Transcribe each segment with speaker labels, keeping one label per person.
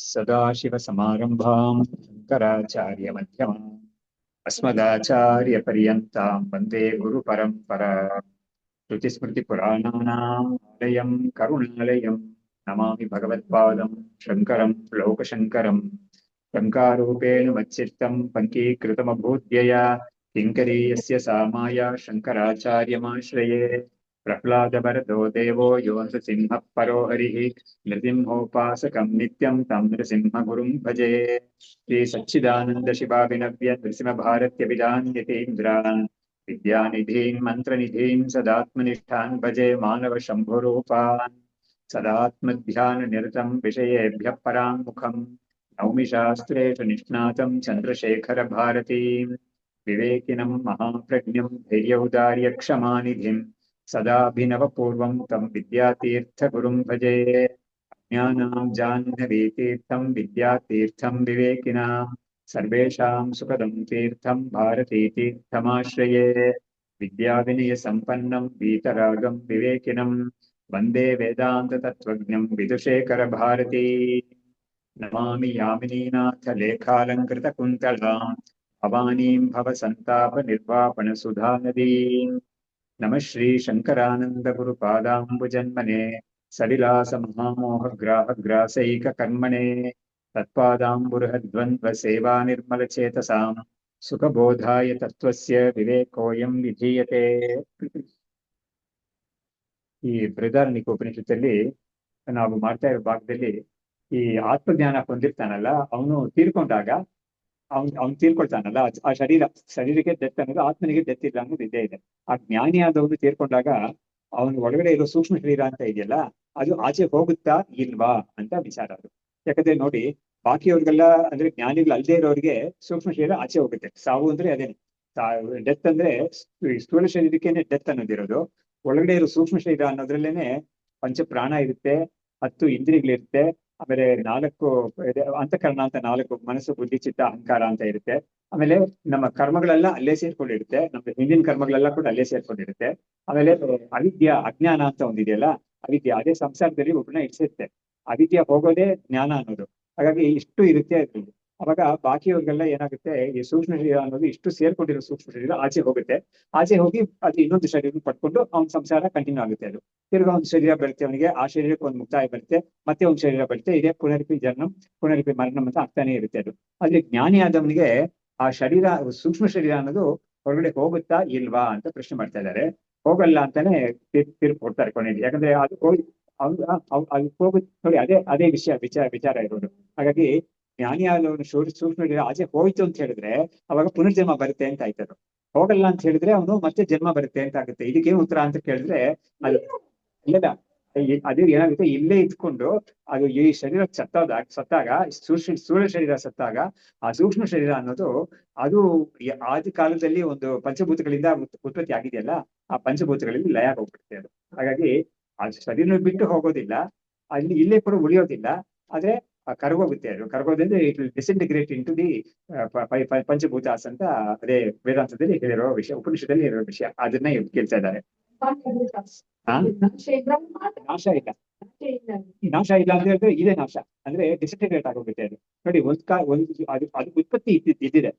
Speaker 1: सदाशिवसमारम्भां शङ्कराचार्यमध्यमाम् अस्मदाचार्यपर्यन्तां वन्दे गुरुपरम्पराम्। श्रुतिस्मृतिपुराणानाम् आलयं करुणालयं नमामि भगवत्पादं शङ्करं लोकशङ्करम्। शङ्कारूपेण मच्चित्तं पङ्कीकृतमभूद्यया किङ्करीयस्य सामाया शङ्कराचार्यमाश्रये। प्रह्लादवरदो देवो यो नृसिंहः परो हरिः नृसिंहोपासकं नित्यं तं नृसिंहगुरुं भजे। श्रीसच्चिदानन्दशिवाभिनव्य नृसिंहभारत्यभिधान्यतीन्द्रान् विद्यानिधीन् मन्त्रनिधीन् सदात्मनिष्ठान् भजे मानवशम्भुरूपान्। सदात्मध्याननिरतं विषयेभ्यः पराङ्मुखम् नौमि शास्त्रेषु निष्णातं चन्द्रशेखरभारतीं विवेकिनं महाप्रज्ञं धैर्यौदार्यक्षमानिधिं सदाभिनवपूर्वं तं विद्यातीर्थगुरुं भजे। ज्ञानां जाह्नवीतीर्थं विद्यातीर्थं विवेकिनां सर्वेषां सुखदं तीर्थं भारतीतीर्थमाश्रये। विद्याविनयसम्पन्नं वीतरागं विवेकिनं वन्दे वेदान्ततत्त्वज्ञं विदुषेखरभारती। नमामि यामिनीनाथलेखालङ्कृतकुन्तलां भवानीं भवसन्तापनिर्वापणसुधानदीम्। नमः श्रीशङ्करानन्दगुरुपादाम्बुजन्मने सलिलासमहामोहग्राहग्रासैककर्मणे तत्पादाम्बुरहद्वन्द्वसेवानिर्मलचेतसां सुखबोधाय तत्त्वस्य विवेकोऽयं विधीयते। ಈ ಬೃಹದಾರಣ್ಯಕ ಉಪನಿಷತ್ತಲ್ಲಿ ನಾವು ಮಾಡ್ತಾ ಇರೋ ಭಾಗದಲ್ಲಿ ಈ ಆತ್ಮಜ್ಞಾನ ಹೊಂದಿರ್ತಾನಲ್ಲ, ಅವನು ತೀರ್ಕೊಂಡಾಗ ಅವ್ನು ತೀರ್ಕೊಳ್ತಾನಲ್ಲ, ಆ ಶರೀರಕ್ಕೆ ಡೆತ್ ಅನ್ನೋದು, ಆತ್ಮನಿಗೆ ಡೆತ್ ಇಲ್ಲ ಅನ್ನೋದು ಇದ್ದೇ ಇದೆ. ಆ ಜ್ಞಾನಿಯಾದವನು ತೀರ್ಕೊಂಡಾಗ ಅವನು ಒಳಗಡೆ ಇರೋ ಸೂಕ್ಷ್ಮ ಶರೀರ ಅಂತ ಇದೆಯಲ್ಲ, ಅದು ಆಚೆ ಹೋಗುತ್ತಾ ಇಲ್ವಾ ಅಂತ ವಿಚಾರ ಅದು. ಯಾಕಂದ್ರೆ ನೋಡಿ, ಬಾಕಿಯವ್ರಿಗೆಲ್ಲ ಅಂದ್ರೆ ಜ್ಞಾನಿಗಳು ಅಲ್ಲದೆ ಇರೋರಿಗೆ ಸೂಕ್ಷ್ಮ ಶರೀರ ಆಚೆ ಹೋಗುತ್ತೆ. ಸಾವು ಅಂದ್ರೆ ಅದೇನೆ, ಡೆತ್ ಅಂದ್ರೆ ಸ್ಥೂಲ ಶರೀರಕ್ಕೇನೆ ಡೆತ್ ಅನ್ನೋದಿರೋದು. ಒಳಗಡೆ ಇರೋ ಸೂಕ್ಷ್ಮ ಶರೀರ ಅನ್ನೋದ್ರಲ್ಲೇನೆ ಪಂಚ ಪ್ರಾಣ ಇರುತ್ತೆ, 10 ಇಂದ್ರಿಯಗಳಿರುತ್ತೆ, ಆಮೇಲೆ 4 ಅಂತಃಕರಣ ಅಂತ 4, ಮನಸ್ಸು ಬುದ್ಧಿ ಚಿತ್ತ ಅಹಂಕಾರ ಅಂತ ಇರುತ್ತೆ. ಆಮೇಲೆ ನಮ್ಮ ಕರ್ಮಗಳೆಲ್ಲ ಅಲ್ಲೇ ಸೇರ್ಕೊಂಡಿರುತ್ತೆ, ನಮ್ದು ಹಿಂದಿನ ಕರ್ಮಗಳೆಲ್ಲ ಕೂಡ ಅಲ್ಲೇ ಸೇರ್ಕೊಂಡಿರುತ್ತೆ. ಆಮೇಲೆ ಅವಿದ್ಯಾ ಅಜ್ಞಾನ ಅಂತ ಒಂದಿದೆಯಲ್ಲ, ಅವಿದ್ಯೆ ಅದೇ ಸಂಸಾರದಲ್ಲಿ ಒಬ್ಬನ ಇಡ್ಸಿರುತ್ತೆ. ಅವಿದ್ಯೆ ಹೋಗೋದೇ ಜ್ಞಾನ ಅನ್ನೋದು. ಹಾಗಾಗಿ ಇಷ್ಟು ಇರುತ್ತೆ ಅದ್ರಲ್ಲಿ. ಅವಾಗ ಬಾಕಿಯವ್ರಿಗೆಲ್ಲ ಏನಾಗುತ್ತೆ, ಈ ಸೂಕ್ಷ್ಮ ಶರೀರ ಅನ್ನೋದು ಇಷ್ಟು ಸೇರ್ಕೊಂಡಿರೋ ಸೂಕ್ಷ್ಮ ಶರೀರ ಆಚೆ ಹೋಗುತ್ತೆ. ಆಚೆ ಹೋಗಿ ಅದು ಇನ್ನೊಂದು ಶರೀರ ಪಡ್ಕೊಂಡು ಅವನ ಸಂಸಾರ ಕಂಟಿನ್ಯೂ ಆಗುತ್ತೆ. ಅದು ತಿರ್ಗಾ ಒಂದು ಶರೀರ ಬರುತ್ತೆ ಅವನಿಗೆ, ಆ ಶರೀರಕ್ಕೆ ಒಂದು ಮುಕ್ತಾಯ ಬರುತ್ತೆ, ಮತ್ತೆ ಒಂದು ಶರೀರ ಬರುತ್ತೆ. ಇದೇ ಪುನರ್ಪಿ ಜನ್ಮ ಪುನರ್ಪಿ ಮರಣ ಅಂತ ಆಗ್ತಾನೆ ಇರುತ್ತೆ ಅದು. ಆದ್ರೆ ಜ್ಞಾನಿ ಆದವನಿಗೆ ಆ ಶರೀರ, ಸೂಕ್ಷ್ಮ ಶರೀರ ಅನ್ನೋದು ಹೊರಗಡೆ ಹೋಗುತ್ತಾ ಇಲ್ವಾ ಅಂತ ಪ್ರಶ್ನೆ ಮಾಡ್ತಾ ಇದ್ದಾರೆ. ಹೋಗಲ್ಲ ಅಂತಾನೆ ತೀರ್ಪು ಕೊಡ್ತಾರೆ ಕೊನೆಗೆ. ಯಾಕಂದ್ರೆ ಅದು ಹೋಗಿ ಅದು ಹೋಗುತ್ತೆ ನೋಡಿ, ಅದೇ ವಿಚಾರ ಇರೋದು. ಹಾಗಾಗಿ ಜ್ಞಾನಿ ಆದವನು ಸೂಕ್ಷ್ಮ ಶರೀರ ಆಚೆ ಹೋಯ್ತು ಅಂತ ಹೇಳಿದ್ರೆ ಅವಾಗ ಪುನರ್ಜನ್ಮ ಬರುತ್ತೆ ಅಂತ ಆಯ್ತದು. ಹೋಗಲ್ಲ ಅಂತ ಹೇಳಿದ್ರೆ ಅವನು ಮತ್ತೆ ಜನ್ಮ ಬರುತ್ತೆ ಅಂತ ಆಗುತ್ತೆ. ಇದಕ್ಕೇನು ಉತ್ತರ ಅಂತ ಕೇಳಿದ್ರೆ ಅದು ಇಲ್ಲದ, ಅದೇ ಏನಾಗುತ್ತೆ, ಇಲ್ಲೇ ಇದ್ಕೊಂಡು ಅದು ಈ ಶರೀರ ಸತ್ತಾಗ ಸ್ಥೂಲ ಶರೀರ ಸತ್ತಾಗ ಆ ಸೂಕ್ಷ್ಮ ಶರೀರ ಅನ್ನೋದು ಅದು ಆದಿ ಕಾಲದಲ್ಲಿ ಒಂದು ಪಂಚಭೂತಗಳಿಂದ ಉತ್ಪತ್ತಿ ಆಗಿದೆಯಲ್ಲ, ಆ ಪಂಚಭೂತಗಳಲ್ಲಿ ಲಯ ಹೋಗ್ಬಿಡುತ್ತೆ ಅದು. ಹಾಗಾಗಿ ಆ ಶರೀರ ಬಿಟ್ಟು ಹೋಗೋದಿಲ್ಲ, ಅಲ್ಲಿ ಇಲ್ಲೇ ಕೂಡ ಉಳಿಯೋದಿಲ್ಲ. ಆದ್ರೆ ಕರಗೋಗುತ್ತೆ. ಅದು ಕರಗೋದಂದ್ರೆ it will disintegrate into the ಪಂಚಭೂತಾಸ್ ಅಂತ ಅದೇ ವೇದಾಂತದಲ್ಲಿ ಹೇಳಿರೋ ವಿಷಯ, ಉಪನಿಷದಲ್ಲಿ ಹೇಳಿರೋ ವಿಷಯ. ಅದನ್ನ ಕೇಳ್ತಾ ಇದ್ದಾರೆ. ನಾಶ ಇಲ್ಲ, ನಾಶ ಇಲ್ಲ ಅಂತ ಹೇಳಿದ್ರೆ ಇದೇ ನಾಶ ಅಂದ್ರೆ ಡಿಸ್ಇಂಟಿಗ್ರೇಟ್ ಆಗೋಗುತ್ತೆ ಅದು. ನೋಡಿ, ಅದು ಉತ್ಪತ್ತಿ ಇದ್ದಿದೆ,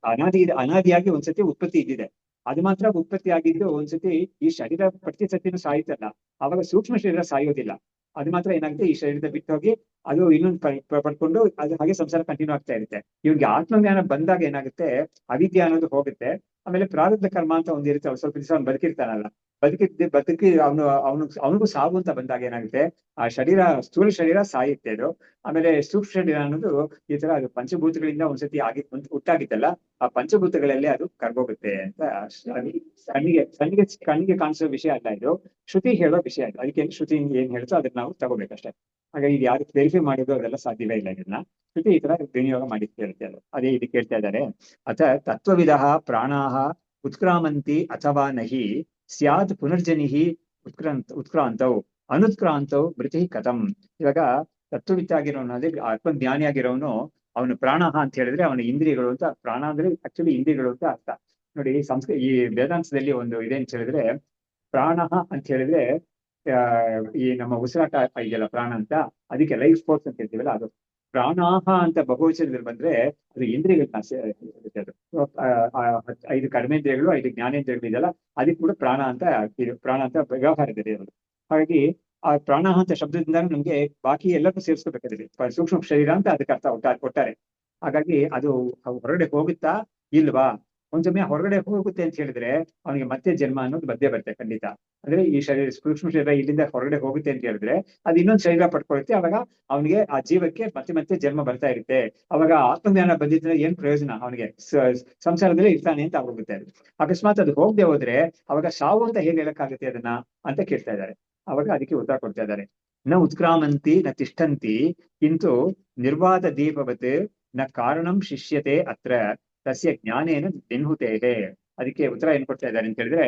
Speaker 1: ಅನಾದಿಯಾಗಿ ಒಂದ್ಸತಿ ಉತ್ಪತ್ತಿ ಇದ್ದಿದೆ. ಅದು ಮಾತ್ರ ಉತ್ಪತ್ತಿ ಆಗಿದ್ದು ಒಂದ್ಸತಿ ಈ ಶರೀರ ಪ್ರತಿ ಸತಿನೂ ಸಾಯುತ್ತಲ್ಲ, ಅವಾಗ ಸೂಕ್ಷ್ಮ ಶರೀರ ಸಾಯೋದಿಲ್ಲ. ಅದು ಮಾತ್ರ ಏನಾಗುತ್ತೆ, ಈ ಶರೀರದ ಬಿಟ್ಟು ಹೋಗಿ ಅದು ಇನ್ನೊಂದು ಪಡ್ಕೊಂಡು ಅದು ಹಾಗೆ ಸಂಸಾರ ಕಂಟಿನ್ಯೂ ಆಗ್ತಾ ಇರುತ್ತೆ. ಇವ್ರಿಗೆ ಆತ್ಮಜ್ಞಾನ ಬಂದಾಗ ಏನಾಗುತ್ತೆ, ಅವಿದ್ಯೆ ಅನ್ನೋದು ಹೋಗುತ್ತೆ. ಆಮೇಲೆ ಪ್ರಾರಬ್ಧ ಕರ್ಮ ಅಂತ ಒಂದಿರುತ್ತೆ, ಅವ್ರು ಸ್ವಲ್ಪ ದಿವಸ ಅವ್ನು ಬದುಕಿರ್ತಾನಲ್ಲ, ಬದುಕಿ ಅವನಿಗೂ ಸಾವು ಅಂತ ಬಂದಾಗ ಏನಾಗುತ್ತೆ, ಆ ಶರೀರ ಸ್ಥೂಲ ಶರೀರ ಸಾಯುತ್ತೆ ಅದು. ಆಮೇಲೆ ಸೂಕ್ಷ್ಮ ಶರೀರ ಅನ್ನೋದು ಈ ತರ ಅದು ಪಂಚಭೂತಗಳಿಂದ ಒಂದ್ಸತಿ ಹುಟ್ಟಾಗಿತ್ತಲ್ಲ, ಆ ಪಂಚಭೂತಗಳಲ್ಲೇ ಅದು ಕರ್ಗೋಗುತ್ತೆ ಅಂತ ಕಣ್ಣಿಗೆ ಕಾಣಿಸೋ ವಿಷಯ ಅಲ್ಲ ಇದು, ಶ್ರುತಿ ಹೇಳೋ ವಿಷಯ ಇದು. ಅದಕ್ಕೆ ಶ್ರುತಿ ಏನ್ ಹೇಳ್ತೋ ಅದನ್ನ ನಾವು ತಗೋಬೇಕಷ್ಟೇ. ಹಾಗಾಗಿ ಇದು ಯಾರು ವೆರಿಫೈ ಮಾಡೋದು ಅದೆಲ್ಲ ಸಾಧ್ಯವೇ ಇಲ್ಲ. ಇದನ್ನ ಶ್ರುತಿ ಈ ತರ ವಿನಿಯೋಗ ಮಾಡಿ ಕೇಳ್ತಾ ಇದ್ದಾರೆ. ಅದೇ ಇದಕ್ಕೆ ಕೇಳ್ತಾ ಇದ್ದಾರೆ. ಅಥ ತತ್ವವಿಧ ಪ್ರಾಣಾಹ ಉತ್ಕ್ರಾಮಂತಿ ಅಥವಾ ನಹಿ ಸ್ಯಾದ್ ಪುನರ್ಜನಿಹಿ ಉತ್ಕ್ರಾಂತವು ಅನುತ್ಕ್ರಾಂತವು ಮೃತಿ ಕಥಂ. ಇವಾಗ ತತ್ವವಿತ್ತಾಗಿರೋನು, ಅದೇ ಆತ್ಮಜ್ಞಾನಿ ಆಗಿರೋನು, ಅವನು ಪ್ರಾಣಾಹ ಅಂತ ಹೇಳಿದ್ರೆ ಅವನ ಇಂದ್ರಿಯಗಳು ಅಂತ. ಪ್ರಾಣ ಅಂದ್ರೆ ಆಕ್ಚುಲಿ ಇಂದ್ರಿಯಗಳು ಅಂತ ಅರ್ಥ. ನೋಡಿ, ಈ ವೇದಾಂತದಲ್ಲಿ ಒಂದು ಇದೇಂತ ಹೇಳಿದ್ರೆ, ಪ್ರಾಣಃ ಅಂತ ಹೇಳಿದ್ರೆ ಈ ನಮ್ಮ ಉಸಿರಾಟ ಇದೆಯಲ್ಲ ಪ್ರಾಣ ಅಂತ, ಅದಕ್ಕೆ ಲೈಫ್ ಫೋರ್ಸ್ ಅಂತ ಹೇಳ್ತೀವಲ್ಲ ಅದು. ಪ್ರಾಣಾಹ ಅಂತ ಬಹುವಚನದಲ್ಲಿ ಬಂದ್ರೆ ಅದು ಇಂದ್ರಿಯಗಳನ್ನ ಇರುತ್ತೆ ಅದು. ಐದು ಕರ್ಮೇಂದ್ರಿಯಗಳು, ಐದು ಜ್ಞಾನೇಂದ್ರಿಯಗಳು ಇದೆಯಲ್ಲ, ಅದಕ್ಕೆ ಕೂಡ ಪ್ರಾಣ ಅಂತ ಪ್ರಾಣ ಅಂತ ವ್ಯವಹಾರದಲ್ಲಿ ಇರೋದು. ಹಾಗಾಗಿ ಆ ಪ್ರಾಣಾಹ ಅಂತ ಶಬ್ದದಿಂದ ನಮ್ಗೆ ಬಾಕಿ ಎಲ್ಲರೂ ಸೇರಿಸ್ಕೋಬೇಕಾದ್ರೆ ಸೂಕ್ಷ್ಮ ಶರೀರ ಅಂತ ಅದಕ್ಕೆ ಅರ್ಥ ಒಟ್ಟಾರೆ. ಹಾಗಾಗಿ ಅದು ಹೊರಗಡೆ ಹೋಗುತ್ತಾ ಇಲ್ವಾ, ಒಂದೊಮ್ಮೆ ಹೊರಗಡೆ ಹೋಗುತ್ತೆ ಅಂತ ಹೇಳಿದ್ರೆ ಅವನಿಗೆ ಮತ್ತೆ ಜನ್ಮ ಅನ್ನೋದು ಬಂದೇ ಬರುತ್ತೆ ಖಂಡಿತ. ಅಂದ್ರೆ ಈ ಶರೀರ ಸೂಕ್ಷ್ಮ ಶರೀರ ಇಲ್ಲಿಂದ ಹೊರಗಡೆ ಹೋಗುತ್ತೆ ಅಂತ ಹೇಳಿದ್ರೆ ಅದು ಇನ್ನೊಂದು ಶರೀರ ಪಡ್ಕೊಳ್ಳುತ್ತೆ. ಅವಾಗ ಅವನಿಗೆ ಆ ಜೀವಕ್ಕೆ ಮತ್ತೆ ಮತ್ತೆ ಜನ್ಮ ಬರ್ತಾ ಇರುತ್ತೆ. ಅವಾಗ ಆತ್ಮಜ್ಞಾನ ಬಂದಿದ್ರೆ ಏನ್ ಪ್ರಯೋಜನ ಅವನಿಗೆ, ಸಂಸಾರದಲ್ಲೇ ಇರ್ತಾನೆ ಅಂತ ಆಗೋಗುತ್ತೆ. ಅದು ಅಕಸ್ಮಾತ್ ಅದು ಹೋಗದೆ ಹೋದ್ರೆ ಅವಾಗ ಸಾವು ಅಂತ ಹೇಗೆ ಹೇಳಕ್ಕಾಗುತ್ತೆ ಅದನ್ನ ಅಂತ ಕೇಳ್ತಾ ಇದ್ದಾರೆ. ಅವಾಗ ಅದಕ್ಕೆ ಉತ್ತರ ಕೊಡ್ತಾ ಇದ್ದಾರೆ. ನ ಉತ್ಕ್ರಾಮಂತಿ ನ ತಿಷ್ಠಂತಿ ಕಿಂತು ನಿರ್ವಾತ ದೀಪವತ್ ನ ಕಾರಣಂ ಶಿಷ್ಯತೆ ಅತ್ರ ತಸ್ಯ ಜ್ಞಾನೇನ ನಿನ್ಹುತೇಹೇ. ಅದಕ್ಕೆ ಉತ್ತರ ಏನ್ ಕೊಡ್ತಾ ಇದ್ದಾರೆ ಅಂತ ಹೇಳಿದ್ರೆ,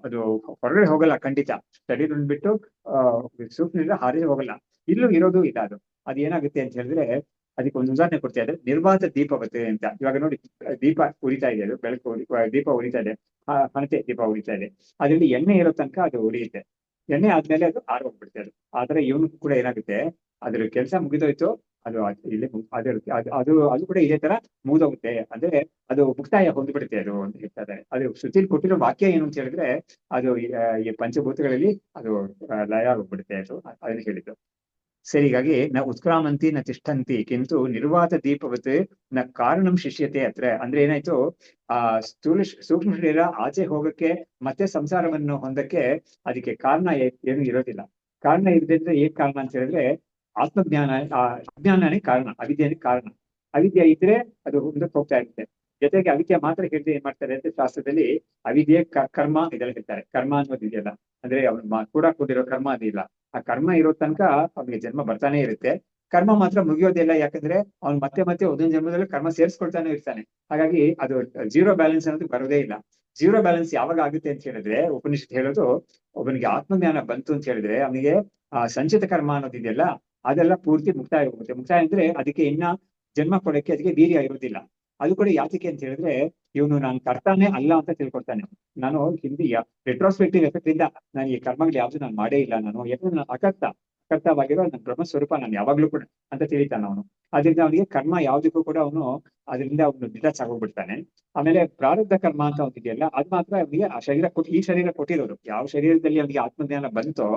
Speaker 1: ಅದು ಹೊರಗಡೆ ಹೋಗಲ್ಲ ಖಂಡಿತ. ಶರೀರ ಬಿಟ್ಟು ಸೂಕ್ಷ್ಮದಿಂದ ಹಾರಿ ಹೋಗಲ್ಲ, ಇಲ್ಲೂ ಇರೋದು ಇಲ್ಲ ಅದು. ಅದೇನಾಗುತ್ತೆ ಅಂತ ಹೇಳಿದ್ರೆ ಅದಕ್ಕೆ ಒಂದು ಉದಾಹರಣೆ ಕೊಡ್ತಾ ಇದ್ದಾರೆ. ನಿರ್ವಾತ ದೀಪವತ್ ಅಂತ. ಇವಾಗ ನೋಡಿ, ದೀಪ ಉರಿತಾ ಇದೆ, ಅದು ಬೆಳಕು ದೀಪ ಉರಿತಾ ಇದೆ, ಹಣತೆ ದೀಪ ಉರಿತಾ ಇದೆ. ಅದರಲ್ಲಿ ಎಣ್ಣೆ ಇರೋ ತನಕ ಅದು ಉರಿಯುತ್ತೆ. ಎಣ್ಣೆ ಆದ್ಮೇಲೆ ಅದು ಆರೋಗ್ಬಿಡುತ್ತೆ. ಅದು ಆದ್ರೆ ಇವನು ಕೂಡ ಏನಾಗುತ್ತೆ, ಅದ್ರ ಕೆಲಸ ಮುಗಿದೋಯ್ತು, ಅದು ಇಲ್ಲಿ ಅದು ಅದು ಕೂಡ ಇದೇ ತರ ಮುಗಿದೋಗುತ್ತೆ. ಅಂದ್ರೆ ಅದು ಮುಕ್ತಾಯ ಹೊಂದ್ಬಿಡುತ್ತೆ ಅದು ಅಂತ ಹೇಳ್ತಾ ಇದ್ದಾರೆ. ಅದು ಶ್ರುತಿಲಿ ಕೊಟ್ಟಿರೋ ವಾಕ್ಯ ಏನು ಅಂತ ಹೇಳಿದ್ರೆ ಅದು ಈ ಪಂಚಭೂತಗಳಲ್ಲಿ ಅದು ಲಯ ಹೋಗ್ಬಿಡುತ್ತೆ ಅದು, ಅದನ್ನ ಹೇಳಿದ್ದು. ಸರಿ, ಹೀಗಾಗಿ ನ ಉತ್ಕ್ರಾಮಂತಿ ನ ತಿಷ್ಠಂತಿ ಕಿಂತು ನಿರ್ವಾತ ದೀಪವತ್ ನ ಕಾರಣಂ ಶಿಷ್ಯತೆ ಅತ್ರ. ಅಂದ್ರೆ ಏನಾಯ್ತು, ಆ ಸೂಕ್ಷ್ಮ ಶರೀರ ಆಚೆ ಹೋಗಕ್ಕೆ ಮತ್ತೆ ಸಂಸಾರವನ್ನು ಹೊಂದಕ್ಕೆ ಅದಕ್ಕೆ ಕಾರಣ ಏನು ಇರೋದಿಲ್ಲ. ಕಾರಣ ಇರದಿದ್ರೆ ಏನ್ ಕಾರಣ ಅಂತ ಹೇಳಿದ್ರೆ ಆತ್ಮಜ್ಞಾನ, ಅಜ್ಞಾನನೇ ಕಾರಣ, ಅವಿದ್ಯೆನೇ ಕಾರಣ. ಅವಿದ್ಯೆ ಇದ್ರೆ ಅದು ಮುಂದಕ್ಕೆ ಹೋಗ್ತಾ ಇರುತ್ತೆ. ಜೊತೆಗೆ ಅವಿದ್ಯೆ ಮಾತ್ರ ಹೇಳಿದ್ರೆ ಏನ್ ಮಾಡ್ತಾರೆ ಅಂತ ಶಾಸ್ತ್ರದಲ್ಲಿ ಅವಿದ್ಯೆ ಕರ್ಮ ಇದೆಲ್ಲ ಹೇಳ್ತಾರೆ. ಕರ್ಮ ಅನ್ನೋದು ಇದೆಯಲ್ಲ, ಅಂದ್ರೆ ಅವ್ನು ಕೂಡಿರೋ ಕರ್ಮ ಅದಿಲ್ಲ. ಆ ಕರ್ಮ ಇರೋ ತನಕ ಅವ್ನಿಗೆ ಜನ್ಮ ಬರ್ತಾನೆ ಇರುತ್ತೆ. ಕರ್ಮ ಮಾತ್ರ ಮುಗಿಯೋದಿಲ್ಲ, ಯಾಕಂದ್ರೆ ಅವ್ನು ಮತ್ತೆ ಮತ್ತೆ ಒಂದೊಂದು ಜನ್ಮದಲ್ಲಿ ಕರ್ಮ ಸೇರಿಸ್ಕೊಳ್ತಾನೆ ಇರ್ತಾನೆ. ಹಾಗಾಗಿ ಅದು ಜೀರೋ ಬ್ಯಾಲೆನ್ಸ್ ಅನ್ನೋದು ಬರೋದೇ ಇಲ್ಲ. ಜೀರೋ ಬ್ಯಾಲೆನ್ಸ್ ಯಾವಾಗ ಆಗುತ್ತೆ ಅಂತ ಹೇಳಿದ್ರೆ ಉಪನಿಷತ್ ಹೇಳೋದು, ಒಬ್ಬನಿಗೆ ಆತ್ಮಜ್ಞಾನ ಬಂತು ಅಂತ ಹೇಳಿದ್ರೆ ಅವನಿಗೆ ಆ ಸಂಚಿತ ಕರ್ಮ ಅನ್ನೋದಿದೆಯಲ್ಲ ಅದೆಲ್ಲ ಪೂರ್ತಿ ಮುಕ್ತಾಯ ಹೋಗುತ್ತೆ. ಮುಕ್ತಾಯ ಅಂದ್ರೆ ಅದಕ್ಕೆ ಇನ್ನ ಜನ್ಮ ಕೊಡಕ್ಕೆ ಅದಕ್ಕೆ ವೀರ್ಯ ಇರೋದಿಲ್ಲ. ಅದು ಕೂಡ ಯಾತಕ್ಕೆ ಅಂತ ಹೇಳಿದ್ರೆ ಇವನು ನಾನು ಕರ್ತಾನೆ ಅಲ್ಲ ಅಂತ ತಿಳ್ಕೊಳ್ತಾನೆ. ನಾನು ಹಿಂದಿಯ ರೆಟ್ರೋಸ್ಪೆಕ್ಟಿವ್ ಎಫೆಕ್ಟ್ ಇಂದ ನಾನು ಈ ಕರ್ಮಗಳು ಯಾವ್ದು ನಾನು ಮಾಡೇ ಇಲ್ಲ, ನಾನು ಯಾಕಂದ್ರೆ ನಾನು ಅಕರ್ತವಾಗಿರೋ ನನ್ನ ಬ್ರಹ್ಮ ಸ್ವರೂಪ ನಾನು ಯಾವಾಗ್ಲೂ ಕೂಡ ಅಂತ ತಿಳಿತಾನೆ ಅವನು. ಅದರಿಂದ ಅವನಿಗೆ ಕರ್ಮ ಯಾವ್ದಕ್ಕೂ ಕೂಡ ಅದರಿಂದ ಅವನು ಡಿಟಾಚ್ ಆಗೋಗ್ಬಿಡ್ತಾನೆ. ಆಮೇಲೆ ಪ್ರಾರಬ್ಧ ಕರ್ಮ ಅಂತ ಒಂದಿದೆಯಲ್ಲ, ಅದು ಮಾತ್ರ ಅವನಿಗೆ ಆ ಶರೀರ ಈ ಶರೀರ ಕೊಟ್ಟಿರೋದು. ಯಾವ ಶರೀರದಲ್ಲಿ ಅವನಿಗೆ ಆತ್ಮಜ್ಞಾನ ಬಂತೋ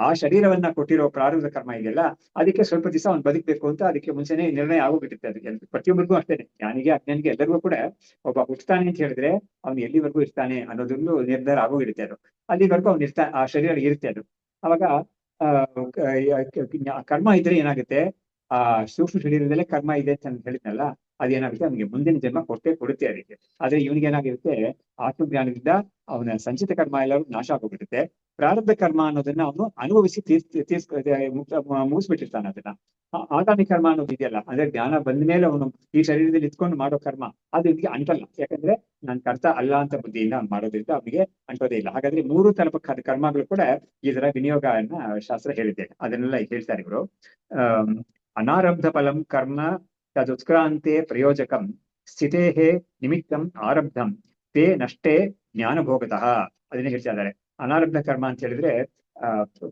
Speaker 1: ಆ ಶರೀರವನ್ನ ಕೊಟ್ಟಿರೋ ಪ್ರಾರಬ್ಧ ಕರ್ಮ ಇದೆಯಲ್ಲ, ಅದಕ್ಕೆ ಸ್ವಲ್ಪ ದಿವಸ ಅವ್ನು ಬದುಕಬೇಕು ಅಂತ ಅದಕ್ಕೆ ಮುಂಚೆನೆ ನಿರ್ಣಯ ಆಗೋಗ್ಬಿಟ್ಟಿರುತ್ತೆ. ಅದಕ್ಕೆ ಪ್ರತಿಯೊಬ್ಬರಿಗೂ ಅಷ್ಟೇನೆ, ಜ್ಞಾನಿಗೆ ಅಜ್ಞಾನಿಗೆ ಎಲ್ಲರಿಗೂ ಕೂಡ ಒಬ್ಬ ಹುಟ್ಟತಾನೆ ಅಂತ ಹೇಳಿದ್ರೆ ಅವ್ನು ಎಲ್ಲಿವರೆಗೂ ಇರ್ತಾನೆ ಅನ್ನೋದೊಂದು ನಿರ್ಧಾರ ಆಗೋಗಿರುತ್ತೆ. ಅದು ಅಲ್ಲಿವರೆಗೂ ಅವ್ನು ಆ ಶರೀರ ಇರುತ್ತೆ. ಅದು ಅವಾಗ ಕರ್ಮ ಇದ್ರೆ ಏನಾಗುತ್ತೆ, ಆ ಸೂಕ್ಷ್ಮ ಶರೀರದಲ್ಲೇ ಕರ್ಮ ಇದೆ ಅಂತ ಹೇಳಿದ್ನಲ್ಲ, ಅದೇನಾಗುತ್ತೆ ಅವನಿಗೆ ಮುಂದಿನ ಜನ್ಮ ಕೊಡುತ್ತೆ ಅದಕ್ಕೆ. ಆದ್ರೆ ಇವನಿಗೆ ಏನಾಗಿರುತ್ತೆ, ಆತ್ಮಜ್ಞಾನದಿಂದ ಅವನ ಸಂಚಿತ ಕರ್ಮ ಎಲ್ಲರೂ ನಾಶ ಆಗೋಗ್ಬಿಡುತ್ತೆ. ಪ್ರಾರಬ್ಧ ಕರ್ಮ ಅನ್ನೋದನ್ನ ಅವನು ಅನುಭವಿಸಿ ಮುಗಿಸ್ಬಿಟ್ಟಿರ್ತಾನೆ ಅದನ್ನ. ಆಗಾಮಿ ಕರ್ಮ ಅನ್ನೋದು ಇದೆಯಲ್ಲ, ಅಂದ್ರೆ ಜ್ಞಾನ ಬಂದ ಮೇಲೆ ಅವನು ಈ ಶರೀರದಲ್ಲಿ ಇತ್ಕೊಂಡು ಮಾಡೋ ಕರ್ಮ ಅದು ಇವನಿಗೆ ಅಂಟಲ್ಲ. ಯಾಕಂದ್ರೆ ನಾನು ಕರ್ತ ಅಲ್ಲ ಅಂತ ಬುದ್ಧಿಯಿಂದ ಮಾಡೋದ್ರಿಂದ ಅವನಿಗೆ ಅಂಟೋದೇ ಇಲ್ಲ. ಹಾಗಾದ್ರೆ 3 ತರಪದ ಕರ್ಮಗಳು ಕೂಡ ಇದರ ವಿನಿಯೋಗವನ್ನ ಶಾಸ್ತ್ರ ಹೇಳಿದೆ. ಅದನ್ನೆಲ್ಲ ಹೇಳ್ತಾರೆ ಇವರು. ಅನಾರಬ್ಧ ಫಲಂ ಕರ್ಮ ತದುತ್ಕ್ರಾಂತೆ ಪ್ರಯೋಜಕಂ ಸ್ಥಿತೇ ನಿಮಿತ್ತಂ ಆರಬ್ಧಂ ತೇ ನಷ್ಟೇ ಜ್ಞಾನಭೋಗತಃ. ಅದನ್ನೇ ಹೇಳ್ತಾ ಇದ್ದಾರೆ. ಅನಾರಬ್ಧ ಕರ್ಮ ಅಂತ ಹೇಳಿದ್ರೆ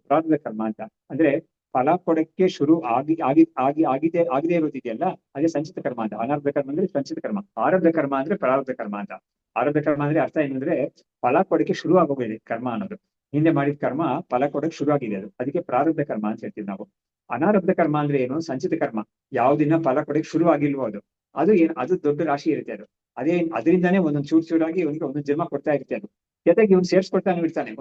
Speaker 1: ಪ್ರಾರಬ್ಧ ಕರ್ಮ ಅಂತ ಅಂದ್ರೆ ಫಲ ಕೊಡಕ್ಕೆ ಶುರು ಆಗದೆ ಇರೋದಿದೆಯಲ್ಲ, ಅದೇ ಸಂಚಿತ ಕರ್ಮ ಅಂತ. ಅನಾರಬ್ಧ ಕರ್ಮ ಅಂದ್ರೆ ಸಂಚಿತ ಕರ್ಮ, ಆರಬ್ಧ ಕರ್ಮ ಅಂದ್ರೆ ಪ್ರಾರಬ್ಧ ಕರ್ಮ ಅಂತ. ಆರಬ್ಧ ಕರ್ಮ ಅಂದ್ರೆ ಅರ್ಥ ಏನಂದ್ರೆ ಫಲ ಕೊಡಕ್ಕೆ ಶುರು ಆಗೋಗಿದೆ ಕರ್ಮ ಅನ್ನೋದು. ಹಿಂದೆ ಮಾಡಿದ ಕರ್ಮ ಫಲ ಕೊಡಕ್ಕೆ ಶುರು ಆಗಿದೆ, ಅದಕ್ಕೆ ಪ್ರಾರಬ್ಧ ಕರ್ಮ ಅಂತ ಹೇಳ್ತೀವಿ ನಾವು. ಅನಾರಬ್ಧ ಕರ್ಮ ಅಂದ್ರೆ ಏನು, ಸಂಚಿತ ಕರ್ಮ. ಯಾವ್ದಿನ ಫಲ ಕೊಡಕ್ಕೆ ಶುರು ಆಗಿಲ್ವೋ ಅದು ದೊಡ್ಡ ರಾಶಿ ಇರುತ್ತೆ. ಅದರಿಂದಾನೇ ಒಂದೊಂದು ಚೂರಾಗಿ ಇವನಿಗೆ ಒಂದೊಂದು ಜನ್ಮ ಕೊಡ್ತಾ ಇರುತ್ತೆ. ಅದು ಜೊತೆಗೆ ಇವ್ನು ಸೇರ್ಸ್ಕೊಳ್ತಾನೆ ಇರ್ತಾನೆ,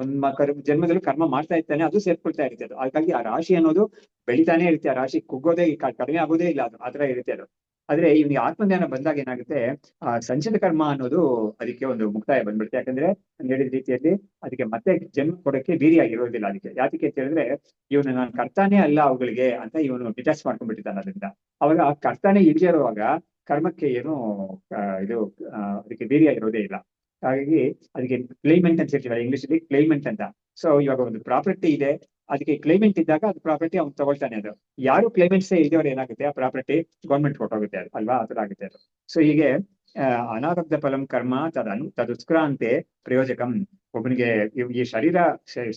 Speaker 1: ಜನ್ಮದಲ್ಲಿ ಕರ್ಮ ಮಾಡ್ತಾ ಇರ್ತಾನೆ, ಅದು ಸೇರ್ಕೊಳ್ತಾ ಇರುತ್ತೆ. ಅದು ಹಾಗಾಗಿ ಆ ರಾಶಿ ಅನ್ನೋದು ಬೆಳಿತಾನೆ ಇರುತ್ತೆ. ಆ ರಾಶಿ ಕುಗ್ಗೋದೇ ಕಡಿಮೆ ಆಗೋದೇ ಇಲ್ಲ, ಅದು ಆತರ ಇರುತ್ತೆ ಅದು. ಆದ್ರೆ ಇವನಿಗೆ ಆತ್ಮಜ್ಞಾನ ಬಂದಾಗ ಏನಾಗುತ್ತೆ, ಆ ಸಂಚಿತ ಕರ್ಮ ಅನ್ನೋದು ಅದಕ್ಕೆ ಒಂದು ಮುಕ್ತಾಯ ಬಂದ್ಬಿಡುತ್ತೆ. ಯಾಕಂದ್ರೆ ನಾನು ಹೇಳಿದ ರೀತಿಯಲ್ಲಿ ಅದಕ್ಕೆ ಮತ್ತೆ ಜನ್ಮ ಕೊಡಕ್ಕೆ ವೀರ್ಯ ಆಗಿರೋದಿಲ್ಲ. ಅದಕ್ಕೆ ಯಾತಕ್ಕೆ ಅಂತ ಹೇಳಿದ್ರೆ ಇವನು ನಾನು ಕರ್ತಾನೆ ಅಲ್ಲ ಅವುಗಳಿಗೆ ಅಂತ ಇವನು ಡಿಟಾಚ್ ಮಾಡ್ಕೊಂಡ್ಬಿಟ್ಟಿದ್ದಾನೆ. ಅದರಿಂದ ಅವಾಗ ಕರ್ತಾನೆ ಇಲ್ಲದೆ ಇರುವಾಗ ಕರ್ಮಕ್ಕೆ ಏನು ಅದಕ್ಕೆ ವೀರ್ಯ ಇರೋದೇ ಇಲ್ಲ. ಹಾಗಾಗಿ ಅದಕ್ಕೆ ಕ್ಲೈಮೆಂಟ್ ಅಂತ ಹೇಳ್ತೀವಲ್ಲ ಇಂಗ್ಲಿಷ್ ಅಲ್ಲಿ, ಕ್ಲೈಮೆಂಟ್ ಅಂತ. ಸೊ ಇವಾಗ ಒಂದು ಪ್ರಾಪರ್ಟಿ ಇದೆ, ಅದಕ್ಕೆ ಕ್ಲೈಮೆಂಟ್ ಇದ್ದಾಗ ಅದು ಪ್ರಾಪರ್ಟಿ ಅವ್ನು ತಗೊಳ್ತಾನೆ. ಅದು ಯಾರು ಕ್ಲೈಮೆಂಟ್ಸ್ ಇದ್ದವ್ರು ಏನಾಗುತ್ತೆ, ಆ ಪ್ರಾಪರ್ಟಿ ಗೌರ್ಮೆಂಟ್ ಕೊಟ್ಟೋಗುತ್ತೆ ಅದು ಅಲ್ವಾ, ಆಗುತ್ತೆ ಅದು. ಸೊ ಹೀಗೆ ಅನಾರಬ್ಧ ಫಲಂ ಕರ್ಮ ತದುತ್ಕ್ರಾಂತೆ ಪ್ರಯೋಜಕಂ ಒಬ್ಬನಿಗೆ ಈ ಶರೀರ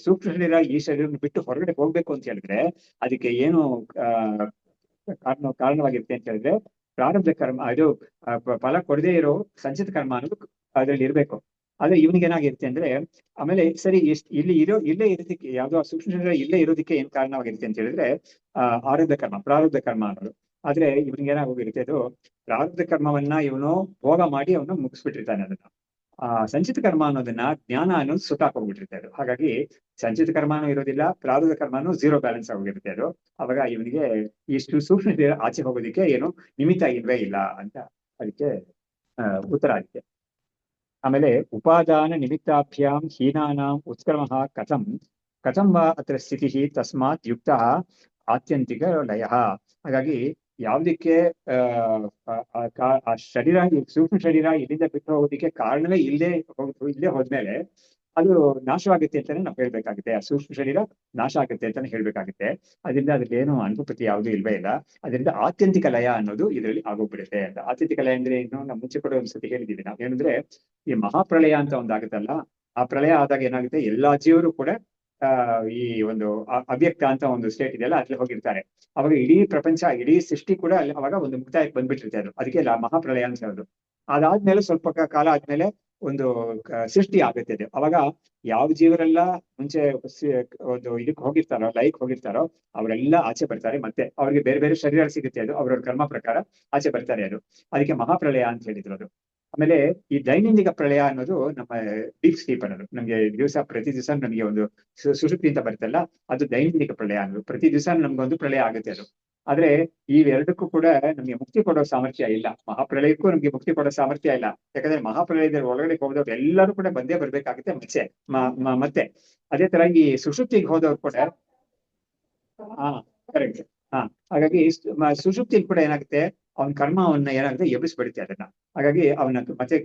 Speaker 1: ಸೂಕ್ಷ್ಮ ಶರೀರ ಈ ಶರೀರ ಬಿಟ್ಟು ಹೊರಗಡೆ ಹೋಗ್ಬೇಕು ಅಂತ ಹೇಳಿದ್ರೆ ಅದಕ್ಕೆ ಏನು ಕಾರಣವಾಗಿರುತ್ತೆ ಅಂತ ಹೇಳಿದ್ರೆ ಪ್ರಾರಬ್ಧ ಕರ್ಮ, ಅದು ಫಲ ಕೊಡದೇ ಇರೋ ಸಂಚಿತ ಕರ್ಮ ಅನ್ನೋದು ಅದ್ರಲ್ಲಿ ಇರ್ಬೇಕು. ಆದ್ರೆ ಇವನಿಗೆ ಏನಾಗಿರುತ್ತೆ ಅಂದ್ರೆ ಆಮೇಲೆ ಸರಿ ಇಲ್ಲೇ ಇರೋದಕ್ಕೆ ಯಾವ್ದೋ ಸೂಕ್ಷ್ಮ ಶರೀರ ಇಲ್ಲೇ ಇರೋದಕ್ಕೆ ಏನ್ ಕಾರಣವಾಗಿರುತ್ತೆ ಅಂತ ಹೇಳಿದ್ರೆ ಆರಬ್ಧ ಕರ್ಮ, ಪ್ರಾರಬ್ಧ ಕರ್ಮ ಅನ್ನೋದು. ಆದ್ರೆ ಇವನಿಗೆ ಏನಾಗೋಗಿರುತ್ತೆ, ಅದು ಪ್ರಾರಬ್ಧ ಕರ್ಮವನ್ನ ಇವನು ಭೋಗ ಮಾಡಿ ಅವನು ಮುಗಿಸ್ಬಿಟ್ಟಿರ್ತಾನೆ. ಅದನ್ನ ಸಂಚಿತ ಕರ್ಮ ಅನ್ನೋದನ್ನ ಜ್ಞಾನ ಅನ್ನೋದು ಸುಟ್ಟಾಕೋಗ್ಬಿಟ್ಟಿರುತ್ತೆ ಅದು. ಹಾಗಾಗಿ ಸಂಚಿತ ಕರ್ಮನೂ ಇರೋದಿಲ್ಲ, ಪ್ರಾರಬ್ಧ ಕರ್ಮನೂ ಝೀರೋ ಬ್ಯಾಲೆನ್ಸ್ ಆಗೋಗಿರುತ್ತೆ ಅದು. ಅವಾಗ ಇವನಿಗೆ ಇಷ್ಟು ಸೂಕ್ಷ್ಮ ಆಚೆ ಹೋಗೋದಿಕ್ಕೆ ಏನು ನಿಮಿತ್ತ ಇಲ್ವೇ ಇಲ್ಲ ಅಂತ ಅದಕ್ಕೆ ಉತ್ತರ ಆಗಿದೆ. ಆಮೇಲೆ ಉಪಾದಾನ ನಿಮಿತ್ತಾಭ್ಯಾಂ ಹೀನಾನಾಂ ಉತ್ಕ್ರಮ ಕಥಂ ಕಥಂ ವಾ ಅತ್ರ ಸ್ಥಿತಿ ತಸ್ಮಾತ್ ಯುಕ್ತ ಆತ್ಯಂತಿಕ ಲಯ. ಹಾಗಾಗಿ ಯಾವ್ದಕ್ಕೆ ಆ ಶರೀರ, ಸೂಕ್ಷ್ಮ ಶರೀರ ಇಲ್ಲಿಂದ ಬಿಟ್ಟು ಹೋಗೋದಿಕ್ಕೆ ಕಾರಣವೇ ಇಲ್ಲೇ ಹೋದ್ಮೇಲೆ ಅದು ನಾಶವಾಗುತ್ತೆ ಅಂತಾನೆ ನಾವು ಹೇಳ್ಬೇಕಾಗುತ್ತೆ. ಆ ಸೂಕ್ಷ್ಮ ಶರೀರ ನಾಶ ಆಗುತ್ತೆ ಅಂತಾನೆ ಹೇಳ್ಬೇಕಾಗುತ್ತೆ. ಅದರಿಂದ ಅದ್ರಲ್ಲಿ ಏನು ಅನುಪಪತ್ತಿ ಯಾವುದು ಇಲ್ವೇ ಇಲ್ಲ. ಅದರಿಂದ ಆತ್ಯಂತಿಕ ಲಯ ಅನ್ನೋದು ಇದರಲ್ಲಿ ಆಗೋಗ್ಬಿಡುತ್ತೆ ಅಂತ. ಆತ್ಯಂತಿಕ ಲಯ ಅಂದ್ರೆ ಏನು, ನಾವು ಮುಂಚೆ ಕೂಡ ಒಂದ್ಸತಿ ಹೇಳಿದ್ದೀವಿ. ನಾವು ಏನಂದ್ರೆ ಈ ಮಹಾಪ್ರಳಯ ಅಂತ ಒಂದಾಗುತ್ತಲ್ಲ, ಆ ಪ್ರಳಯ ಆದಾಗ ಏನಾಗುತ್ತೆ, ಎಲ್ಲಾ ಜೀವರು ಕೂಡ ಈ ಒಂದು ಅವ್ಯಕ್ತ ಅಂತ ಒಂದು ಸ್ಟೇಟ್ ಇದೆಯಲ್ಲ ಅದ್ರಲ್ಲಿ ಹೋಗಿರ್ತಾರೆ. ಅವಾಗ ಇಡೀ ಪ್ರಪಂಚ, ಇಡೀ ಸೃಷ್ಟಿ ಕೂಡ ಅಲ್ಲಿ ಅವಾಗ ಒಂದು ಮುಕ್ತಾಯಕ್ಕೆ ಬಂದ್ಬಿಟ್ಟಿರುತ್ತೆ. ಅದು ಅದಕ್ಕೆ ಮಹಾಪ್ರಳಯ ಅಂತ ಹೇಳೋದು. ಅದಾದ್ಮೇಲೆ ಸ್ವಲ್ಪ ಕಾಲ ಆದ್ಮೇಲೆ ಒಂದು ಸೃಷ್ಟಿ ಆಗುತ್ತೆ ಅದು. ಅವಾಗ ಯಾವ ಜೀವರೆಲ್ಲ ಮುಂಚೆ ಒಂದು ಇದಕ್ಕೆ ಹೋಗಿರ್ತಾರೋ, ಲೈಕ್ ಹೋಗಿರ್ತಾರೋ ಅವರೆಲ್ಲ ಆಚೆ ಬರ್ತಾರೆ. ಮತ್ತೆ ಅವ್ರಿಗೆ ಬೇರೆ ಬೇರೆ ಶರೀರ ಸಿಗುತ್ತೆ, ಅದು ಅವ್ರವ್ರ ಕರ್ಮ ಪ್ರಕಾರ ಆಚೆ ಬರ್ತಾರೆ. ಅದು ಅದಕ್ಕೆ ಮಹಾಪ್ರಳಯ ಅಂತ ಹೇಳಿದ್ರು ಅದು. ಆಮೇಲೆ ಈ ದೈನಂದಿಕ ಪ್ರಳಯ ಅನ್ನೋದು ನಮ್ಮ ಡೀಪ್ ಸ್ಲೀಪ್ ಅನ್ನೋದು. ನಮ್ಗೆ ಪ್ರತಿ ದಿವಸ ನಮಗೆ ಒಂದು ಸುಷುಪ್ತಿ ಅಂತ ಬರುತ್ತಲ್ಲ, ಅದು ದೈನಂದಿಕ ಪ್ರಳಯ ಅನ್ನೋದು. ಪ್ರತಿ ದಿವಸ ನಮ್ಗೊಂದು ಪ್ರಳಯ ಆಗುತ್ತೆ ಅದು. ಆದ್ರೆ ಇವೆರಡಕ್ಕೂ ಕೂಡ ನಮ್ಗೆ ಮುಕ್ತಿ ಕೊಡೋ ಸಾಮರ್ಥ್ಯ ಇಲ್ಲ. ಮಹಾಪ್ರಳಯಕ್ಕೂ ನಮ್ಗೆ ಮುಕ್ತಿ ಕೊಡೋ ಸಾಮರ್ಥ್ಯ ಇಲ್ಲ. ಯಾಕಂದ್ರೆ ಮಹಾಪ್ರಳಯದ ಒಳಗಡೆ ಹೋದವ್ರು ಎಲ್ಲರೂ ಕೂಡ ಬಂದೇ ಬರ್ಬೇಕಾಗುತ್ತೆ ಮತ್ತೆ ಅದೇ ತರ ಈ ಸುಷುಪ್ತಿಗೆ ಹೋದವ್ರು ಕೂಡ ಕರೆಕ್ಟ್. ಹಾಗಾಗಿ ಸುಷುಪ್ತಿಯಲ್ಲಿ ಕೂಡ ಏನಾಗುತ್ತೆ, ಅವನ ಕರ್ಮವನ್ನ ಏನಾಗುತ್ತೆ ಎಬ್ಬಿಸ್ಬಿಡುತ್ತೆ ಅದನ್ನ. ಹಾಗಾಗಿ ಅವನ ಮತ್ತೆ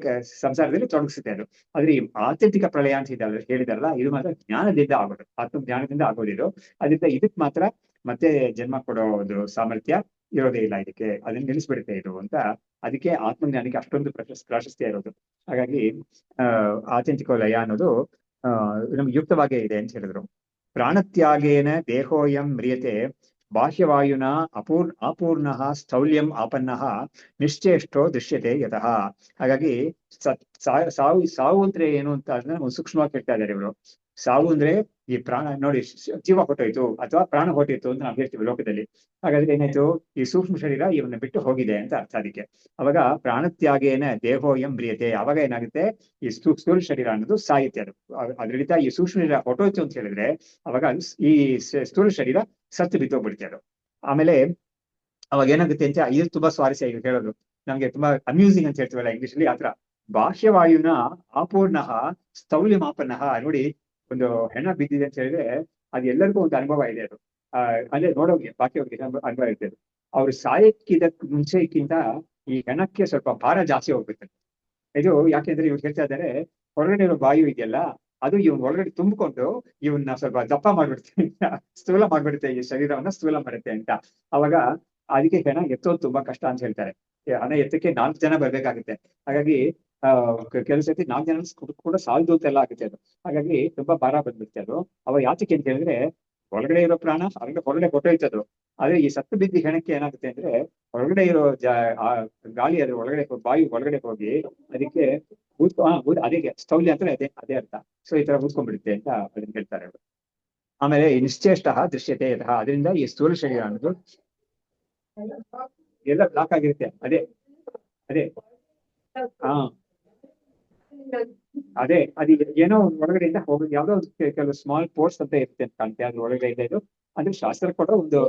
Speaker 1: ಸಂಸಾರದಲ್ಲಿ ತೊಡಗಿಸುತ್ತೆ ಅದು. ಆದ್ರೆ ಈ ಆತ್ಯಂತಿಕ ಪ್ರಳಯ ಅಂತ ಹೇಳಿದಾರಲ್ಲ, ಇದು ಮಾತ್ರ ಜ್ಞಾನದಿಂದ ಆಗೋದು, ಆತ್ಮಜ್ಞಾನದಿಂದ ಆಗೋದಿದು. ಅದರಿಂದ ಇದಕ್ ಮಾತ್ರ ಮತ್ತೆ ಜನ್ಮ ಕೊಡೋ ಒಂದು ಸಾಮರ್ಥ್ಯ ಇರೋದೇ ಇಲ್ಲ ಇದಕ್ಕೆ, ಅದನ್ನ ನಿಲ್ಲಿಸ್ಬಿಡುತ್ತೆ ಇದು ಅಂತ. ಅದಕ್ಕೆ ಆತ್ಮಜ್ಞಾನಕ್ಕೆ ಅಷ್ಟೊಂದು ಪ್ರಾಶಸ್ತ್ಯ ಇರೋದು. ಹಾಗಾಗಿ ಆತ್ಯಂತಿಕ ಲಯ ಅನ್ನೋದು ನಮ್ಗೆ ಯುಕ್ತವಾಗೇ ಇದೆ ಅಂತ ಹೇಳಿದ್ರು. ಪ್ರಾಣತ್ಯಾಗೇನ ದೇಹೋಯಂ ಮ್ರಿಯತೆ ಬಾಹ್ಯವಾಯುನ ಅಪೂರ್ಣಃ ಸ್ಥೌಲ್ಯಂ ಆಪನ್ನಃ ನಿಶ್ಚೇಷ್ಟೋ ದೃಶ್ಯತೆ ಯತಃ. ಹಾಗಾಗಿ ಸಾವು ಅಂದ್ರೆ ಏನು ಅಂತ ಅದನ್ನ ಸೂಕ್ಷ್ಮವಾಗಿ ಕೇಳ್ತಾ ಇದ್ದಾರೆ ಇವರು. ಸಾವು ಅಂದ್ರೆ ಈ ಪ್ರಾಣ ನೋಡಿ, ಜೀವ ಹೊಟ್ಟೋಯ್ತು ಅಥವಾ ಪ್ರಾಣ ಹೊಟ್ಟಿತ್ತು ಅಂತ ನಾವು ಹೇಳ್ತೀವಿ ಲೋಕದಲ್ಲಿ. ಹಾಗಾದ್ರೆ ಏನಾಯ್ತು, ಈ ಸೂಕ್ಷ್ಮ ಶರೀರ ಇವನ್ನ ಬಿಟ್ಟು ಹೋಗಿದೆ ಅಂತ ಅರ್ಥ ಅದಕ್ಕೆ. ಅವಾಗ ಪ್ರಾಣತ್ಯಾಗೇನ ದೇಹೋಯಂ ಮ್ರಿಯತೆ, ಅವಾಗ ಏನಾಗುತ್ತೆ, ಈ ಸ್ಥೂಲ ಶರೀರ ಅನ್ನೋದು ಸಾಯುತ್ತೆ. ಅದು ಅದರಿಂದ ಈ ಸೂಕ್ಷ್ಮ ಶರೀರ ಹೊಟ್ಟೋಯ್ತು ಅಂತ ಹೇಳಿದ್ರೆ ಅವಾಗ ಈ ಸ್ಥೂಲ ಶರೀರ ಸತ್ತು ಬಿದ್ದೋಗ್ಬಿಡುತ್ತೆ ಅದು. ಆಮೇಲೆ ಅವಾಗ ಏನಾಗುತ್ತೆ ಅಂತ ಇದು ತುಂಬಾ ಸ್ವಾರಸ್ಯ ಈಗ ಹೇಳೋದು, ನಮ್ಗೆ ತುಂಬಾ ಅಮ್ಯೂಸಿಂಗ್ ಅಂತ ಹೇಳ್ತೀವಲ್ಲ ಇಂಗ್ಲಿಷ್ ಅಲ್ಲಿ, ಆತರ ಬಾಹ್ಯವಾಯುನ ಅಪೂರ್ಣಃ ಸ್ಥೌಲ್ಯಮಾಪನ್ನಃ. ನೋಡಿ, ಒಂದು ಹೆಣ ಬಿದ್ದಿದೆ ಅಂತ ಹೇಳಿದ್ರೆ ಅದು ಎಲ್ಲರಿಗೂ ಒಂದು ಅನುಭವ ಇದೆ. ಅದು ಅಂದ್ರೆ ನೋಡೋಕೆ ಬಾಕಿಯವ್ರಿಗೆ ಅನುಭವ ಇರ್ತದೆ. ಅವ್ರು ಸಾಯಕ್ಕಿದಕ್ ಮುಂಚೆಕ್ಕಿಂತ ಈ ಹೆಣಕ್ಕೆ ಸ್ವಲ್ಪ ಭಾರ ಜಾಸ್ತಿ ಹೋಗ್ಬೇಕು. ಇದು ಯಾಕೆಂದ್ರೆ ಇವ್ರು ಹೇಳ್ತಾ ಇದ್ದಾರೆ, ಹೊರಗಡೆ ಇರೋ ವಾಯು ಇದೆಯಲ್ಲ ಅದು ಇವನ್ ಒಳಗಡೆ ತುಂಬಿಕೊಂಡು ಇವನ್ನ ಸ್ವಲ್ಪ ದಪ್ಪ ಮಾಡ್ಬಿಡುತ್ತೆ ಅಂತ, ಸ್ಥೂಲ ಮಾಡ್ಬಿಡುತ್ತೆ, ಈ ಶರೀರವನ್ನ ಸ್ಥೂಲ ಮಾಡುತ್ತೆ ಅಂತ. ಅವಾಗ ಅದಕ್ಕೆ ಹೆಣ ಎತ್ತೋದು ತುಂಬಾ ಕಷ್ಟ ಅಂತ ಹೇಳ್ತಾರೆ. ಹಣ ಎತ್ತಕ್ಕೆ 4 ಜನ ಬರ್ಬೇಕಾಗುತ್ತೆ. ಹಾಗಾಗಿ ಕೆಲವು ಸತಿ 4 ಜನ ಕೂಡ ಸಾಲದು ಅಂತೆಲ್ಲ ಆಗುತ್ತೆ ಅದು. ಹಾಗಾಗಿ ತುಂಬಾ ಭಾರ ಬಂದ್ಬಿಡುತ್ತೆ ಅದು. ಅವಾಗ ಯಾತಕ್ಕೆ ಅಂತ ಹೇಳಿದ್ರೆ ಒಳಗಡೆ ಇರೋ ಪ್ರಾಣ ಹೊರಗಡೆ ಹೊಟ್ಟೋಯ್ತದು. ಆದ್ರೆ ಈ ಸತ್ತು ಬಿದ್ದ ಹೆಣಕ್ಕೆ ಏನಾಗುತ್ತೆ ಅಂದ್ರೆ ಹೊರಗಡೆ ಇರೋ ಗಾಳಿ ಅದ್ರ ಒಳಗಡೆ ವಾಯು ಒಳಗಡೆ ಹೋಗಿ ಅದಕ್ಕೆ ಅದೇ ಸ್ಥೌಲ್ಯ ಅಂದ್ರೆ ಅದೇ ಅರ್ಥ. ಸೊ ಈ ತರ ಊದ್ಕೊಂಡ್ಬಿಡುತ್ತೆ ಅಂತ ಅದನ್ನ ಹೇಳ್ತಾರೆ ಅವರು. ಆಮೇಲೆ ಈ ನಿಶ್ಚೇಷ್ಟ ದೃಶ್ಯತೆ ಯತಃ, ಅದರಿಂದ ಈ ಸ್ಥೂಲ ಶರೀರ ಅನ್ನೋದು ಎಲ್ಲ ಬ್ಲಾಕ್ ಆಗಿರುತ್ತೆ. ಅದೇ ಅದು ಏನೋ ಒಳಗಡೆಯಿಂದ ಹೋಗೋದು, ಯಾವ್ದೋ ಕೆಲವು ಸ್ಮಾಲ್ ಪೋರ್ಟ್ಸ್ ಅಂತ ಇರುತ್ತೆ ಅಂತ ಕಾಣುತ್ತೆ ಅದ್ರ ಒಳಗಡೆ ಇದು. ಅಂದ್ರೆ ಶಾಸ್ತ್ರ ಕೂಡ ಒಂದು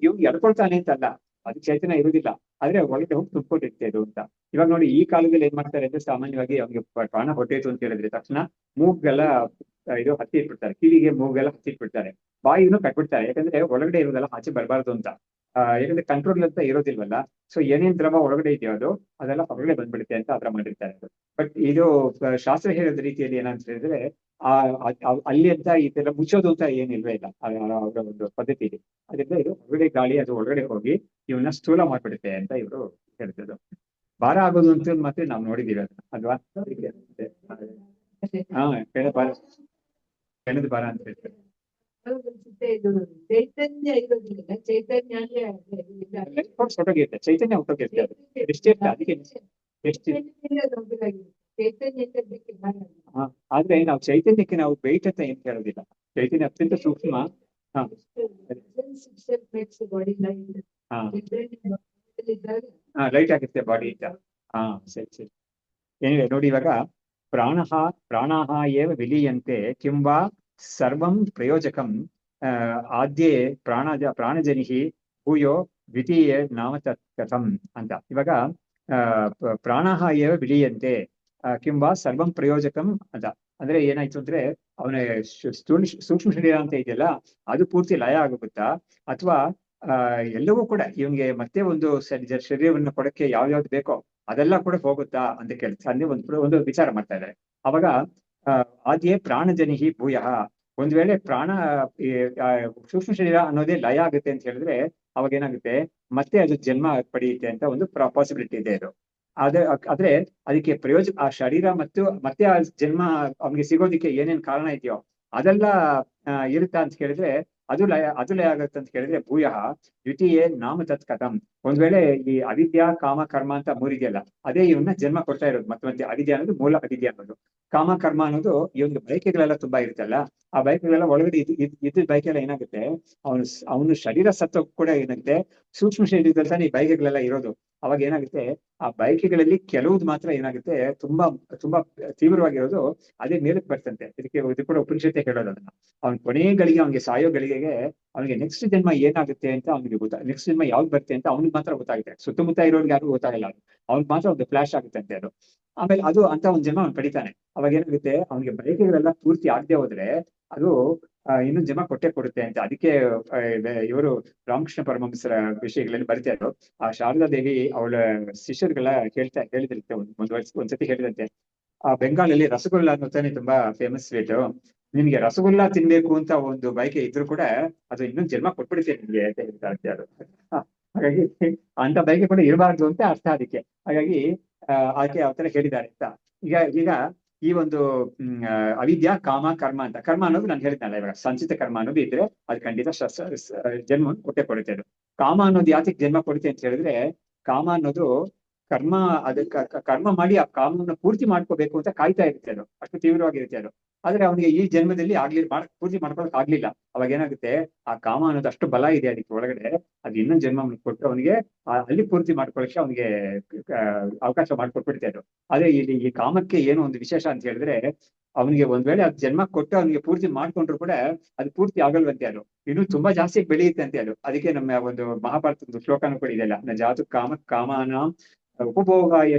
Speaker 1: ಇವ್ ಎಡ್ಕೊಳ್ತಾನೆ ಅಂತಲ್ಲ, ಅದು ಚೈತನ್ಯ ಇರುವುದಿಲ್ಲ, ಆದ್ರೆ ಒಳಗಡೆ ಹೋಗಿ ತುಂಬಿಕೊಂಡಿರುತ್ತೆ ಅದು ಅಂತ. ಇವಾಗ ನೋಡಿ, ಈ ಕಾಲದಲ್ಲಿ ಏನ್ ಮಾಡ್ತಾರೆ ಅಂದ್ರೆ ಸಾಮಾನ್ಯವಾಗಿ ಅವ್ನಿಗೆ ಪ್ರಾಣ ಹೊಟ್ಟೆಯಿತು ಅಂತ ಹೇಳಿದ್ರೆ ತಕ್ಷಣ ಮೂಗ್ಗೆಲ್ಲ ಇದು ಹತ್ತಿ ಇಟ್ಬಿಡ್ತಾರೆ, ಕಿವಿಗೆ ಮೂಗೆಲ್ಲ ಹತ್ತಿ ಇಟ್ಬಿಡ್ತಾರೆ, ಬಾಯಿನೂ ಕಟ್ಬಿಡ್ತಾರೆ. ಯಾಕಂದ್ರೆ ಒಳಗಡೆ ಇರೋದೆಲ್ಲ ಆಚೆ ಬರಬಾರ್ದು ಅಂತ. ಯಾಕಂದ್ರೆ ಕಂಟ್ರೋಲ್ ಅಂತ ಇರೋದಿಲ್ವಲ್ಲ. ಸೊ ಏನೇನ್ ದ್ರವ ಒಳಗಡೆ ಇದೆಯೋ ಅದೆಲ್ಲ ಹೊರಗಡೆ ಬಂದ್ಬಿಡುತ್ತೆ ಅಂತ ಆತರ ಮಾಡಿರ್ತಾರೆ. ಬಟ್ ಇದು ಶಾಸ್ತ್ರ ಹೇಳೋದ ರೀತಿಯಲ್ಲಿ ಏನಂತ ಹೇಳಿದ್ರೆ ಅಲ್ಲಿ ಅಂತ ಇದೆಲ್ಲ ಮುಚ್ಚೋದು ಅಂತ ಏನಿಲ್ವೇ ಇಲ್ಲ ಅವರ ಒಂದು ಪದ್ಧತಿ ಇದೆ. ಅದರಿಂದ ಇದು ಹೊರಗಡೆ ಗಾಳಿ ಅದು ಒಳಗಡೆ ಹೋಗಿ ಇವನ್ನ ಸ್ಥೂಲ ಮಾಡ್ಬಿಡುತ್ತೆ ಅಂತ ಇವರು ಹೇಳ್ತಿದ್ರು. ಭಾರ ಆಗೋದು ಅಂತ ಮತ್ತೆ ನಾವು ನೋಡಿದೀವಿ ಅದನ್ನ ಅಲ್ವಾ. ಹಾ ಹೆಣದ ಭಾರ ಅಂತ ಹೇಳ್ತಾರೆ.
Speaker 2: ಚೈತನ್ಯ ಇರೋದಿಲ್ಲ, ಚೈತನ್ಯ
Speaker 1: ಹೊಟ್ಟೋಗಿರುತ್ತೆ, ಚೈತನ್ಯ ಹೊಟ್ಟೋಗಿರುತ್ತೆ, ಅದು ಎಷ್ಟಿರುತ್ತೆ ಅದಕ್ಕೆ ಆದ್ರೆ ನಾವು ಚೈತನ್ಯಕ್ಕೆ ನಾವು ವೆಯ್ಟ್ ಅಂತ ಏನ್ ಕೇಳೋದಿಲ್ಲ. ಚೈತನ್ಯ ಅತ್ಯಂತ ಸೂಕ್ಷ್ಮ. ಲೈಟ್ ಆಗುತ್ತೆ ಬಾಡಿ ಅಂತ. ಸರಿ ಸರಿ. ಏನಿದೆ ನೋಡಿ, ಇವಾಗ ಪ್ರಾಣಾಹ ಏವ ವಿಲೀಯಂತೆ ಕಿಂವಾ ಸರ್ವಂ ಪ್ರಯೋಜಕಂ ಆದ್ಯೆ ಪ್ರಾಣಜನಿಹಿ ಭೂಯೋ ದ್ವಿತೀಯ ನಾಮ ಕಥಂ ಅಂತ. ಇವಾಗ ಪ್ರಾಣಾಹ ಏವ ವಿಲೀಯಂತೆ ಕಿಂವಾ ಸರ್ವಂ ಪ್ರಯೋಜಕಂ ಅಂತ ಅಂದ್ರೆ ಏನಾಯ್ತು ಅಂದ್ರೆ ಅವನ ಸೂಕ್ಷ್ಮ ಶರೀರ ಅಂತ ಇದೆಯಲ್ಲ ಅದು ಪೂರ್ತಿ ಲಯ ಆಗುತ್ತಾ, ಅಥವಾ ಎಲ್ಲವೂ ಕೂಡ ಇವನ್ಗೆ ಮತ್ತೆ ಒಂದು ಶರೀರವನ್ನು ಕೊಡಕ್ಕೆ ಯಾವ್ಯಾವ್ದು ಬೇಕೋ ಅದೆಲ್ಲ ಕೂಡ ಹೋಗುತ್ತಾ ಅಂತ ಕೇಳ್ತಾರೆ. ಅಲ್ಲಿ ಒಂದು ವಿಚಾರ ಮಾಡ್ತಾ ಇದ್ದಾರೆ. ಅವಾಗ ಆದ್ಯೆ ಪ್ರಾಣಜನಿಹಿ ಭೂಯಃ, ಒಂದ್ ವೇಳೆ ಸೂಕ್ಷ್ಮ ಶರೀರ ಅನ್ನೋದೇ ಲಯ ಆಗುತ್ತೆ ಅಂತ ಹೇಳಿದ್ರೆ ಅವಾಗ ಏನಾಗುತ್ತೆ, ಮತ್ತೆ ಅದು ಜನ್ಮ ಪಡೆಯುತ್ತೆ ಅಂತ ಒಂದು ಪಾಸಿಬಿಲಿಟಿ ಇದೆ. ಅದು ಆದ್ರೆ ಅದಕ್ಕೆ ಪ್ರಯೋಜಕ ಆ ಶರೀರ ಮತ್ತು ಮತ್ತೆ ಆ ಜನ್ಮ ಅವ್ನಿಗೆ ಸಿಗೋದಿಕ್ಕೆ ಏನೇನ್ ಕಾರಣ ಇದೆಯೋ ಅದೆಲ್ಲ ಇರುತ್ತಾ ಅಂತ ಕೇಳಿದ್ರೆ ಅದು ಲಯ ಆಗುತ್ತೆ ಅಂತ ಕೇಳಿದ್ರೆ ಭೂಯಃ ದ್ವಿತೀಯ ನಾಮ ತತ್ ಕಥಂ. ಒಂದ್ ವೇಳೆ ಈ ಅವಿದ್ಯಾ ಕಾಮ ಕರ್ಮ ಅಂತ ಮೂರಿದೆಯಲ್ಲ ಅದೇ ಇವನ್ನ ಜನ್ಮ ಕೊಡ್ತಾ ಇರೋದು. ಮತ್ತೆ ಅವಿದ್ಯಾ ಅನ್ನೋದು ಮೂಲ ಅವಿದ್ಯಾ ಅನ್ನೋದು. ಕಾಮ ಕರ್ಮ ಅನ್ನೋದು ಈ ಒಂದು ಬಯಕೆಗಳೆಲ್ಲ ತುಂಬಾ ಇರುತ್ತಲ್ಲ, ಆ ಬಯಕೆಗಳೆಲ್ಲ ಒಳಗಡೆ ಇದ್ದ ಬಯಕೆಲ್ಲ ಏನಾಗುತ್ತೆ, ಅವನು ಶರೀರ ಸತ್ವ ಕೂಡ ಏನಾಗುತ್ತೆ, ಸೂಕ್ಷ್ಮ ಶರೀರದಲ್ಲಿ ತಾನೇ ಈ ಬಯಕೆಗಳೆಲ್ಲ ಇರೋದು. ಅವಾಗ ಏನಾಗುತ್ತೆ, ಆ ಬಯಕೆಗಳಲ್ಲಿ ಕೆಲವುದು ಮಾತ್ರ ಏನಾಗುತ್ತೆ ತುಂಬಾ ತುಂಬಾ ತೀವ್ರವಾಗಿರೋದು ಅದೇ ಮೇಲಕ್ಕೆ ಬರ್ತಂತೆ. ಇದು ಕೂಡ ಉಪನಿಷತ್ತೇ ಹೇಳೋದು ಅದನ್ನ. ಅವ್ನ ಕೊನೆಯ ಗಳಿಗೆ ಅವ್ನಿಗೆ ಸಾಯೋ ಗಳಿಗೆಗೆ ಅವ್ನಿಗೆ ನೆಕ್ಸ್ಟ್ ಜನ್ಮ ಏನಾಗುತ್ತೆ ಅಂತ ಅವ್ನಿಗೆ ನೆಕ್ಸ್ಟ್ ಜನ್ಮ ಯಾವ್ದು ಬರುತ್ತೆ ಅಂತ ಅವ್ನಿಗೆ ಮಾತ್ರ ಗೊತ್ತಾಗುತ್ತೆ. ಸುತ್ತಮುತ್ತ ಇರೋರ್ಗೆ ಯಾರಿಗೂ ಗೊತ್ತಾಗಲ್ಲ. ಅವ್ನಿಗೆ ಮಾತ್ರ ಒಂದು ಫ್ಲಾಶ್ ಆಗುತ್ತಂತೆ ಅದು. ಆಮೇಲೆ ಅದು ಅಂತ ಒಂದ್ ಜನ್ಮ ಅವ್ನು ಪಡಿತಾನೆ. ಅವಾಗ ಏನಾಗುತ್ತೆ, ಅವ್ನಿಗೆ ಬಯಕೆಗಳೆಲ್ಲ ಪೂರ್ತಿ ಆಗದೆ ಹೋದ್ರೆ ಅದು ಇನ್ನೊಂದು ಜನ್ಮ ಕೊಡುತ್ತೆ ಅಂತ. ಅದಕ್ಕೆ ಇವರು ರಾಮಕೃಷ್ಣ ಪರಮಹಂಸರ ವಿಷಯಗಳಲ್ಲಿ ಬರೀತಾರೆ. ಆ ಶಾರದಾ ದೇವಿ ಅವಳ ಶಿಷ್ಯರಿಗೆಲ್ಲ ಹೇಳಿದಿರುತ್ತೆ ಒಂದ್ಸತಿ ಹೇಳಿದಂತೆ, ಆ ಬೆಂಗಾಲಲ್ಲಿ ರಸಗುಲ್ಲ ಅನ್ನೋತಾನೆ ತುಂಬಾ ಫೇಮಸ್ ಸ್ವೀಟ್. ನಿನ್ಗೆ ರಸಗುಲ್ಲ ತಿನ್ಬೇಕು ಅಂತ ಒಂದು ಬಯಕೆ ಇದ್ರು ಕೂಡ ಅದು ಇನ್ನೊಂದು ಜನ್ಮ ಕೊಟ್ಬಿಡುತ್ತೆ ನಿಮ್ಗೆ ಅಂತ ಹೇಳ್ತಾರೆ ಅದು. ಹಾಗಾಗಿ ಅಂತ ಬಯಕೆ ಕೂಡ ಇರಬಾರ್ದು ಅಂತ ಅರ್ಥ ಅದಕ್ಕೆ. ಹಾಗಾಗಿ ಆಕೆ ಆ ತರ ಹೇಳಿದ್ದಾರೆ ಅಂತ. ಈಗ ಈ ಒಂದು ಅವಿದ್ಯಾ ಕಾಮ ಕರ್ಮ ಅಂತ. ಕರ್ಮ ಅನ್ನೋದು ನಾನು ಹೇಳಿದ್ನಲ್ಲ ಇವಾಗ, ಸಂಚಿತ ಕರ್ಮ ಅನ್ನೋದು ಇದ್ರೆ ಅದು ಖಂಡಿತ ಜನ್ಮ ಕೊಡುತ್ತೆ ಅದು. ಕಾಮ ಅನ್ನೋದು ಯಾತಕ್ಕೆ ಜನ್ಮ ಕೊಡುತ್ತೆ ಅಂತ ಹೇಳಿದ್ರೆ, ಕಾಮ ಅನ್ನೋದು ಕರ್ಮ, ಅದಕ್ಕೆ ಕರ್ಮ ಮಾಡಿ ಆ ಕಾಮವನ್ನು ಪೂರ್ತಿ ಮಾಡ್ಕೋಬೇಕು ಅಂತ ಕಾಯ್ತಾ ಇರುತ್ತೆ ಅದು. ಅಷ್ಟು ತೀವ್ರವಾಗಿರುತ್ತೆ ಅದು. ಆದ್ರೆ ಅವನಿಗೆ ಈ ಜನ್ಮದಲ್ಲಿ ಪೂರ್ತಿ ಮಾಡ್ಕೊಳಕ್ ಆಗ್ಲಿಲ್ಲ. ಅವಾಗ ಏನಾಗುತ್ತೆ, ಆ ಕಾಮ ಅನ್ನೋದು ಅಷ್ಟು ಬಲ ಇದೆ ಅದಕ್ಕೆ ಒಳಗಡೆ, ಅದು ಇನ್ನೊಂದು ಜನ್ಮ ಕೊಟ್ಟು ಅವನಿಗೆ ಅಲ್ಲಿ ಪೂರ್ತಿ ಮಾಡ್ಕೊಳಕ್ಕೆ ಅವನಿಗೆ ಅವಕಾಶ ಮಾಡ್ಕೊಟ್ಬಿಡುತ್ತೆ ಅದು. ಅದೇ ಇಲ್ಲಿ ಈ ಕಾಮಕ್ಕೆ ಏನು ಒಂದು ವಿಶೇಷ ಅಂತ ಹೇಳಿದ್ರೆ, ಅವನಿಗೆ ಒಂದ್ ವೇಳೆ ಅದು ಜನ್ಮ ಕೊಟ್ಟು ಅವನಿಗೆ ಪೂರ್ತಿ ಮಾಡ್ಕೊಂಡ್ರು ಕೂಡ ಅದು ಪೂರ್ತಿ ಆಗಲ್ವಂತೆ. ಅದು ಇನ್ನೂ ತುಂಬಾ ಜಾಸ್ತಿ ಬೆಳೆಯುತ್ತೆ ಅಂತೆ ಅದು. ಅದಕ್ಕೆ ನಮ್ಮ ಒಂದು ಮಹಾಭಾರತದ ಶ್ಲೋಕನೂ ಕೂಡ ಇದೆಯಲ್ಲ, ನ ಜಾತು ಕಾಮಾನಾಂ ಉಪಭೋಗಾಯ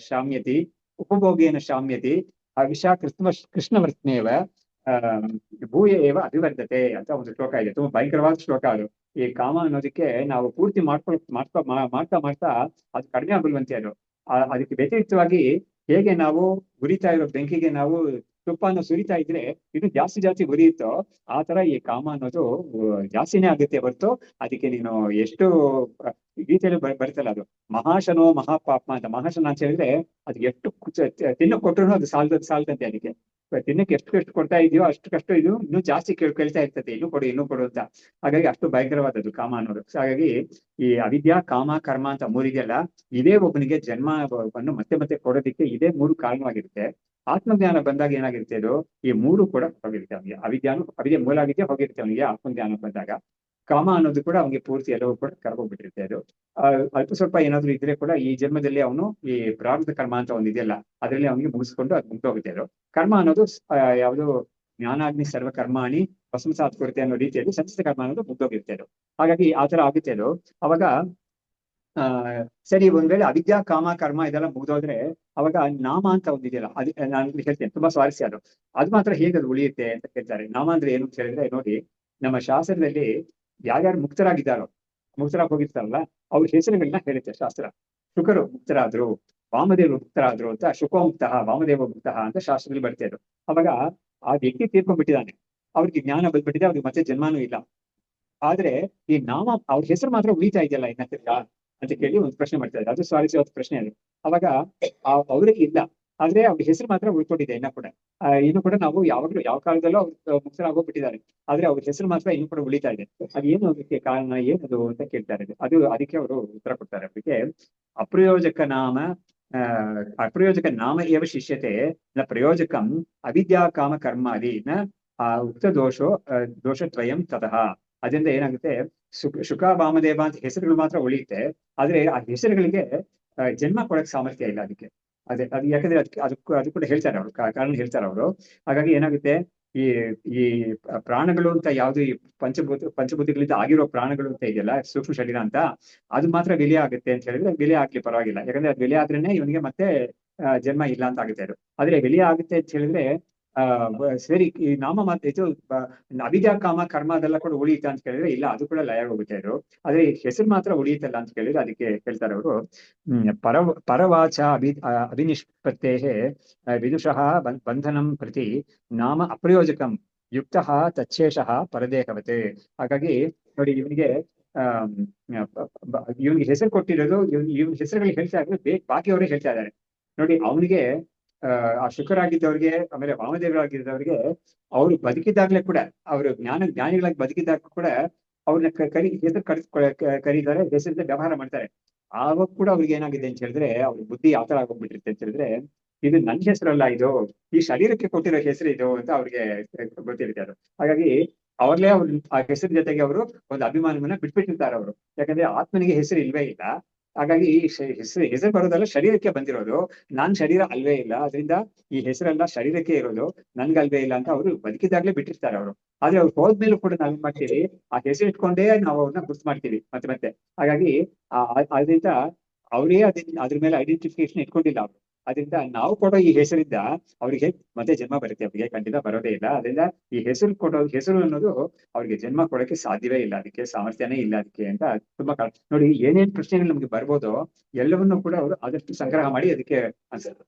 Speaker 1: ಶಾಮ್ಯತಿ ಉಪಭೋಗೇನ ಶಾಮ್ಯತಿ ಅವಿಷಾ ಕೃಷ್ಣವರ್ತ್ನೇವ ಭೂಯ ಏವ ಅಭಿವರ್ಧತೆ ಅಂತ ಒಂದು ಶ್ಲೋಕ ಇದೆ. ತುಂಬಾ ಭಯಂಕರವಾದ ಶ್ಲೋಕ ಅದು. ಈ ಕಾಮ ಅನ್ನೋದಕ್ಕೆ ನಾವು ಪೂರ್ತಿ ಮಾಡ್ತಾ ಅದು ಕಡಿಮೆ ಆಗಲ್ವಂತೆ ಅದು. ಅದಕ್ಕೆ ವ್ಯತಿರಿಕ್ತವಾಗಿ ಹೇಗೆ ನಾವು ಉರಿತಾ ಇರೋ ಬೆಂಕಿಗೆ ನಾವು ತುಪ್ಪನ ಸುರಿತಾ ಇದ್ರೆ ಇದು ಜಾಸ್ತಿ ಉರಿಯುತ್ತೋ ಆ ತರ ಈ ಕಾಮ ಅನ್ನೋದು ಜಾಸ್ತಿನೇ ಆಗುತ್ತೆ ಹೊರತು ಅದಕ್ಕೆ ನೀನು ಎಷ್ಟು ಗೀತೆಯಲ್ಲಿ ಬರ್ತಲ್ಲ ಅದು ಮಹಾಶನೋ ಮಹಾಪಾಪ ಅಂತ. ಮಹಾಶನ ಅಂತ ಹೇಳಿದ್ರೆ ಅದಕ್ಕೆ ಎಷ್ಟು ತಿನ್ನಕ್ ಕೊಟ್ಟರು ಅದು ಸಾಲ್ದಂತೆ. ಅದಕ್ಕೆ ತಿನ್ನಕ್ಕೆ ಎಷ್ಟು ಕೊಡ್ತಾ ಇದೆಯೋ ಅಷ್ಟಕ್ಕಷ್ಟು ಇದು ಇನ್ನೂ ಜಾಸ್ತಿ ಕೇಳ್ತಾ ಇರ್ತದೆ, ಇನ್ನೂ ಕೊಡು ಅಂತ. ಹಾಗಾಗಿ ಅಷ್ಟು ಭಯಂಕರವಾದದ್ದು ಕಾಮ ಅನ್ನೋದು. ಹಾಗಾಗಿ ಈ ಅವಿದ್ಯಾ ಕಾಮ ಕರ್ಮ ಅಂತ ಮೂರಿದೆಯಲ್ಲ, ಇದೇ ಒಬ್ಬನಿಗೆ ಜನ್ಮವನ್ನು ಮತ್ತೆ ಕೊಡೋದಿಕ್ಕೆ ಇದೇ ಮೂರು ಕಾರಣವಾಗಿರುತ್ತೆ. ಆತ್ಮಜ್ಞಾನ ಬಂದಾಗ ಏನಾಗಿರುತ್ತೆ, ಅದು ಈ ಮೂರು ಕೂಡ ಹೋಗಿರುತ್ತೆ ಅವನಿಗೆ. ಅವಿದ್ಯೆ ಮೂಲ ಆಗಿದ್ಯಾ ಹೋಗಿರುತ್ತೆ ಅವನಿಗೆ. ಆತ್ಮಜ್ಞಾನ ಬಂದಾಗ ಕಾಮ ಅನ್ನೋದು ಕೂಡ ಅವನಿಗೆ ಪೂರ್ತಿ ಎಲ್ಲವೂ ಕೂಡ ಕರ್ಕೊಂಡ್ಬಿಟ್ಟಿರುತ್ತೆ ಅದು. ಅಲ್ಪ ಸ್ವಲ್ಪ ಏನಾದ್ರು ಇದ್ರೆ ಕೂಡ ಈ ಜನ್ಮದಲ್ಲಿ ಅವನು ಈ ಪ್ರಾರಬ್ಧ ಕರ್ಮ ಅಂತ ಒಂದು ಇದೆಯಲ್ಲ ಅದರಲ್ಲಿ ಅವನಿಗೆ ಮುಗಿಸ್ಕೊಂಡು ಅದು ಮುಗ್ದೋಗುತ್ತೆ ಅದು. ಕರ್ಮ ಅನ್ನೋದು ಯಾವುದು ಜ್ಞಾನಾಗ್ನಿ ಸರ್ವ ಕರ್ಮಾಣಿ ಭಸ್ಮಸಾತ್ ಕೊಡುತ್ತೆ ಅನ್ನೋ ರೀತಿಯಲ್ಲಿ ಸಂಚಿತ ಕರ್ಮ ಅನ್ನೋದು ಮುಗ್ದೋಗಿರುತ್ತೆ ಅದು. ಹಾಗಾಗಿ ಆ ತರ ಆಗುತ್ತೆ ಅದು. ಅವಾಗ ಸರಿ, ಒಂದ್ ವೇಳೆ ಅವಿದ್ಯಾ ಕಾಮ ಕರ್ಮ ಇದೆಲ್ಲ ಮುಗ್ದೋದ್ರೆ ಅವಾಗ ನಾಮ ಅಂತ ಒಂದಿದೆಯಲ್ಲ, ನಾನು ಹೇಳ್ತೇನೆ, ತುಂಬಾ ಸ್ವಾರಸ್ಯ ಅದು. ಅದು ಮಾತ್ರ ಹೇಗೆ ಅದು ಉಳಿಯುತ್ತೆ ಅಂತ ಕೇಳ್ತಾರೆ. ನಾಮ ಅಂದ್ರೆ ಏನು ಅಂತ ಹೇಳಿದ್ರೆ ನೋಡಿ, ನಮ್ಮ ಶಾಸ್ತ್ರದಲ್ಲಿ ಯಾರ್ಯಾರು ಮುಕ್ತರಾಗಿದ್ದಾರೋ, ಮುಕ್ತರಾಗಿ ಹೋಗಿರ್ತಾರಲ್ಲ ಅವ್ರ ಹೆಸರುಗಳನ್ನ ಹೇಳುತ್ತೆ ಶಾಸ್ತ್ರ. ಶುಕರು ಮುಕ್ತರಾದ್ರು, ವಾಮದೇವರು ಮುಕ್ತರಾದ್ರು ಅಂತ, ಶುಕೋಮುಕ್ತ ವಾಮದೇವ ಮುಕ್ತ ಅಂತ ಶಾಸ್ತ್ರದಲ್ಲಿ ಬರ್ತೇ ಅದು. ಅವಾಗ ಆ ವ್ಯಕ್ತಿ ತೀರ್ಕೊಂಡ್ಬಿಟ್ಟಿದ್ದಾನೆ, ಅವ್ರಿಗೆ ಜ್ಞಾನ ಬಂದ್ಬಿಟ್ಟಿದೆ, ಅವ್ರಿಗೆ ಮತ್ತೆ ಜನ್ಮಾನೂ ಇಲ್ಲ. ಆದ್ರೆ ಈ ನಾಮ ಅವ್ರ ಹೆಸರು ಮಾತ್ರ ಉಳಿತಾ ಇದೆಯಲ್ಲ ಇನ್ನ ತಿರ್ಗಾ, ಅಂತ ಕೇಳಿ ಒಂದು ಪ್ರಶ್ನೆ ಮಾಡ್ತಾ ಇದ್ದಾರೆ. ಅದು ಸ್ವಾರಸ್ಯವಾದ ಪ್ರಶ್ನೆ ಅದು. ಅವಾಗ ಅವರಿಗೆ ಇಲ್ಲ, ಆದ್ರೆ ಅವ್ರ ಹೆಸರು ಮಾತ್ರ ಉಳ್ಕೊಂಡಿದೆ ಇನ್ನ ಕೂಡ. ಇನ್ನು ಕೂಡ ನಾವು ಯಾವಾಗ್ಲೂ ಯಾವ ಕಾಲದಲ್ಲೂ ಅವ್ರು ಮುಕ್ತರಾಗೋಗ್ಬಿಟ್ಟಿದ್ದಾರೆ, ಆದ್ರೆ ಅವ್ರ ಹೆಸರು ಮಾತ್ರ ಇನ್ನು ಕೂಡ ಉಳಿತಾ ಇದೆ. ಅದು ಏನು ಅದಕ್ಕೆ ಕಾರಣ ಏನದು ಅಂತ ಕೇಳ್ತಾರೆ. ಅದಕ್ಕೆ ಅವರು ಉತ್ತರ ಕೊಡ್ತಾರೆ. ಅದಕ್ಕೆ ಅಪ್ರಯೋಜಕ ನಾಮ ಅಪ್ರಯೋಜಕ ನಾಮ ಏವ ಶಿಷ್ಯತೆ ನ ಪ್ರಯೋಜಕಂ ಅವಿದ್ಯಾ ಕಾಮ ಕರ್ಮಾದಿ ನ ಉಕ್ತ ದೋಷತ್ರಯಂ ತತಃ. ಅದರಿಂದ ಏನಾಗುತ್ತೆ, ಶುಕ ವಾಮದೇವ ಅಂತ ಹೆಸರುಗಳು ಮಾತ್ರ ಉಳಿಯುತ್ತೆ, ಆದ್ರೆ ಆ ಹೆಸರುಗಳಿಗೆ ಜನ್ಮ ಕೊಡಕ್ ಸಾಮರ್ಥ್ಯ ಇಲ್ಲ ಅದಕ್ಕೆ. ಅದು ಯಾಕಂದ್ರೆ ಅದು ಕೂಡ ಹೇಳ್ತಾರೆ ಅವರು, ಕಾರಣ ಹೇಳ್ತಾರೆ ಅವರು. ಹಾಗಾಗಿ ಏನಾಗುತ್ತೆ, ಈ ಈ ಪ್ರಾಣಗಳು ಅಂತ ಯಾವ್ದು ಈ ಪಂಚಭೂತಗಳಿಂದ ಆಗಿರೋ ಪ್ರಾಣಗಳು ಅಂತ ಇದೆಯಲ್ಲ, ಸೂಕ್ಷ್ಮ ಶರೀರ ಅಂತ, ಅದು ಮಾತ್ರ ವಿಲಯ ಆಗುತ್ತೆ ಅಂತ ಹೇಳಿದ್ರೆ ವಿಲಯ ಆಗ್ಲಿ ಪರವಾಗಿಲ್ಲ, ಯಾಕಂದ್ರೆ ಅದು ವಿಲಯ ಆದ್ರೇನೆ ಇವನಿಗೆ ಮತ್ತೆ ಜನ್ಮ ಇಲ್ಲ ಅಂತ ಆಗುತ್ತೆ ಅದು. ಆದ್ರೆ ವಿಲಯ ಆಗುತ್ತೆ ಅಂತ ಹೇಳಿದ್ರೆ ಸರಿ, ಈ ನಾಮ ಮಾತ್ರ ಇದು ಅವಿದ್ಯಾ ಕಾಮ ಕರ್ಮ ಅದೆಲ್ಲ ಕೂಡ ಉಳಿಯುತ್ತೆ ಅಂತ ಕೇಳಿದ್ರೆ ಇಲ್ಲ, ಅದು ಕೂಡ ಲಯ ಹೋಗುತ್ತೆ ಅದು. ಆದ್ರೆ ಈ ಹೆಸರು ಮಾತ್ರ ಉಳಿಯುತ್ತಲ್ಲ ಅಂತ ಕೇಳಿದ್ರೆ ಅದಕ್ಕೆ ಹೇಳ್ತಾರೆ ಅವರು, ಪರವಾಚ ಅಭಿನಿಷ್ಪತ್ತೇ ವಿದುಷಃ ಬಂಧನಂ ಪ್ರತಿ ನಾಮ ಅಪ್ರಯೋಜಕಂ ಯುಕ್ತ ತಚ್ಛೇಷಃ ಪರದೇಹವತೆ. ಹಾಗಾಗಿ ನೋಡಿ, ಇವನಿಗೆ ಹೆಸರು ಕೊಟ್ಟಿರೋದು, ಇವನ್ ಹೆಸರುಗಳಿಗೆ ಹೇಳ್ತಾ ಇದ್ರೆ ಬಾಕಿಯವರೇ ಹೇಳ್ತಾ ಇದ್ದಾರೆ ನೋಡಿ. ಅವನಿಗೆ ಆ ಶುಕರಾಗಿದ್ದವ್ರಿಗೆ, ಆಮೇಲೆ ವಾಮದೇವರಾಗಿದ್ದವ್ರಿಗೆ, ಅವ್ರು ಬದುಕಿದಾಗ್ಲೇ ಕೂಡ, ಅವರು ಜ್ಞಾನಿಗಳಾಗಿ ಬದುಕಿದಾಗ ಕೂಡ ಅವ್ರನ್ನ ಹೆಸರು ಕರೀತಾರೆ, ಹೆಸರಿಂದ ವ್ಯವಹಾರ ಮಾಡ್ತಾರೆ. ಆವಾಗ ಕೂಡ ಅವ್ರಿಗೆ ಏನಾಗಿದೆ ಅಂತ ಹೇಳಿದ್ರೆ, ಅವ್ರ ಬುದ್ಧಿ ಯಾವ ತರ ಆಗೋಗ್ಬಿಟ್ಟಿರುತ್ತೆ ಅಂತ ಹೇಳಿದ್ರೆ, ಇದು ನನ್ನ ಹೆಸರಲ್ಲ, ಇದು ಈ ಶರೀರಕ್ಕೆ ಕೊಟ್ಟಿರೋ ಹೆಸರು ಇದು ಅಂತ ಅವ್ರಿಗೆ ಗೊತ್ತಿರುತ್ತೆ ಅದು. ಹಾಗಾಗಿ ಅವ್ರಲ್ಲೇ ಆ ಹೆಸರು ಜೊತೆಗೆ ಅವರು ಒಂದು ಅಭಿಮಾನವನ್ನ ಬಿಟ್ಬಿಟ್ಟಿರ್ತಾರೆ ಅವರು. ಯಾಕಂದ್ರೆ ಆತ್ಮನಿಗೆ ಹೆಸರು ಇಲ್ವೇ ಇಲ್ಲ. ಹಾಗಾಗಿ ಈ ಹೆಸರು ಬರೋದಲ್ಲ, ಶರೀರಕ್ಕೆ ಬಂದಿರೋದು. ನಾನ್ ಶರೀರ ಅಲ್ವೇ ಇಲ್ಲ, ಅದರಿಂದ ಈ ಹೆಸರೆಲ್ಲ ಶರೀರಕ್ಕೆ ಇರೋದು, ನನ್ಗಲ್ವೇ ಇಲ್ಲ ಅಂತ ಅವರು ಬದುಕಿದಾಗ್ಲೇ ಬಿಟ್ಟಿರ್ತಾರೆ ಅವರು. ಆದ್ರೆ ಅವ್ರು ಹೋದ್ಮೇಲೂ ಕೂಡ ನಾವೇನ್ ಮಾಡ್ತೀವಿ, ಆ ಹೆಸರು ಇಟ್ಕೊಂಡೇ ನಾವು ಅವ್ರನ್ನ ಗುರ್ತು ಮಾಡ್ತೀವಿ ಮತ್ತೆ ಮತ್ತೆ. ಹಾಗಾಗಿ ಅದರಿಂದ ಅವರೇ ಅದ್ರ ಮೇಲೆ ಐಡೆಂಟಿಫಿಕೇಶನ್ ಇಟ್ಕೊಂಡಿಲ್ಲ ಅವರು. ಅದರಿಂದ ನಾವು ಕೊಡೋ ಈ ಹೆಸರಿಂದ ಅವ್ರಿಗೆ ಮತ್ತೆ ಜನ್ಮ ಬರುತ್ತೆ, ಅವ್ರಿಗೆ ಖಂಡಿತ ಬರೋದೇ ಇಲ್ಲ. ಅದರಿಂದ ಈ ಹೆಸರು ಅನ್ನೋದು ಅವ್ರಿಗೆ ಜನ್ಮ ಕೊಡೋಕೆ ಸಾಧ್ಯವೇ ಇಲ್ಲ, ಅದಕ್ಕೆ ಸಾಮರ್ಥ್ಯನೇ ಇಲ್ಲ ಅದಕ್ಕೆ ಅಂತ ತುಂಬಾ ನೋಡಿ. ಏನೇನ್ ಪ್ರಶ್ನೆಗಳು ನಮ್ಗೆ ಬರ್ಬೋದೋ ಎಲ್ಲವನ್ನೂ ಕೂಡ ಅವರು ಆದಷ್ಟು ಸಂಗ್ರಹ ಮಾಡಿ ಅದಕ್ಕೆ ಅನ್ಸುತ್ತೆ.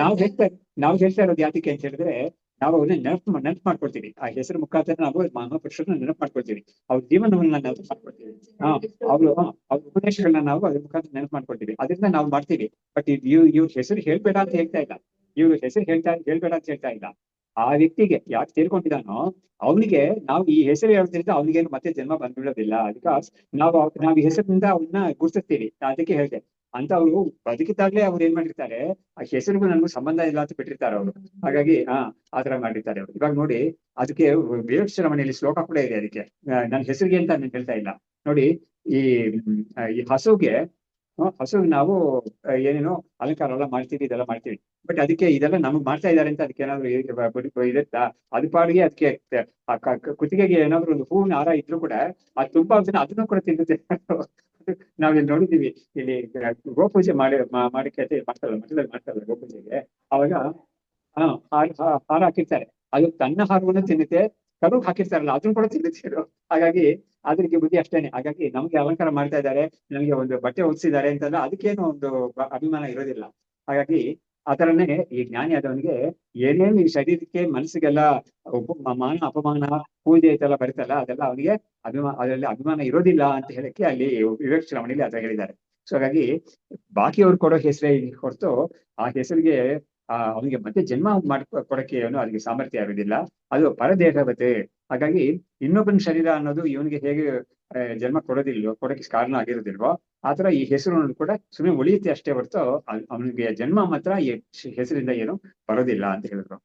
Speaker 1: ನಾವು ಹೇಳ್ತಾ ಇರೋದು ಯಾತಕ್ಕೆ ಅಂತ ಹೇಳಿದ್ರೆ, ನಾವು ಅವ್ರನ್ನ ನೆನಪು ಮಾಡ್ಕೊಳ್ತೀವಿ. ಆ ಹೆಸರು ಮುಖಾಂತರ ನಾವು ಮಹಾಪುರುಷರನ್ನ ನೆನಪು ಮಾಡ್ಕೊಳ್ತೀವಿ, ಅವ್ರ ಜೀವನವನ್ನ ನೆನಪು ಮಾಡ್ಕೊಳ್ತೀವಿ. ಅವ್ರ ಉಪದೇಶಗಳನ್ನ ನಾವು ಅದ್ರ ಮುಖಾಂತರ ನೆನಪು ಮಾಡ್ಕೊಳ್ತೀವಿ, ಅದರಿಂದ ನಾವು ಮಾಡ್ತೀವಿ. ಬಟ್ ಇವ್ರ ಹೆಸರು ಹೇಳ್ಬೇಡ ಅಂತ ಹೇಳ್ತಾ ಇಲ್ಲ, ಇವ್ರ ಹೆಸರು ಹೇಳ್ಬೇಡ ಅಂತ ಹೇಳ್ತಾ ಇಲ್ಲ. ಆ ವ್ಯಕ್ತಿಗೆ ಯಾಕೆ ಸೇರ್ಕೊಂಡಿದ್ದಾನೋ ಅವನಿಗೆ ನಾವು ಈ ಹೆಸರು ಹೇಳೋದ್ರಿಂದ ಅವನಿಗೇನು ಮತ್ತೆ ಜನ್ಮ ಬಂದ್ಬಿಡೋದಿಲ್ಲ. ಬಿಕಾಸ್ ನಾವು ಈ ಹೆಸರಿನಿಂದ ಅವನ್ನ ಗುರುತಿಸ್ತೀವಿ. ಅದಕ್ಕೆ ಹೇಳ್ದೆ ಅಂತ ಅವರು ಬದುಕಿದ್ದಾಗ್ಲೇ ಅವ್ರು ಏನ್ ಮಾಡಿರ್ತಾರೆ, ಆ ಹೆಸರಿಗೂ ನನಗೂ ಸಂಬಂಧ ಇಲ್ಲ ಅಂತ ಬಿಟ್ಟಿರ್ತಾರೆ ಅವರು. ಹಾಗಾಗಿ ಆತರ ಮಾಡಿರ್ತಾರೆ ಅವರು. ಇವಾಗ ನೋಡಿ, ಅದಕ್ಕೆ ವಿವೇಕ ಮನೆಯಲ್ಲಿ ಶ್ಲೋಕ ಕೂಡ ಇದೆ ಅದಕ್ಕೆ. ನನ್ನ ಹೆಸರಿಗೆ ಅಂತ ನಾನು ಹೇಳ್ತಾ ಇಲ್ಲ ನೋಡಿ. ಈ ಹಸುಗೆ ನಾವು ಏನೇನೋ ಅಲಂಕಾರ ಎಲ್ಲ ಮಾಡ್ತೀವಿ, ಇದೆಲ್ಲ ಮಾಡ್ತೀವಿ. ಬಟ್ ಅದಕ್ಕೆ ಇದೆಲ್ಲ ನಮಗ್ ಮಾಡ್ತಾ ಇದಾರೆ ಅಂತ ಅದಕ್ಕೆ ಏನಾದ್ರು ಇರುತ್ತಾ? ಅದು ಪಾಡಿಗೆ ಅದಕ್ಕೆ ಕುತ್ತಿಗೆಗೆ ಏನಾದ್ರು ಒಂದು ಹೂವಿನ ಹಾರ ಇದ್ರು ಕೂಡ ಅದು ತುಂಬಾ ಜನ ಅದನ್ನು ಕೂಡ ತಿನ್ನುತ್ತೆ. ನಾವಿಲ್ಲಿ ನೋಡಿದೀವಿ, ಇಲ್ಲಿ ಗೋಪೂಜೆ ಮಾಡಕ್ಕೆ ಮಾಡ್ತಾರಲ್ಲ ಗೋಪೂಜೆಗೆ, ಅವಾಗ ಹಾರ ಹಾಕಿರ್ತಾರೆ. ಅದು ತನ್ನ ಹಾರವನ್ನು ತಿನ್ನುತ್ತೆ, ಕರುಗ್ ಹಾಕಿರ್ತಾರಲ್ಲ ಅದನ್ನು ಕೂಡ ತಿನ್ನುತ್ತೆ. ಹಾಗಾಗಿ ಅದಕ್ಕೆ ಬುದ್ಧಿ ಅಷ್ಟೇನೆ. ಹಾಗಾಗಿ ನಮ್ಗೆ ಅಲಂಕಾರ ಮಾಡ್ತಾ ಇದ್ದಾರೆ, ನಮ್ಗೆ ಒಂದು ಬಟ್ಟೆ ಹೊದಿಸಿದ್ದಾರೆ ಅಂತಂದ್ರೆ ಅದಕ್ಕೇನು ಒಂದು ಅಭಿಮಾನ ಇರೋದಿಲ್ಲ. ಹಾಗಾಗಿ ಆ ತರನೇ ಈ ಜ್ಞಾನಿ ಆದವನಿಗೆ ಏನೇನು ಈ ಶರೀರಕ್ಕೆ ಮನಸ್ಸಿಗೆಲ್ಲ ಮಾನ ಅಪಮಾನ ಪೂಜೆ ಇದೆಲ್ಲ ಬರುತ್ತಲ್ಲ, ಅದೆಲ್ಲ ಅವನಿಗೆ ಅದರಲ್ಲಿ ಅಭಿಮಾನ ಇರೋದಿಲ್ಲ ಅಂತ ಹೇಳಕ್ಕೆ ಅಲ್ಲಿ ವಿವೇಕ ಚೂಡಾಮಣಿಯಲ್ಲಿ ಅದ ಹೇಳಿದ್ದಾರೆ. ಸೊ ಹಾಗಾಗಿ ಬಾಕಿಯವ್ರು ಕೊಡೋ ಹೆಸರೇ ಹೊರತು ಆ ಹೆಸರಿಗೆ ಅವನಿಗೆ ಮತ್ತೆ ಜನ್ಮ ಕೊಡಕ್ಕೆ ಏನು ಅದಕ್ಕೆ ಸಾಮರ್ಥ್ಯ ಇರೋದಿಲ್ಲ, ಅದು ಪರದೇಹವತೆ. ಹಾಗಾಗಿ ಇನ್ನೊಬ್ಬನ ಶರೀರ ಅನ್ನೋದು ಇವನಿಗೆ ಹೇಗೆ ಜನ್ಮ ಕೊಡಕ್ಕೆ ಕಾರಣ ಆಗಿರೋದಿಲ್ವೋ ಆತರ ಈ ಹೆಸರು ಕೂಡ ಸುಮ್ಮನೆ ಉಳಿಯುತ್ತೆ ಅಷ್ಟೇ ಹೊರತು ಅವನಿಗೆ ಜನ್ಮ ಮಾತ್ರ ಈ ಹೆಸರಿಂದ ಏನು ಬರೋದಿಲ್ಲ ಅಂತ ಹೇಳಿದ್ರು.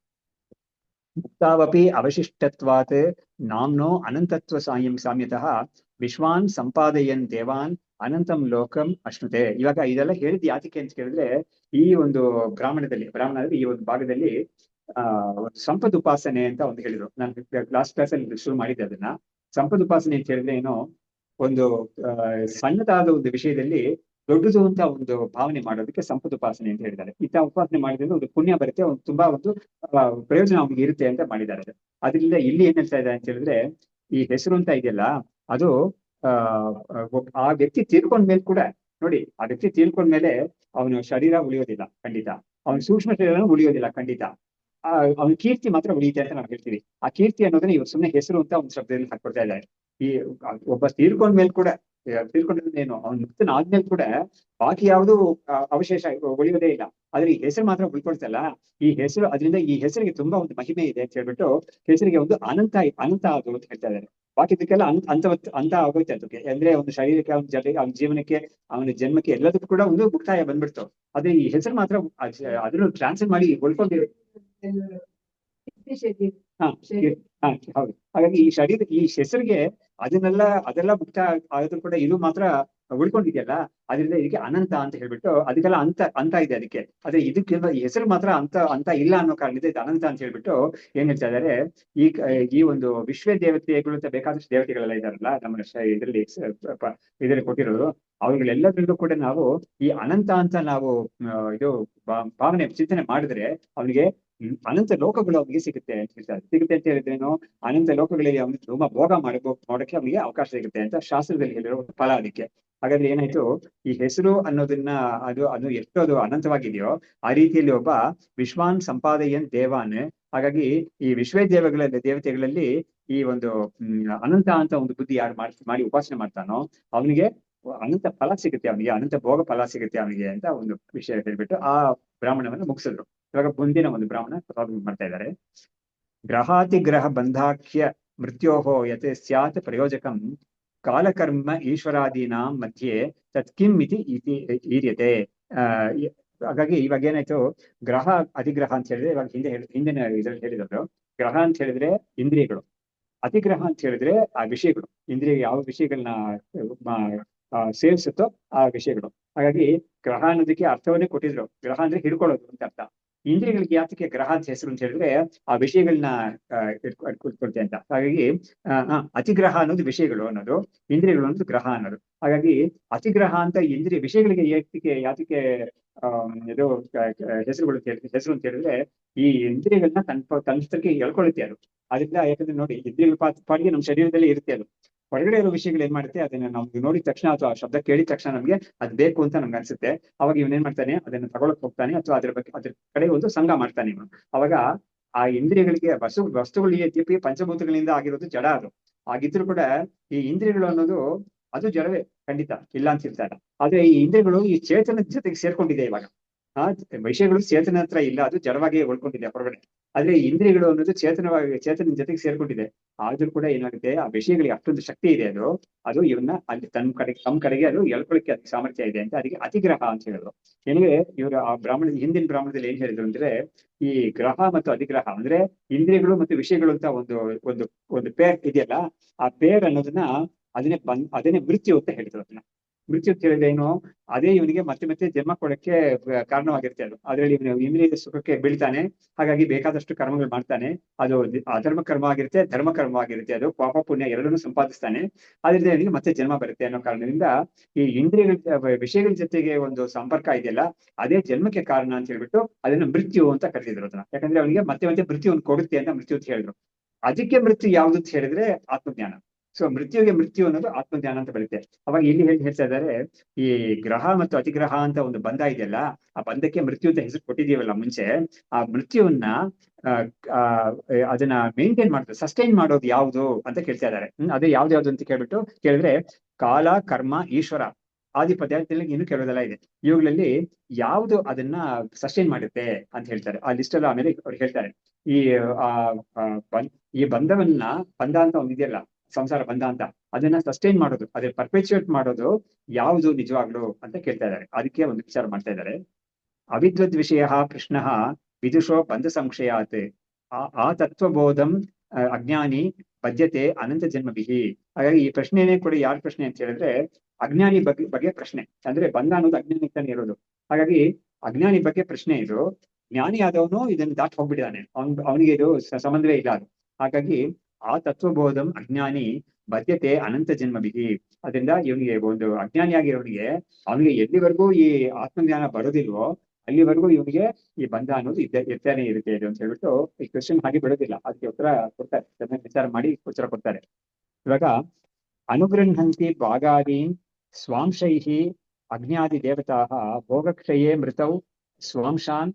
Speaker 1: ಮುಕ್ತಾವಪಿ ಅವಶಿಷ್ಟತ್ವಾತ್ ನಾಮ್ನೋ ಅನಂತತ್ವ ಸಾಮ್ಯತಃ ವಿಶ್ವಾನ್ ಸಂಪಾದಯನ್ ದೇವಾನ್ ಅನಂತಂ ಲೋಕಂ ಅಶ್ನುತೆ. ಇವಾಗ ಇದೆಲ್ಲ ಹೇಳಿದ್ ಯಾತಿಕೆ ಅಂತ ಕೇಳಿದ್ರೆ, ಈ ಒಂದು ಬ್ರಾಹ್ಮಣದಲ್ಲಿ ಈ ಒಂದು ಭಾಗದಲ್ಲಿ ಸಂಪದುಪಾಸನೆ ಅಂತ ಒಂದು ಹೇಳಿದ್ರು. ನಾನು ಲಾಸ್ಟ್ ಕ್ಲಾಸ್ ಅಲ್ಲಿ ಶುರು ಮಾಡಿದ್ದೆ ಅದನ್ನ. ಸಂಪದುಪಾಸನೆ ಅಂತ ಹೇಳಿದ್ರೆ ಏನೋ ಒಂದು ಸಣ್ಣದಾದ ಒಂದು ವಿಷಯದಲ್ಲಿ ದೊಡ್ಡದು ಅಂತ ಒಂದು ಭಾವನೆ ಮಾಡೋದಕ್ಕೆ ಸಂಪದುಪಾಸನೆ ಅಂತ ಹೇಳಿದ್ದಾರೆ. ಇಂಥ ಉಪಾಸನೆ ಮಾಡಿದ್ರೆ ಒಂದು ಪುಣ್ಯ ಬರುತ್ತೆ, ಒಂದು ತುಂಬಾ ಒಂದು ಪ್ರಯೋಜನ ಅವ್ನಿಗೆ ಇರುತ್ತೆ ಅಂತ ಮಾಡಿದ್ದಾರೆ. ಅದರಿಂದ ಇಲ್ಲಿ ಏನ್ ಹೇಳ್ತಾ ಇದ್ದಾರೆ ಅಂತ ಹೇಳಿದ್ರೆ, ಈ ಹೆಸರು ಅಂತ ಇದೆಯಲ್ಲ ಅದು ಆ ವ್ಯಕ್ತಿ ತೀರ್ಕೊಂಡ್ಮೇಲೆ ಕೂಡ ನೋಡಿ, ಆ ವ್ಯಕ್ತಿ ತೀರ್ಕೊಂಡ್ಮೇಲೆ ಅವನ ಶರೀರ ಉಳಿಯೋದಿಲ್ಲ ಖಂಡಿತ, ಅವನ ಸೂಕ್ಷ್ಮ ಶರೀರ ಉಳಿಯೋದಿಲ್ಲ ಖಂಡಿತ. ಅವನ ಕೀರ್ತಿ ಮಾತ್ರ ಉಳಿಯುತ್ತೆ ಅಂತ ನಾವು ಹೇಳ್ತೀವಿ. ಆ ಕೀರ್ತಿ ಅನ್ನೋದನ್ನ ಇವ್ರು ಸುಮ್ಮನೆ ಹೆಸರು ಅಂತ ಒಂದು ಶಬ್ದದಲ್ಲಿ ಹಾಕೊಡ್ತಾ ಇದ್ದಾರೆ. ಈ ಒಬ್ಬ ತೀರ್ಕೊಂಡ್ಮೇಲೆ ಕೂಡ ತೀರ್ಕೊಂಡೇನು ಅವ್ನ ಮುಕ್ತನ ಆದ್ಮೇಲೆ ಕೂಡ ಬಾಕಿ ಯಾವುದು ಅವಶೇಷ ಉಳಿಯೋದೇ ಇಲ್ಲ. ಆದ್ರೆ ಈ ಹೆಸರು ಮಾತ್ರ ಉಳ್ಕೊಳ್ತಲ್ಲ. ಈ ಹೆಸರು ಅದರಿಂದ ಈ ಹೆಸರಿಗೆ ತುಂಬಾ ಒಂದು ಮಹಿಮೆ ಇದೆ ಅಂತ ಹೇಳ್ಬಿಟ್ಟು ಹೆಸರಿಗೆ ಒಂದು ಅನಂತ ಅದು ಅಂತ ಹೇಳ್ತಾ ಇದ್ದಾರೆ. ಬಾಕಿದಕ್ಕೆಲ್ಲ ಅಂತ ಆಗೋಯ್ತು ಅದಕ್ಕೆ. ಅಂದ್ರೆ ಒಂದು ಶರೀರಕ್ಕೆ, ಅವನ ಜೊತೆಗೆ, ಅವನ ಜೀವನಕ್ಕೆ, ಅವನ ಜನ್ಮಕ್ಕೆ ಎಲ್ಲದಕ್ಕೂ ಕೂಡ ಒಂದು ಮುಕ್ತಾಯ ಬಂದ್ಬಿಡ್ತು. ಅದೇ ಈ ಹೆಸರು ಮಾತ್ರ ಅದನ್ನು ಟ್ರಾನ್ಸ್ಫರ್ ಮಾಡಿ ಉಳ್ಕೊಂಡಿರೋ. ಹಾ ಹಾ ಹೌದು. ಹಾಗಾಗಿ ಈ ಹೆಸರಿಗೆ ಅದೆಲ್ಲ ಮುಕ್ತ ಆದ್ರೂ ಕೂಡ ಇದು ಮಾತ್ರ ಉಳ್ಕೊಂಡಿದೆಯಲ್ಲ, ಅದರಿಂದ ಇದಕ್ಕೆ ಅನಂತ ಅಂತ ಹೇಳ್ಬಿಟ್ಟು ಅದಕ್ಕೆಲ್ಲ ಅಂತ ಇದೆ ಅದಕ್ಕೆ. ಆದ್ರೆ ಇದಕ್ಕೆ ಈ ಹೆಸರು ಮಾತ್ರ ಅಂತ ಇಲ್ಲ ಅನ್ನೋ ಕಾರಣದಿಂದ ಇದು ಅನಂತ ಅಂತ ಹೇಳ್ಬಿಟ್ಟು ಏನ್ ಹೇಳ್ತಾ ಇದಾರೆ, ಈ ಒಂದು ವಿಶ್ವ ದೇವತೆಗಳು ಅಂತ ಬೇಕಾದಷ್ಟು ದೇವತೆಗಳೆಲ್ಲ ಇದಾರಲ್ಲ ನಮ್ಮ ಇದರಲ್ಲಿ ಕೊಟ್ಟಿರೋದು, ಅವುಗಳೆಲ್ಲದರಲ್ಲೂ ಕೂಡ ನಾವು ಈ ಅನಂತ ಅಂತ ನಾವು ಇದು ಭಾವನೆ ಚಿಂತನೆ ಮಾಡಿದ್ರೆ ಅವನಿಗೆ ಅನಂತ ಲೋಕಗಳು ಅವನಿಗೆ ಸಿಗುತ್ತೆ ಅಂತ ಹೇಳ್ತಾರೆ. ಸಿಗುತ್ತೆ ಅಂತ ಹೇಳಿದ್ರೇನು, ಅನಂತ ಲೋಕಗಳಿಗೆ ಅವನಿಗೆ ತುಂಬಾ ಭೋಗ ಮಾಡೋಕೆ ಅವನಿಗೆ ಅವಕಾಶ ಸಿಗುತ್ತೆ ಅಂತ ಶಾಸ್ತ್ರದಲ್ಲಿ ಹೇಳಿರೋ ಫಲ ಅದಕ್ಕೆ. ಹಾಗಾದ್ರೆ ಏನಾಯ್ತು, ಈ ಹೆಸರು ಅನ್ನೋದನ್ನ ಅದು ಎಷ್ಟು ಅದು ಅನಂತವಾಗಿದೆಯೋ ಆ ರೀತಿಯಲ್ಲಿ ಒಬ್ಬ ವಿಶ್ವಾನ್ ಸಂಪಾದಯನ್ ದೇವಾನ್. ಹಾಗಾಗಿ ಈ ದೇವತೆಗಳಲ್ಲಿ ಈ ಒಂದು ಅನಂತ ಅಂತ ಒಂದು ಬುದ್ಧಿ ಯಾರು ಮಾಡಿ ಉಪಾಸನೆ ಮಾಡ್ತಾನೋ ಅವನಿಗೆ ಅನಂತ ಫಲ ಸಿಗುತ್ತೆ, ಅವನಿಗೆ ಅನಂತ ಭೋಗ ಫಲ ಸಿಗುತ್ತೆ ಅವನಿಗೆ ಅಂತ ಒಂದು ವಿಷಯ ಹೇಳ್ಬಿಟ್ಟು ಆ ಬ್ರಾಹ್ಮಣವನ್ನು ಮುಗಿಸಿದ್ರು. ಇವಾಗ ಮುಂದಿನ ಒಂದು ಬ್ರಾಹ್ಮಣ ಮಾಡ್ತಾ ಇದ್ದಾರೆ. ಗ್ರಹಾತಿಗ್ರಹ ಬಂಧಾಖ್ಯ ಮೃತ್ಯೋಹೋ ಯತ್ ಸ್ಯಾತ್ ಪ್ರಯೋಜಕಂ ಕಾಲಕರ್ಮ ಈಶ್ವರಾದೀನಾಂ ಮಧ್ಯೆ ತತ್ಕಿಂ ಇತಿ ಈರ್ಯತೆ. ಹಾಗಾಗಿ ಇವಾಗ ಏನಾಯ್ತು, ಗ್ರಹ ಅತಿಗ್ರಹ ಅಂತ ಹೇಳಿದ್ರೆ ಇವಾಗ ಹಿಂದಿನ ಇದ್ರಲ್ಲಿ ಹೇಳಿದ್ರು. ಗ್ರಹ ಅಂತ ಹೇಳಿದ್ರೆ ಇಂದ್ರಿಯಗಳು, ಅತಿಗ್ರಹ ಅಂತ ಹೇಳಿದ್ರೆ ಆ ವಿಷಯಗಳು, ಇಂದ್ರಿಯ ಯಾವ ವಿಷಯಗಳನ್ನ ಸೇರಿಸುತ್ತೋ ಆ ವಿಷಯಗಳು. ಹಾಗಾಗಿ ಗ್ರಹ ಅನ್ನೋದಕ್ಕೆ ಅರ್ಥವನ್ನೇ ಕೊಟ್ಟಿದ್ರು. ಗ್ರಹ ಅಂದ್ರೆ ಹಿಡ್ಕೊಳ್ಳೋದು ಅಂತ ಅರ್ಥ. ಇಂದ್ರಿಯಗಳಿಗೆ ಯಾತಕ್ಕೆ ಗ್ರಹ ಅಂತ ಹೆಸರು ಅಂತ ಹೇಳಿದ್ರೆ ಆ ವಿಷಯಗಳನ್ನ ಇಟ್ಕೊಳ್ತೆ ಅಂತ. ಹಾಗಾಗಿ ಅತಿಗ್ರಹ ಅನ್ನೋದು ವಿಷಯಗಳು ಅನ್ನೋದು, ಇಂದ್ರಿಯಗಳು ಅನ್ನೋದು ಗ್ರಹ ಅನ್ನೋದು. ಹಾಗಾಗಿ ಅತಿಗ್ರಹ ಅಂತ ಇಂದ್ರಿಯ ವಿಷಯಗಳಿಗೆ ಯಾತಕ್ಕೆ ಇದು ಹೆಸರುಗಳು ಹೆಸರು ಅಂತ ಹೇಳಿದ್ರೆ ಈ ಇಂದ್ರಿಯಗಳನ್ನ ತನ್ನಷ್ಟಕ್ಕೆ ಎಳ್ಕೊಳ್ಳುತ್ತೆ ಅದು. ಅದರಿಂದ ಯಾಕಂದ್ರೆ ನೋಡಿ, ಇಂದ್ರಿಯಗಳ ಪಾಡಿಗೆ ನಮ್ಮ ಶರೀರದಲ್ಲಿ ಇರುತ್ತೆ. ಅದು ಹೊರಗಡೆ ಇರೋ ವಿಷಯಗಳು ಏನ್ ಮಾಡುತ್ತೆ, ಅದನ್ನ ನಮ್ಗೆ ನೋಡಿದ ತಕ್ಷಣ ಅಥವಾ ಶಬ್ದ ಕೇಳಿದ ತಕ್ಷಣ ನಮ್ಗೆ ಅದ್ ಬೇಕು ಅಂತ ನಮ್ಗೆ ಅನ್ಸುತ್ತೆ. ಅವಾಗ ಇವನೇನ್ ಮಾಡ್ತಾನೆ, ಅದನ್ನ ತಗೊಳಕ್ ಹೋಗ್ತಾನೆ ಅಥವಾ ಅದ್ರ ಕಡೆ ಒಂದು ಸಂಘ ಮಾಡ್ತಾನೆ ಇವನು. ಅವಾಗ ಆ ಇಂದ್ರಿಯಗಳಿಗೆ ವಸ್ತುಗಳಿಗೆ ಪಂಚಭೂತಗಳಿಂದ ಆಗಿರೋದು ಜಡ. ಅದು ಆಗಿದ್ರು ಕೂಡ ಈ ಇಂದ್ರಿಯಗಳು ಅನ್ನೋದು ಅದು ಜಡವೇ, ಖಂಡಿತ ಇಲ್ಲ ಅಂತ ಹೇಳ್ತಾರೆ. ಆದ್ರೆ ಈ ಇಂದ್ರಿಯಗಳು ಈ ಚೇತನದ ಜೊತೆಗೆ ಸೇರ್ಕೊಂಡಿದೆ. ಇವಾಗ ವಿಷಯಗಳು ಚೇತನ ಹತ್ರ ಇಲ್ಲ, ಅದು ಜಡವಾಗಿ ಉಳ್ಕೊಂಡಿದೆ ಹೊರಗಡೆ. ಆದ್ರೆ ಈ ಇಂದ್ರಿಯಗಳು ಅನ್ನೋದು ಚೇತನ ಜೊತೆಗೆ ಸೇರ್ಕೊಂಡಿದೆ. ಆದ್ರೂ ಕೂಡ ಏನಾಗುತ್ತೆ, ಆ ವಿಷಯಗಳಿಗೆ ಅಷ್ಟೊಂದು ಶಕ್ತಿ ಇದೆ. ಅದು ಇವನ್ನ ಅಲ್ಲಿ ತಮ್ಮ ಕಡೆಗೆ ಅದು ಎಳ್ಕೊಳ್ಳಿಕ್ಕೆ ಅದಕ್ಕೆ ಸಾಮರ್ಥ್ಯ ಇದೆ ಅಂತ ಅದಕ್ಕೆ ಅತಿಗ್ರಹ ಅಂತ ಹೇಳಿದ್ರು. ಏನಿಗೆ ಇವರು ಆ ಹಿಂದಿನ ಬ್ರಾಹ್ಮಣದಲ್ಲಿ ಏನ್ ಹೇಳಿದ್ರು ಅಂದ್ರೆ, ಈ ಗ್ರಹ ಮತ್ತು ಅಧಿಗ್ರಹ ಅಂದ್ರೆ ಇಂದ್ರಿಯಗಳು ಮತ್ತು ವಿಷಯಗಳು ಅಂತ ಒಂದು ಪೇರ್ ಇದೆಯಲ್ಲ, ಆ ಪೇರ್ ಅನ್ನೋದನ್ನ ಅದನ್ನೇ ಮೃತ್ಯು ಅಂತ ಹೇಳಿದ್ರು. ಅದನ್ನ ಮೃತ್ಯು ಅಂತ ಹೇಳಿದ್ರೆ ಏನು, ಅದೇ ಇವನಿಗೆ ಮತ್ತೆ ಮತ್ತೆ ಜನ್ಮ ಕೊಡಕ್ಕೆ ಕಾರಣವಾಗಿರುತ್ತೆ. ಅದ್ರಲ್ಲಿ ಇವನು ಇಂದ್ರಿಯ ಸುಖಕ್ಕೆ ಬೀಳ್ತಾನೆ. ಹಾಗಾಗಿ ಬೇಕಾದಷ್ಟು ಕರ್ಮಗಳು ಮಾಡ್ತಾನೆ. ಅದು ಅಧರ್ಮ ಕರ್ಮ ಆಗಿರುತ್ತೆ, ಧರ್ಮ ಕರ್ಮ ಆಗಿರುತ್ತೆ. ಅದು ಪಾಪ ಪುಣ್ಯ ಎರಡನ್ನೂ ಸಂಪಾದಿಸ್ತಾನೆ. ಅದರಿಂದ ಇವನಿಗೆ ಮತ್ತೆ ಜನ್ಮ ಬರುತ್ತೆ ಅನ್ನೋ ಕಾರಣದಿಂದ ಈ ವಿಷಯಗಳ ಜೊತೆಗೆ ಒಂದು ಸಂಪರ್ಕ ಇದೆಯಲ್ಲ, ಅದೇ ಜನ್ಮಕ್ಕೆ ಕಾರಣ ಅಂತ ಹೇಳ್ಬಿಟ್ಟು ಅದನ್ನ ಮೃತ್ಯು ಅಂತ ಕರೆದಿದ್ರು ಅದನ್ನ. ಯಾಕಂದ್ರೆ ಅವನಿಗೆ ಮತ್ತೆ ಮತ್ತೆ ಮೃತ್ಯುವನ್ನು ಕೊಡುತ್ತೆ ಅಂತ ಮೃತ್ಯು ಅಂತ ಹೇಳಿದ್ರು. ಅದಕ್ಕೆ ಮೃತ್ಯು ಯಾವ್ದು ಅಂತ ಹೇಳಿದ್ರೆ ಆತ್ಮಜ್ಞಾನ. ಸೊ ಮೃತ್ಯುಗೆ ಮೃತ್ಯು ಅನ್ನೋದು ಆತ್ಮಜ್ಞಾನ ಅಂತ ಬರುತ್ತೆ. ಅವಾಗ ಇಲ್ಲಿ ಹೇಳ್ತಾ ಇದ್ದಾರೆ, ಈ ಗ್ರಹ ಮತ್ತು ಅತಿಗ್ರಹ ಅಂತ ಒಂದು ಬಂಧ ಇದೆಯಲ್ಲ, ಆ ಬಂಧಕ್ಕೆ ಮೃತ್ಯು ಅಂತ ಹೆಸರು ಕೊಟ್ಟಿದೀವಲ್ಲ ಮುಂಚೆ, ಆ ಮೃತ್ಯುವನ್ನ ಅದನ್ನ ಮೇಂಟೈನ್ ಮಾಡೋದು, ಸಸ್ಟೈನ್ ಮಾಡೋದು ಯಾವುದು ಅಂತ ಕೇಳ್ತಾ ಇದ್ದಾರೆ. ಅದೇ ಯಾವ್ದು ಅಂತ ಕೇಳಿದ್ರೆ ಕಾಲ, ಕರ್ಮ, ಈಶ್ವರ, ಆದಿಪದ್ಯದಲ್ಲಿ ಇನ್ನು ಕೆಲವೆಲ್ಲ ಇದೆ. ಇವುಗಳಲ್ಲಿ ಯಾವುದು ಅದನ್ನ ಸಸ್ಟೈನ್ ಮಾಡುತ್ತೆ ಅಂತ ಹೇಳ್ತಾರೆ. ಆ ಲಿಸ್ಟ್ ಎಲ್ಲ ಆಮೇಲೆ ಅವ್ರು ಹೇಳ್ತಾರೆ. ಈ ಬಂಧ ಅಂತ ಒಂದಿದೆಯಲ್ಲ, ಸಂಸಾರ ಬಂಧ ಅಂತ, ಅದನ್ನ ಸಸ್ಟೈನ್ ಮಾಡೋದು, ಅದೇ ಪರ್ಪೆಚುಯೇಟ್ ಮಾಡೋದು ಯಾವುದು ನಿಜವಾಗ್ಲು ಅಂತ ಕೇಳ್ತಾ ಇದ್ದಾರೆ. ಅದಕ್ಕೆ ಒಂದು ವಿಚಾರ ಮಾಡ್ತಾ ಇದ್ದಾರೆ. ಅವಿದ್ವದ್ ವಿಷಯ ಕೃಷ್ಣ ವಿದುಷೋ ಬಂಧ ಸಂಶಯಾತ್ ಆ ತತ್ವಬೋಧಂ ಅಜ್ಞಾನಿ ಬದ್ಯತೆ ಅನಂತ ಜನ್ಮಭಿಹಿ. ಹಾಗಾಗಿ ಈ ಪ್ರಶ್ನೆನೇ ಕೂಡ ಯಾರ ಪ್ರಶ್ನೆ ಅಂತ ಹೇಳಿದ್ರೆ ಅಜ್ಞಾನಿ ಬಗ್ಗೆ ಪ್ರಶ್ನೆ. ಅಂದ್ರೆ ಬಂಧ ಅನ್ನೋದು ಅಜ್ಞಾನಿ ತಾನೇ ಇರೋದು. ಹಾಗಾಗಿ ಅಜ್ಞಾನಿ ಬಗ್ಗೆ ಪ್ರಶ್ನೆ ಇದು. ಜ್ಞಾನಿ ಆದವನು ಇದನ್ನು ದಾಟಿ ಹೋಗ್ಬಿಟ್ಟಿದ್ದಾನೆ, ಅವನಿಗೆ ಇದು ಸಂಬಂಧವೇ ಇಲ್ಲ ಅದು. ಹಾಗಾಗಿ ಆ ತತ್ವಬೋಧಂ ಅಜ್ಞಾನಿ ಬದ್ಯತೆ ಅನಂತ ಜನ್ಮಭಿಹಿ. ಅದರಿಂದ ಇವನಿಗೆ ಒಂದು ಅಜ್ಞಾನಿಯಾಗಿರೋನಿಗೆ ಅವನಿಗೆ ಎಲ್ಲಿವರೆಗೂ ಈ ಆತ್ಮಜ್ಞಾನ ಬರೋದಿಲ್ವೋ ಅಲ್ಲಿವರೆಗೂ ಇವನಿಗೆ ಈ ಬಂಧ ಅನ್ನೋದು ಇರ್ತಾನೆ ಇರುತ್ತೆ ಇದು ಅಂತ ಹೇಳ್ಬಿಟ್ಟು ಈ ಕ್ವಶನ್ ಹಾಗೆ ಬಿಡೋದಿಲ್ಲ. ಅದಕ್ಕೆ ಉತ್ತರ ಕೊಡ್ತಾರೆ, ವಿಚಾರ ಮಾಡಿ ಉತ್ತರ ಕೊಡ್ತಾರೆ. ಇವಾಗ ಅನುಗೃಹಂತಿ ಭಾಗಾದೀನ್ ಸ್ವಾಂಶೈಹಿ ಅಜ್ಞಾದಿ ದೇವತಾ ಭೋಗಕ್ಷಯೇ ಮೃತೌ ಸ್ವಾಂಶಾನ್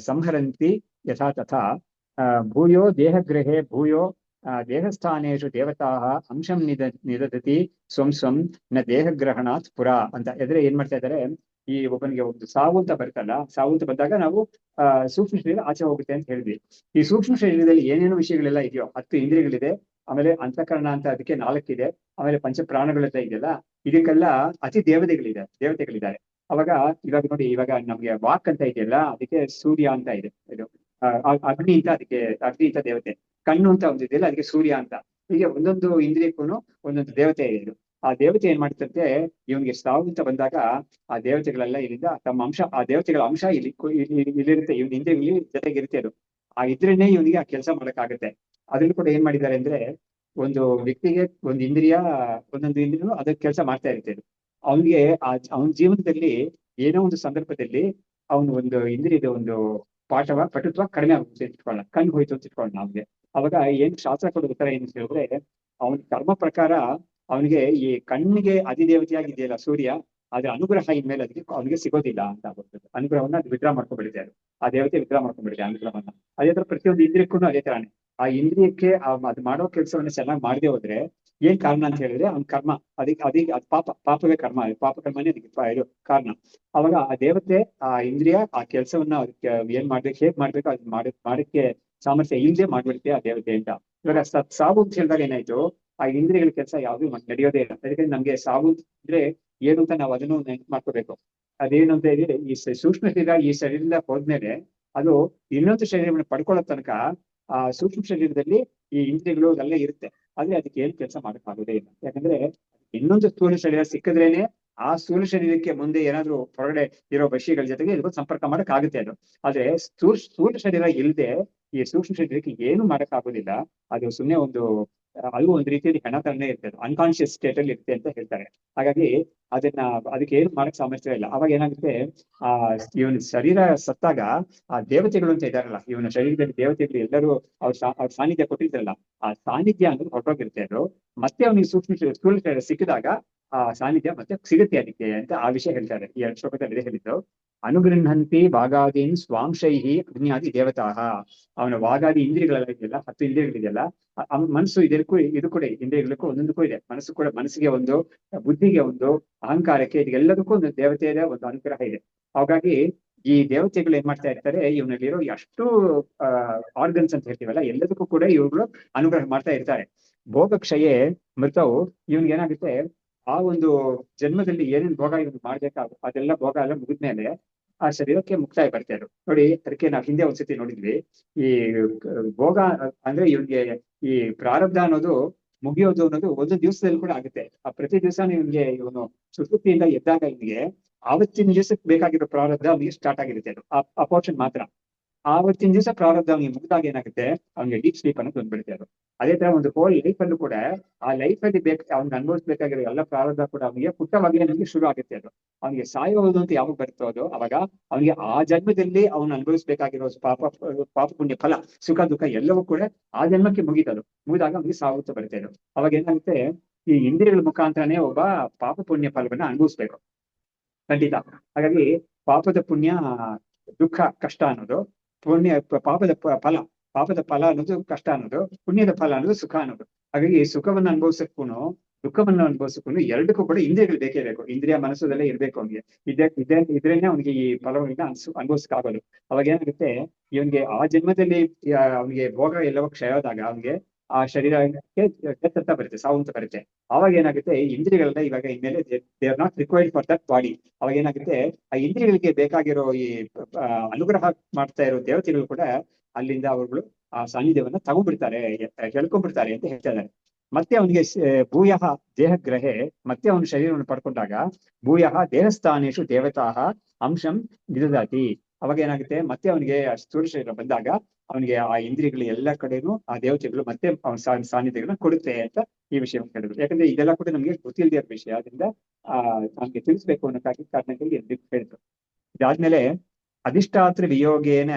Speaker 1: ಸಂಹರಂತಿ ಯಥಾ ತಥಾ ಭೂಯೋ ದೇಹಗ್ರಹೇ ಭೂಯೋ ದೇಹಸ್ಥಾನೇಶು ದೇವತಾ ಅಂಶಂ ನಿದದತಿ ಸ್ವಂ ಸ್ವಂ ನ ದೇಹಗ್ರಹಣಾತ್ ಪುರ ಅಂತ ಎದ್ರೆ ಏನ್ ಮಾಡ್ತಾ ಇದ್ದಾರೆ, ಈ ಒಬ್ಬನಿಗೆ ಒಂದು ಸಾವು ಅಂತ ಬರ್ತಲ್ಲ, ಸಾವು ಅಂತ ಬಂದಾಗ ನಾವು ಸೂಕ್ಷ್ಮ ಶರೀರ ಆಚೆ ಹೋಗುತ್ತೆ ಅಂತ ಹೇಳಿದ್ವಿ. ಈ ಸೂಕ್ಷ್ಮ ಶರೀರದಲ್ಲಿ ಏನೇನು ವಿಷಯಗಳೆಲ್ಲ ಇದೆಯೋ 10 ಇಂದ್ರಿಯಗಳಿದೆ, ಆಮೇಲೆ ಅಂತಃಕರಣ ಅಂತ ಅದಕ್ಕೆ 4 ಇದೆ, ಆಮೇಲೆ ಪಂಚ ಪ್ರಾಣಗಳೆಲ್ಲ ಇದೆಯಲ್ಲ, ಇದಕ್ಕೆಲ್ಲ ಅತಿ ದೇವತೆಗಳಿದ್ದಾರೆ. ಅವಾಗ ಇವಾಗ ನೋಡಿ, ಇವಾಗ ನಮ್ಗೆ ವಾಕ್ ಅಂತ ಇದೆಯಲ್ಲ, ಅದಕ್ಕೆ ಸೂರ್ಯ ಅಂತ ಇದೆ, ಇದು ಅಗ್ನಿ ಅಂತ ದೇವತೆ. ಕಣ್ಣು ಅಂತ ಒಂದು ಇದೆಯಲ್ಲ, ಅದಕ್ಕೆ ಸೂರ್ಯ ಅಂತ. ಹೀಗೆ ಒಂದೊಂದು ಇಂದ್ರಿಯಕ್ಕೂ ಒಂದೊಂದು ದೇವತೆ ಇದೆ. ಇದು ಆ ದೇವತೆ ಏನ್ ಮಾಡ್ತಂತೆ, ಇವನಿಗೆ ಸಾವು ಅಂತ ಬಂದಾಗ ಆ ದೇವತೆಗಳೆಲ್ಲ ಇಲ್ಲಿಂದ ತಮ್ಮ ಅಂಶ, ಆ ದೇವತೆಗಳ ಅಂಶ ಇಲ್ಲಿರುತ್ತೆ, ಇವನ್ ಇಂದ್ರಿಯಗಳಲ್ಲಿ ಜೊತೆಗಿರುತ್ತೆ. ಅದು ಇದ್ರೇನೆ ಇವನಿಗೆ ಆ ಕೆಲಸ ಮಾಡಕ್ಕಾಗತ್ತೆ. ಅದ್ರಲ್ಲಿ ಕೂಡ ಏನ್ ಮಾಡಿದ್ದಾರೆ ಅಂದ್ರೆ, ಒಂದು ವ್ಯಕ್ತಿಗೆ ಒಂದೊಂದು ಇಂದ್ರಿಯನು ಅದಕ್ಕೆ ಕೆಲಸ ಮಾಡ್ತಾ ಇರುತ್ತೆ. ಅವನಿಗೆ ಅವನ ಜೀವನದಲ್ಲಿ ಏನೋ ಒಂದು ಸಂದರ್ಭದಲ್ಲಿ ಅವನು ಒಂದು ಇಂದ್ರಿಯದ ಒಂದು ಪಟುತ್ವ ಕಡಿಮೆ ಆಗುತ್ತೆ ಇಟ್ಕೊಳ್ಳೋಣ, ಕಣ್ಣು ಹೋಯ್ತು ಅಂತ ಇಟ್ಕೊಳ್ಳೋಣ. ನಮ್ಗೆ ಅವಾಗ ಏನ್ ಶಾಸ್ತ್ರ ಕೊಡೋ ಉತ್ತರ ಏನು ಹೇಳಿದ್ರೆ, ಅವನ ಕರ್ಮ ಪ್ರಕಾರ ಅವನಿಗೆ ಈ ಕಣ್ಣಿಗೆ ಅಧಿದೇವತೆಯಾಗಿದೆಯಲ್ಲ ಸೂರ್ಯ, ಅದ್ರ ಅನುಗ್ರಹ ಇನ್ಮೇಲೆ ಅದಕ್ಕೆ ಅವನಿಗೆ ಸಿಗೋದಿಲ್ಲ ಅಂತ ಆಗುತ್ತೆ. ಅನುಗ್ರಹವನ್ನ ಅದು ವಿಡ್ರಾ ಮಾಡ್ಕೊಂಡ್ಬಿಟ್ಟಿದೆ, ಆ ದೇವತೆ ವಿಡ್ರಾ ಮಾಡ್ಕೊಂಡ್ಬಿಟ್ಟಿದೆ ಅನುಗ್ರಹವನ್ನ. ಅದೇ ತರ ಪ್ರತಿಯೊಂದು ಇಂದ್ರಿಯಕ್ಕೂ ಅದೇ ತರಾನೇ. ಆ ಇಂದ್ರಿಯಕ್ಕೆ ಅದು ಮಾಡೋ ಕೆಲಸವನ್ನ ಚೆನ್ನಾಗಿ ಮಾಡದೆ ಹೋದ್ರೆ ಏನ್ ಕಾರಣ ಅಂತ ಹೇಳಿದ್ರೆ, ಅವ್ನ ಕರ್ಮ ಅದಕ್ಕೆ ಅದು ಪಾಪವೇ ಕರ್ಮ, ಪಾಪ ಕರ್ಮನೇ ಅದಕ್ಕೆ ಇದು ಕಾರಣ. ಅವಾಗ ಆ ದೇವತೆ ಆ ಇಂದ್ರಿಯ ಆ ಕೆಲಸವನ್ನ ಅದಕ್ಕೆ ಏನ್ ಮಾಡ್ಬೇಕು, ಹೇಗ್ ಮಾಡ್ಬೇಕು ಅದ್ ಮಾಡಕ್ಕೆ ಸಾಮರ್ಥ್ಯ ಇಲ್ಲದೆ ಮಾಡ್ಬಿಡುತ್ತೆ ಆ ದೇವತೆ ಅಂತ. ಇವಾಗ ಸಾವು ಅಂತ ಹೇಳಿದಾಗ ಏನಾಯ್ತು, ಆ ಇಂದ್ರಿಯಗಳ ಕೆಲಸ ಯಾವ್ದು ನಡೆಯೋದೇ ಇಲ್ಲ. ಅದಕ್ಕೆ ನಮ್ಗೆ ಸಾವು ಅಂದ್ರೆ ಏನು ಅಂತ ನಾವು ಅದನ್ನು ನೆನಪು ಮಾಡ್ಕೋಬೇಕು. ಅದೇನು ಅಂತ ಹೇಳಿದ್ರೆ, ಈ ಸೂಕ್ಷ್ಮ ಶರೀರ ಈ ಶರೀರದಿಂದ ಹೋದ್ಮೇಲೆ ಅದು ಇನ್ನೊಂದು ಶರೀರವನ್ನು ಪಡ್ಕೊಳ್ಳೋ ತನಕ ಆ ಸೂಕ್ಷ್ಮ ಶರೀರದಲ್ಲಿ ಈ ಇಂದ್ರಿಯಗಳು ಎಲ್ಲ ಇರುತ್ತೆ. ಆದ್ರೆ ಅದಕ್ಕೆ ಏನ್ ಕೆಲಸ ಮಾಡಕ್ಕಾಗೋದೇ ಇಲ್ಲ. ಯಾಕಂದ್ರೆ ಇನ್ನೊಂದು ಸ್ಥೂಲ ಶರೀರ ಸಿಕ್ಕಿದ್ರೇನೆ ಆ ಸ್ಥೂಲ ಶರೀರಕ್ಕೆ ಮುಂದೆ ಏನಾದ್ರು ಹೊರಗಡೆ ಇರೋ ವಿಷಯಗಳ ಜೊತೆಗೆ ಇದು ಸಂಪರ್ಕ ಮಾಡಕ್ ಆಗುತ್ತೆ ಅದು. ಆದ್ರೆ ಸ್ಥೂಲ ಶರೀರ ಇಲ್ಲದೆ ಈ ಸೂಕ್ಷ್ಮ ಶರೀರಕ್ಕೆ ಏನು ಮಾಡಕ್ ಆಗೋದಿಲ್ಲ. ಅದು ಸುಮ್ಮನೆ ಅದು ಒಂದು ರೀತಿಯಲ್ಲಿ ಹೆಣತನೇ ಇರ್ತದೆ, ಅನ್ಕಾನ್ಶಿಯಸ್ ಸ್ಟೇಟ್ ಅಲ್ಲಿ ಇರುತ್ತೆ ಅಂತ ಹೇಳ್ತಾರೆ. ಹಾಗಾಗಿ ಅದಕ್ಕೆ ಏನು ಮಾಡಕ್ ಸಾಮರ್ಥ್ಯ ಇಲ್ಲ. ಅವಾಗ ಏನಾಗುತ್ತೆ, ಆ ಇವನ ಶರೀರ ಸತ್ತಾಗ ಆ ದೇವತೆಗಳು ಅಂತ ಇದಾರಲ್ಲ, ಇವನ ಶರೀರದಲ್ಲಿ ದೇವತೆಗಳು ಎಲ್ಲರೂ ಅವ್ರ ಸಾನ್ನಿಧ್ಯ ಕೊಟ್ಟಿರ್ತಾರಲ್ಲ, ಆ ಸಾನ್ನಿಧ್ಯ ಅನ್ನೋದು ಹೊರಟೋಗಿರುತ್ತೆ. ಅದು ಮತ್ತೆ ಅವನಿಗೆ ಸ್ಥೂಲ ಶರೀರ ಸಿಕ್ಕಿದಾಗ ಆ ಸಾನ್ನಿಧ್ಯ ಮತ್ತೆ ಸಿಗುತ್ತೆ ಅದಕ್ಕೆ ಅಂತ ಆ ವಿಷಯ ಹೇಳ್ತಾರೆ. ಈ 2 ಶ್ಲೋಕದಲ್ಲಿ ಹೇಳಿದ್ದು, ಅನುಗೃಹಂತಿ ವಾಗಾದೀನ್ ಸ್ವಾಂಶೈಹಿ ಅಗ್ನಿಯಾದಿ ದೇವತಾ. ಅವನ ವಾಗಾದಿ ಇಂದ್ರಿಯಗಳೆಲ್ಲ ಇದೆಯಲ್ಲ, 10 ಇಂದ್ರಿಯಗಳಿದೆಯಲ್ಲ, ಮನಸ್ಸು ಇದು ಕೂಡ ಇಂದ್ರಿಯಗಳಿಗೂ ಒಂದೊಂದಕ್ಕೂ ಇದೆ. ಮನಸ್ಸು ಕೂಡ, ಮನಸ್ಸಿಗೆ ಒಂದು, ಬುದ್ಧಿಗೆ ಒಂದು, ಅಹಂಕಾರಕ್ಕೆ, ಇದೆಲ್ಲದಕ್ಕೂ ಒಂದು ದೇವತೆಯ ಒಂದು ಅನುಗ್ರಹ ಇದೆ. ಹಾಗಾಗಿ ಈ ದೇವತೆಗಳು ಏನ್ ಮಾಡ್ತಾ ಇರ್ತಾರೆ, ಇವನಲ್ಲಿರೋ ಎಷ್ಟು ಆರ್ಗನ್ಸ್ ಅಂತ ಹೇಳ್ತೀವಲ್ಲ, ಎಲ್ಲದಕ್ಕೂ ಕೂಡ ಇವುಗಳು ಅನುಗ್ರಹ ಮಾಡ್ತಾ ಇರ್ತಾರೆ. ಭೋಗಕ್ಷಯೇ ಮೃತವು ಇವನ್ಗೆ ಏನಾಗುತ್ತೆ, ಆ ಒಂದು ಜನ್ಮದಲ್ಲಿ ಏನೇನ್ ಭೋಗ ಇವನು ಮಾಡ್ಬೇಕಾಗ ಅದೆಲ್ಲ ಭೋಗ ಎಲ್ಲ ಮುಗಿದ್ಮೇಲೆ ಆ ಶರೀರಕ್ಕೆ ಮುಕ್ತಾಯ ಬರ್ತಾ ಇದ್ರು. ನೋಡಿ, ಅದಕ್ಕೆ ನಾವು ಹಿಂದೆ ಒಂದ್ಸತಿ ನೋಡಿದ್ವಿ, ಈ ಭೋಗ ಅಂದ್ರೆ ಇವನ್ಗೆ ಈ ಪ್ರಾರಬ್ಧ ಅನ್ನೋದು ಮುಗಿಯೋದು ಅನ್ನೋದು ಒಂದು ದಿವಸದಲ್ಲಿ ಕೂಡ ಆಗುತ್ತೆ. ಆ ಪ್ರತಿ ದಿವಸ ಇವನ್ಗೆ ಇವನು ಸುಸುಪ್ತಿಯಿಂದ ಎದ್ದಾಗ ಇವನಿಗೆ ಆವತ್ತಿನ ದಿವಸಕ್ಕೆ ಬೇಕಾಗಿರೋ ಪ್ರಾರಬ್ಧ ಅವನಿಗೆ ಸ್ಟಾರ್ಟ್ ಆಗಿರುತ್ತೆ. ಅದು ಆ ಪೋರ್ಷನ್ ಮಾತ್ರ. ಆವತ್ತಿನ ದಿವಸ ಪ್ರಾರಬ್ಧ ಅವನಿಗೆ ಮುಗಿದಾಗ ಏನಾಗುತ್ತೆ, ಅವ್ನಿಗೆ ಡೀಪ್ ಸ್ಲೀಪ್ ಅನ್ನೋದು ಬಂದ್ಬಿಡುತ್ತೆ. ಅದು ಅದೇ ತರ ಒಂದು ಹೋಲ್ ಲೈಫ್ ಅಲ್ಲೂ ಕೂಡ ಆ ಲೈಫ್ ಅಲ್ಲಿ ಅವ್ನಿಗೆ ಅನುಭವಿಸ್ಬೇಕಾಗಿರೋ ಎಲ್ಲ ಪ್ರಾರಬ್ಧ ಕೂಡ ಅವನಿಗೆ ಪುಟ್ಟವಾಗಲೇ ನನಗೆ ಶುರು ಆಗುತ್ತೆ. ಅದು ಅವನಿಗೆ ಸಾಯೋದು ಅಂತ ಯಾವಾಗ ಬರುತ್ತೋ ಅದು ಅವಾಗ ಅವನಿಗೆ ಆ ಜನ್ಮದಲ್ಲಿ ಅವನು ಅನುಭವಿಸ್ಬೇಕಾಗಿರೋ ಪಾಪ ಪುಣ್ಯ ಫಲ, ಸುಖ ದುಃಖ ಎಲ್ಲವೂ ಕೂಡ ಆ ಜನ್ಮಕ್ಕೆ ಮುಗಿದಾಗ ಅವನಿಗೆ ಸಾವು ಬರುತ್ತೆ. ಅದು ಅವಾಗ ಏನಾಗುತ್ತೆ, ಈ ಇಂದ್ರಿಯಗಳ ಮುಖಾಂತರನೇ ಒಬ್ಬ ಪಾಪ ಪುಣ್ಯ ಫಲವನ್ನ ಅನುಭವಿಸ್ಬೇಕು ಖಂಡಿತ. ಹಾಗಾಗಿ ಪಾಪದ ಪುಣ್ಯ ದುಃಖ ಕಷ್ಟ ಅನ್ನೋದು, ಪಾಪದ ಫಲ ಅನ್ನೋದು ಕಷ್ಟ ಅನ್ನೋದು, ಪುಣ್ಯದ ಫಲ ಅನ್ನೋದು ಸುಖ ಅನ್ನೋದು. ಹಾಗಾಗಿ ಸುಖವನ್ನು ಅನುಭವಿಸಕ್ಕೂ ದುಃಖವನ್ನು ಅನುಭವಿಸಕ್ಕೂ ಎರಡಕ್ಕೂ ಕೂಡ ಇಂದ್ರಿಯಗಳು ಬೇಕೇ ಬೇಕು. ಇಂದ್ರಿಯ ಮನಸ್ಸದಲ್ಲೇ ಇರ್ಬೇಕು ಅವನಿಗೆ. ಇದ್ರೇನೆ ಅವನಿಗೆ ಈ ಫಲವನ್ನ ಅನುಭವಿಸಕ್ಕಾಗೋದು. ಅವಾಗ ಏನಾಗುತ್ತೆ, ಇವನ್ಗೆ ಆ ಜನ್ಮದಲ್ಲಿ ಅವನಿಗೆ ಭೋಗ ಎಲ್ಲವೂ ಕ್ಷಯ ಆದಾಗ ಅವನಿಗೆ ಆ ಶರೀರಕ್ಕೆ ಡೆತ್ ಅಂತ ಬರುತ್ತೆ, ಸಾವು ಅಂತ ಬರುತ್ತೆ. ಅವಾಗ ಏನಾಗುತ್ತೆ, ಇಂದ್ರಿಯಗಳೆಲ್ಲ ಇವಾಗ ಇನ್ಮೇಲೆ they are not required for that body. ಅವಾಗ ಏನಾಗುತ್ತೆ, ಆ ಇಂದ್ರಿಯಗಳಿಗೆ ಬೇಕಾಗಿರೋ ಈ ಅನುಗ್ರಹ ಮಾಡ್ತಾ ಇರೋ ದೇವತೆಗಳು ಕೂಡ ಅಲ್ಲಿಂದ ಅವರುಗಳು ಆ ಸಾನ್ನಿಧ್ಯವನ್ನ ತಗೊಂಡ್ಬಿಡ್ತಾರೆ, ಹೇಳ್ಕೊಂಡ್ಬಿಡ್ತಾರೆ ಅಂತ ಹೇಳ್ತಾ ಇದ್ದಾರೆ. ಮತ್ತೆ ಅವನಿಗೆ ಭೂಯಃ ದೇಹಗ್ರಹೆ, ಮತ್ತೆ ಅವನ ಶರೀರವನ್ನು ಪಡ್ಕೊಂಡಾಗ ಭೂಯಃ ದೇಹಸ್ಥಾನೇಶು ದೇವತಾ ಅಂಶಂ ನಿದದಾತಿ. ಅವಾಗ ಏನಾಗುತ್ತೆ, ಮತ್ತೆ ಅವನಿಗೆ ಸ್ಥೂಲ ಶರೀರ ಬಂದಾಗ ಅವನಿಗೆ ಆ ಇಂದ್ರಿಯಗಳು ಎಲ್ಲ ಕಡೆನೂ ಆ ದೇವತೆಗಳು ಮತ್ತೆ ಅವನ ಸಾನ್ನಿಧ್ಯಗಳನ್ನ ಕೊಡುತ್ತೆ ಅಂತ ಈ ವಿಷಯ ಹೇಳಿದ್ರು. ಯಾಕಂದ್ರೆ ಇದೆಲ್ಲ ಕೂಡ ನಮ್ಗೆ ಗೊತ್ತಿಲ್ಲದೆ ಇರೋ ವಿಷಯ, ಅದರಿಂದ ನಮ್ಗೆ ತಿಳಿಸ್ಬೇಕು ಅನ್ನೋ ಕಾರಣಕ್ಕಾಗಿ ಹೇಳಿದ್ರು. ಇದಾದ್ಮೇಲೆ ಅಧಿಷ್ಠಾತ್ರ ವಿಯೋಗೇನ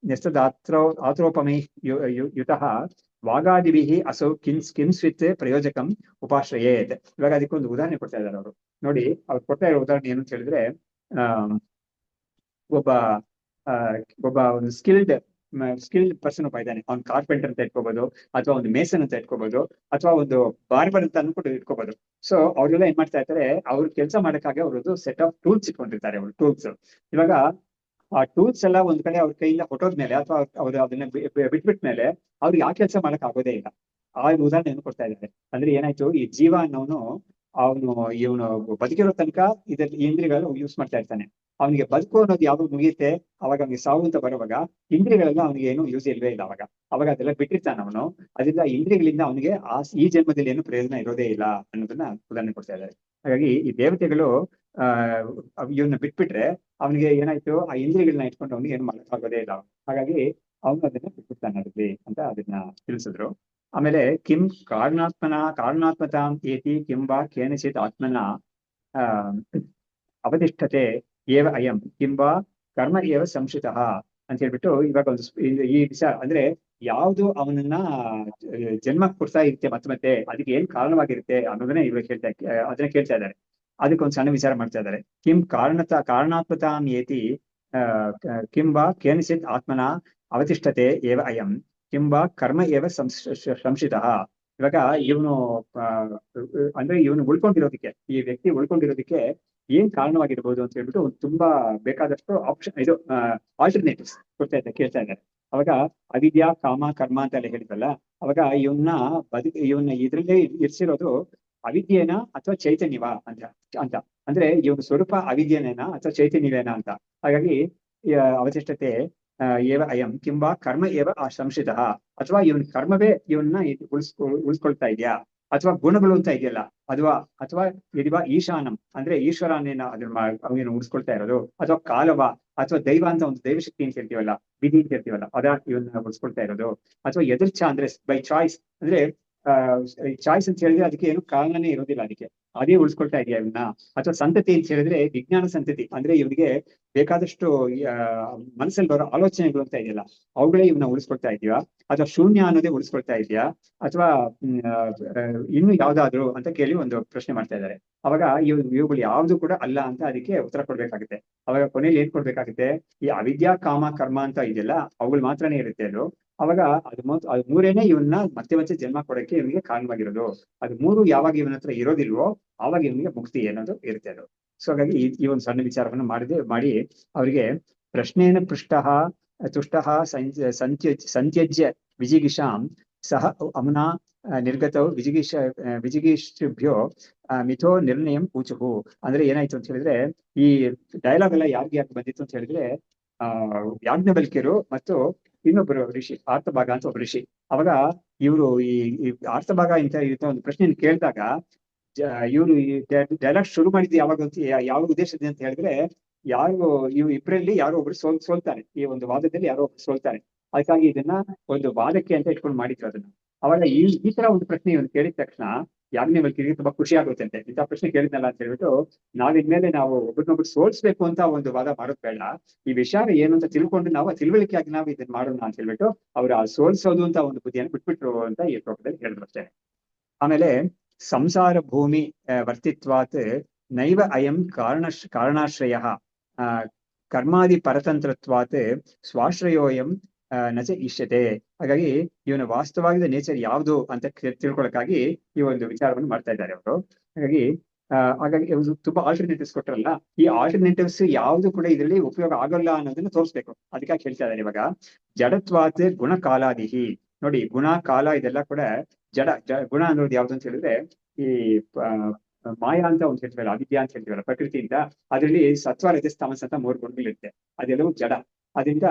Speaker 1: ನ್ಯಸ್ತದಾತ್ರೋಪಮೈ ಯುತಃ ವಾಗಾದಿಭಿಃ ಅಸೌ ಕಿಂಸ್ವಿತ್ ಪ್ರಯೋಜಕಂ ಉಪಾಶ್ರಯೇತ್. ಇವಾಗ ಅದಕ್ಕೊಂದು ಉದಾಹರಣೆ ಕೊಡ್ತಾ ಇದ್ದಾರೆ ಅವರು. ನೋಡಿ, ಅವ್ರು ಕೊಡ್ತಾ ಇರೋ ಉದಾಹರಣೆ ಏನು ಅಂತ ಹೇಳಿದ್ರೆ, ಒಬ್ಬ ಒಂದು ಸ್ಕಿಲ್ಡ್ ಸ್ಕಿಲ್ಡ್ ಪರ್ಸನ್ ಒಬ್ಬ ಇದ್ದಾನೆ, ಅವ್ನು ಕಾರ್ಪೆಂಟರ್ ಅಂತ ಇಟ್ಕೋಬಹುದು, ಅಥವಾ ಒಂದು ಮೇಸನ್ ಅಂತ ಇಟ್ಕೋಬಹುದು, ಅಥವಾ ಒಂದು ಬಾರ್ಬರ್ ಅಂತ ಅನ್ಕೊಂಡು ಇಟ್ಕೋಬಹುದು. ಸೊ ಅವ್ರೆಲ್ಲ ಏನ್ ಮಾಡ್ತಾ ಇರ್ತಾರೆ, ಅವ್ರು ಕೆಲಸ ಮಾಡಕ್ಕಾಗಿ ಅವ್ರದ್ದು ಸೆಟ್ ಆಫ್ ಟೂಲ್ಸ್ ಇಟ್ಕೊಂಡಿರ್ತಾರೆ. ಅವ್ರು ಟೂಲ್ಸ್, ಇವಾಗ ಆ ಟೂಲ್ಸ್ ಎಲ್ಲ ಒಂದ್ ಕಡೆ ಅವ್ರ ಕೈಯಿಂದ ಹೊಟ್ಟೋದ್ಮೇಲೆ ಅಥವಾ ಅವ್ರು ಅದನ್ನ ಬಿಟ್ಬಿಟ್ಮೇಲೆ ಅವ್ರಿಗೆ ಆ ಕೆಲಸ ಮಾಡಕ್ ಆಗೋದೇ ಇಲ್ಲ. ಆ ಉದಾಹರಣೆಯನ್ನು ಕೊಡ್ತಾ ಇದ್ದಾರೆ. ಅಂದ್ರೆ ಏನಾಯ್ತು, ಈ ಜೀವ ಅನ್ನೋನು ಇವನು ಬದುಕಿರೋ ತನಕ ಇದ್ರಲ್ಲಿ ಇಂದ್ರಿಯಗಳು ಯೂಸ್ ಮಾಡ್ತಾ ಇರ್ತಾನೆ. ಅವನಿಗೆ ಬದುಕು ಅನ್ನೋದು ಯಾವಾಗ ಮುಗಿಯುತ್ತೆ, ಅವಾಗ ಅವ್ನಿಗೆ ಸಾವು ಅಂತ ಬರುವಾಗ ಇಂದ್ರಿಯಗಳೆಲ್ಲ ಅವನಿಗೆ ಏನು ಯೂಸ್ ಇಲ್ವೇ ಇಲ್ಲ. ಅವಾಗ ಅದೆಲ್ಲ ಬಿಟ್ಟಿರ್ತಾನೆ ಅವನು. ಅದರಿಂದ ಇಂದ್ರಿಯಗಳಿಂದ ಅವನಿಗೆ ಈ ಜನ್ಮದಲ್ಲಿ ಏನು ಪ್ರಯೋಜನ ಇರೋದೇ ಇಲ್ಲ ಅನ್ನೋದನ್ನ ಉದಾಹರಣೆ ಕೊಡ್ತಾ ಇದ್ದಾರೆ. ಹಾಗಾಗಿ ಈ ದೇವತೆಗಳು ಇವನ್ನ ಬಿಟ್ಬಿಟ್ರೆ ಅವನಿಗೆ ಏನಾಯ್ತು, ಆ ಇಂದ್ರಿಯಗಳನ್ನ ಇಟ್ಕೊಂಡು ಅವನಿಗೆ ಏನು ಮಾಡೋಕ್ಕಾಗೋದೇ ಇಲ್ಲ. ಹಾಗಾಗಿ ಅವನು ಅದನ್ನ ಬಿಟ್ಬಿಡ್ತಾನೆ ಅದ್ರಲ್ಲಿ ಅಂತ ಅದನ್ನ ತಿಳಿಸಿದ್ರು. ಆಮೇಲೆ ಕಿಂ ಕಾರಣಾತ್ಮತಾಂ ಏತಿ ಕಿಂಬಾ ಕೇನಚಿತ್ ಆತ್ಮನ ಅವತಿಷ್ಠತೆ ಏವ ಅಯಂ ಕಿಂಬಾ ಕರ್ಮ ಏವ ಸಂಶಿತಃ ಅಂತ ಹೇಳ್ಬಿಟ್ಟು ಇವಾಗ ಒಂದು ಈ ವಿಚಾರ ಅಂದ್ರೆ ಯಾವುದು ಅವನನ್ನ ಜನ್ಮ ಕೊಡ್ತಾ ಇರುತ್ತೆ ಮತ್ತೆ ಅದಕ್ಕೆ ಏನ್ ಕಾರಣವಾಗಿರುತ್ತೆ ಅನ್ನೋದನ್ನೇ ಇವಾಗ ಅದನ್ನ ಕೇಳ್ತಾ ಇದ್ದಾರೆ. ಅದಕ್ಕೊಂದು ಸಣ್ಣ ವಿಚಾರ ಮಾಡ್ತಾ ಇದ್ದಾರೆ. ಕಿಂ ಕಾರಣಾತ್ಮತಾಂ ಏತಿ ಕಿಂಬಾ ಕೇನಚಿತ್ ಆತ್ಮನ ಅವತಿಷ್ಠತೆ ಏವ ಅಯಂ ಕಿಂಬಾ ಕರ್ಮ ಏವ ಸಂಶಿತಃ. ಇವಾಗ ಇವನು ಅಂದ್ರೆ ಇವನು ಉಳ್ಕೊಂಡಿರೋದಕ್ಕೆ, ಈ ವ್ಯಕ್ತಿ ಉಳ್ಕೊಂಡಿರೋದಕ್ಕೆ ಏನ್ ಕಾರಣವಾಗಿರ್ಬೋದು ಅಂತ ಹೇಳ್ಬಿಟ್ಟು ತುಂಬಾ ಬೇಕಾದಷ್ಟು ಆಪ್ಷನ್ ಆಲ್ಟರ್ನೇಟಿವ್ಸ್ ಕೇಳ್ತಾ ಇದ್ದಾರೆ. ಅವಾಗ ಅವಿದ್ಯಾ ಕಾಮ ಕರ್ಮ ಅಂತೆಲ್ಲ ಹೇಳಿದ್ರಲ್ಲ, ಅವಾಗ ಇವನ್ನ ಇದ್ರಲ್ಲೇ ಇರ್ಸಿರೋದು ಅವಿದ್ಯೇನ ಅಥವಾ ಚೈತನ್ಯವಾ ಅಂತ ಅಂದ್ರೆ ಇವನ ಸ್ವರೂಪ ಅವಿದ್ಯನೇನ ಅಥವಾ ಚೈತನ್ಯವೇನ ಅಂತ. ಹಾಗಾಗಿ ಅವಶಿಷ್ಟತೆ ಏವ ಅಯಂ ಕಿಂಬಾ ಕರ್ಮ ಏವ ಸಂಶಿತಃ, ಅಥವಾ ಇವನ್ ಕರ್ಮವೇ ಇವನ್ನ ಉಳಿಸ್ಕೊಳ್ತಾ ಇದೆಯಾ, ಅಥವಾ ಗುಣಗಳು ಅಂತ ಇದೆಯಲ್ಲ ಅಥವಾ ಯದಿವಾ ಈಶಾನಂ ಅಂದ್ರೆ ಈಶ್ವರನೇನ ಅದನ್ನ ಉಳಿಸ್ಕೊಳ್ತಾ ಇರೋದು, ಅಥವಾ ಕಾಲವ ಅಥವಾ ದೈವ ಅಂತ ಒಂದು ದೈವಶಕ್ತಿ ಅಂತ ಹೇಳ್ತೀವಲ್ಲ, ವಿಧಿ ಅಂತ ಹೇಳ್ತೀವಲ್ಲ, ಇವನ್ನ ಉಳಿಸ್ಕೊಳ್ತಾ ಇರೋದು, ಅಥವಾ ಎದರ್ಚ ಅಂದ್ರೆ ಬೈ ಚಾಯ್ಸ್ ಅಂದ್ರೆ ಚಾಯ್ಸ್ ಅಂತ ಹೇಳಿದ್ರೆ ಅದಕ್ಕೆ ಏನು ಕಾರಣನೇ ಇರೋದಿಲ್ಲ, ಅದಕ್ಕೆ ಅದೇ ಉಳಿಸ್ಕೊಳ್ತಾ ಇದೆಯಾ ಇವನ್ನ, ಅಥವಾ ಸಂತತಿ ಅಂತ ಹೇಳಿದ್ರೆ ವಿಜ್ಞಾನ ಸಂತತಿ ಅಂದ್ರೆ ಇವನಿಗೆ ಬೇಕಾದಷ್ಟು ಮನಸ್ಸಲ್ಲಿ ಬರೋ ಆಲೋಚನೆಗಳು ಅಂತ ಇದೆಯಲ್ಲ ಅವುಗಳೇ ಇವನ್ನ ಉಳಿಸ್ಕೊಳ್ತಾ ಇದೆಯಾ, ಅಥವಾ ಶೂನ್ಯ ಅನ್ನೋದೇ ಉಳಿಸ್ಕೊಳ್ತಾ ಇದೆಯಾ, ಅಥವಾ ಇನ್ನು ಯಾವ್ದಾದ್ರು ಅಂತ ಕೇಳಿ ಒಂದು ಪ್ರಶ್ನೆ ಮಾಡ್ತಾ ಇದ್ದಾರೆ. ಅವಾಗ ಇವುಗಳು ಯಾವ್ದು ಕೂಡ ಅಲ್ಲ ಅಂತ ಅದಕ್ಕೆ ಉತ್ತರ ಕೊಡ್ಬೇಕಾಗುತ್ತೆ. ಅವಾಗ ಕೊನೆಯಲ್ಲಿ ಏನ್ ಕೊಡ್ಬೇಕಾಗುತ್ತೆ, ಈ ಅವಿದ್ಯಾ ಕಾಮ ಕರ್ಮ ಅಂತ ಇದೆಯಲ್ಲ ಅವುಗಳು ಮಾತ್ರನೇ ಇರುತ್ತೆ ಅದು. ಅವಾಗ ಅದು ಮೂರೇನೆ ಇವನ್ನ ಮತ್ತೆ ಜನ್ಮ ಕೊಡಕ್ಕೆ ಇವನಿಗೆ ಕಾರಣವಾಗಿರೋದು. ಅದು ಮೂರು ಯಾವಾಗ ಇವನ ಹತ್ರ ಇರೋದಿಲ್ವೋ ಆವಾಗ ಇವನಿಗೆ ಮುಕ್ತಿ ಅನ್ನೋದು ಇರುತ್ತೆ ಅದು. ಸೊ ಹಾಗಾಗಿ ಈ ಒಂದು ಸಣ್ಣ ವಿಚಾರವನ್ನು ಮಾಡಿ ಅವರಿಗೆ ಪ್ರಶ್ನೇನ ಪೃಷ್ಟಃ ತುಷ್ಟಃ ಸಂತ್ಯಜ್ಯ ವಿಜಿಗಿಷಾಂ ಸಹ ಅಮುನಾ ನಿರ್ಗತೌ ವಿಜಿಗಿಷ್ಠಭ್ಯೋ ಮಿಥೋ ನಿರ್ಣಯಂ ಊಚುಹು. ಅಂದ್ರೆ ಏನಾಯ್ತು ಅಂತ ಹೇಳಿದ್ರೆ, ಈ ಡೈಲಾಗ್ ಎಲ್ಲ ಯಾಕೆ ಬಂದಿತ್ತು ಅಂತ ಹೇಳಿದ್ರೆ, ಯಾಜ್ಞವಲ್ಕ್ಯರು ಮತ್ತು ಇನ್ನೊಬ್ಬರು ಋಷಿ ಆರ್ತಭಾಗ ಅಂತ ಒಬ್ಬ ಋಷಿ, ಅವಾಗ ಇವರು ಈ ಆರ್ತಭಾಗ ಅಂತ ಒಂದು ಪ್ರಶ್ನೆಯನ್ನು ಕೇಳಿದಾಗ ಇವರು ಈ ಡೈಲಾಗ್ ಶುರು ಮಾಡಿದ್ದು ಯಾವ ಉದ್ದೇಶದಿಂದ ಅಂತ ಹೇಳಿದ್ರೆ, ಇಬ್ಬರಲ್ಲಿ ಯಾರೋ ಒಬ್ರು ಸೋಲ್ತಾರೆ, ಈ ಒಂದು ವಾದದಲ್ಲಿ ಯಾರೋ ಒಬ್ರು ಸೋಲ್ತಾರೆ, ಅದಕ್ಕಾಗಿ ಇದನ್ನ ಒಂದು ವಾದಕ್ಕೆ ಅಂತ ಇಟ್ಕೊಂಡು ಮಾಡಿದ್ರು ಅದನ್ನ. ಅವಾಗ ಈ ತರ ಒಂದು ಪ್ರಶ್ನೆ ಇವನು ಕೇಳಿದ ತಕ್ಷಣ ಯಾಜ್ಞವಲ್ಕ್ಯರಿಗೆ ತುಂಬಾ ಖುಷಿ ಆಗುತ್ತೆ ಅಂತೆ. ಇಂಥ ಪ್ರಶ್ನೆ ಕೇಳಿದ್ನಲ್ಲ ಅಂತ ಹೇಳ್ಬಿಟ್ಟು, ನಾವಿನ್ಮೇಲೆ ನಾವು ಒಬ್ಬರನ್ನೊಬ್ರು ಸೋಲ್ಸ್ಬೇಕು ಅಂತ ಒಂದು ವಾದ ಮಾಡೋದ್ ಬೇಡ, ಈ ವಿಚಾರ ಏನು ಅಂತ ತಿಳ್ಕೊಂಡು ನಾವು ತಿಳುವಳಿಕೆಯಾಗಿ ನಾವು ಇದನ್ನ ಮಾಡೋಣ ಅಂತ ಹೇಳ್ಬಿಟ್ಟು ಅವ್ರು ಆ ಸೋಲ್ಸೋದು ಅಂತ ಒಂದು ಬುದ್ಧಿಯನ್ನು ಬಿಟ್ಬಿಟ್ರು ಅಂತ ಈ ಶ್ಲೋಕದಲ್ಲಿ ಹೇಳಿದ್ರು ಅಷ್ಟೇ. ಆಮೇಲೆ ಸಂಸಾರ ಭೂಮಿ ವರ್ತಿತ್ವಾತ್ ನೈವ ಅಯಂ ಕಾರಣಾಶ್ರಯ ಕರ್ಮಾದಿ ಪರತಂತ್ರತ್ವಾತ್ ಸ್ವಾಶ್ರಯೋಯಂ ನಚ ಇಷ್ಯತೆ. ಹಾಗಾಗಿ ಇವನ ವಾಸ್ತವವಾದ ನೇಚರ್ ಯಾವುದು ಅಂತ ತಿಳ್ಕೊಳಕ್ಕಾಗಿ ಈ ಒಂದು ವಿಚಾರವನ್ನು ಮಾಡ್ತಾ ಇದ್ದಾರೆ ಅವರು. ಹಾಗಾಗಿ ತುಂಬಾ ಆಲ್ಟರ್ನೇಟಿವ್ಸ್ ಕೊಟ್ಟರಲ್ಲ, ಈ ಆಲ್ಟರ್ನೇಟಿವ್ಸ್ ಯಾವ್ದು ಕೂಡ ಇದರಲ್ಲಿ ಉಪಯೋಗ ಆಗಲ್ಲ ಅನ್ನೋದನ್ನ ತೋರಿಸ್ಬೇಕು. ಅದಕ್ಕಾಗಿ ಹೇಳ್ತಾ ಇದ್ದಾರೆ ಇವಾಗ ಜಡತ್ವಾತ್ ಗುಣ ಕಾಲಾದಿಹಿ. ನೋಡಿ, ಗುಣ ಕಾಲ ಇದೆಲ್ಲ ಕೂಡ ಜಡ ಗುಣ ಅನ್ನೋದು ಯಾವ್ದು ಅಂತ ಹೇಳಿದ್ರೆ, ಈ ಮಾಯಾ ಅಂತ ಒಂದು ಹೇಳ್ತೀವಲ್ಲ, ಅವಿದ್ಯಾ ಅಂತ ಹೇಳ್ತೀವಲ್ಲ ಪ್ರಕೃತಿಯಿಂದ, ಅದರಲ್ಲಿ ಸತ್ವ ರಜಸ್ ತಮಸ್ ಅಂತ 3 ಗುಣಗಳಿರುತ್ತೆ, ಅದೆಲ್ಲವೂ ಜಡ. ಅದರಿಂದ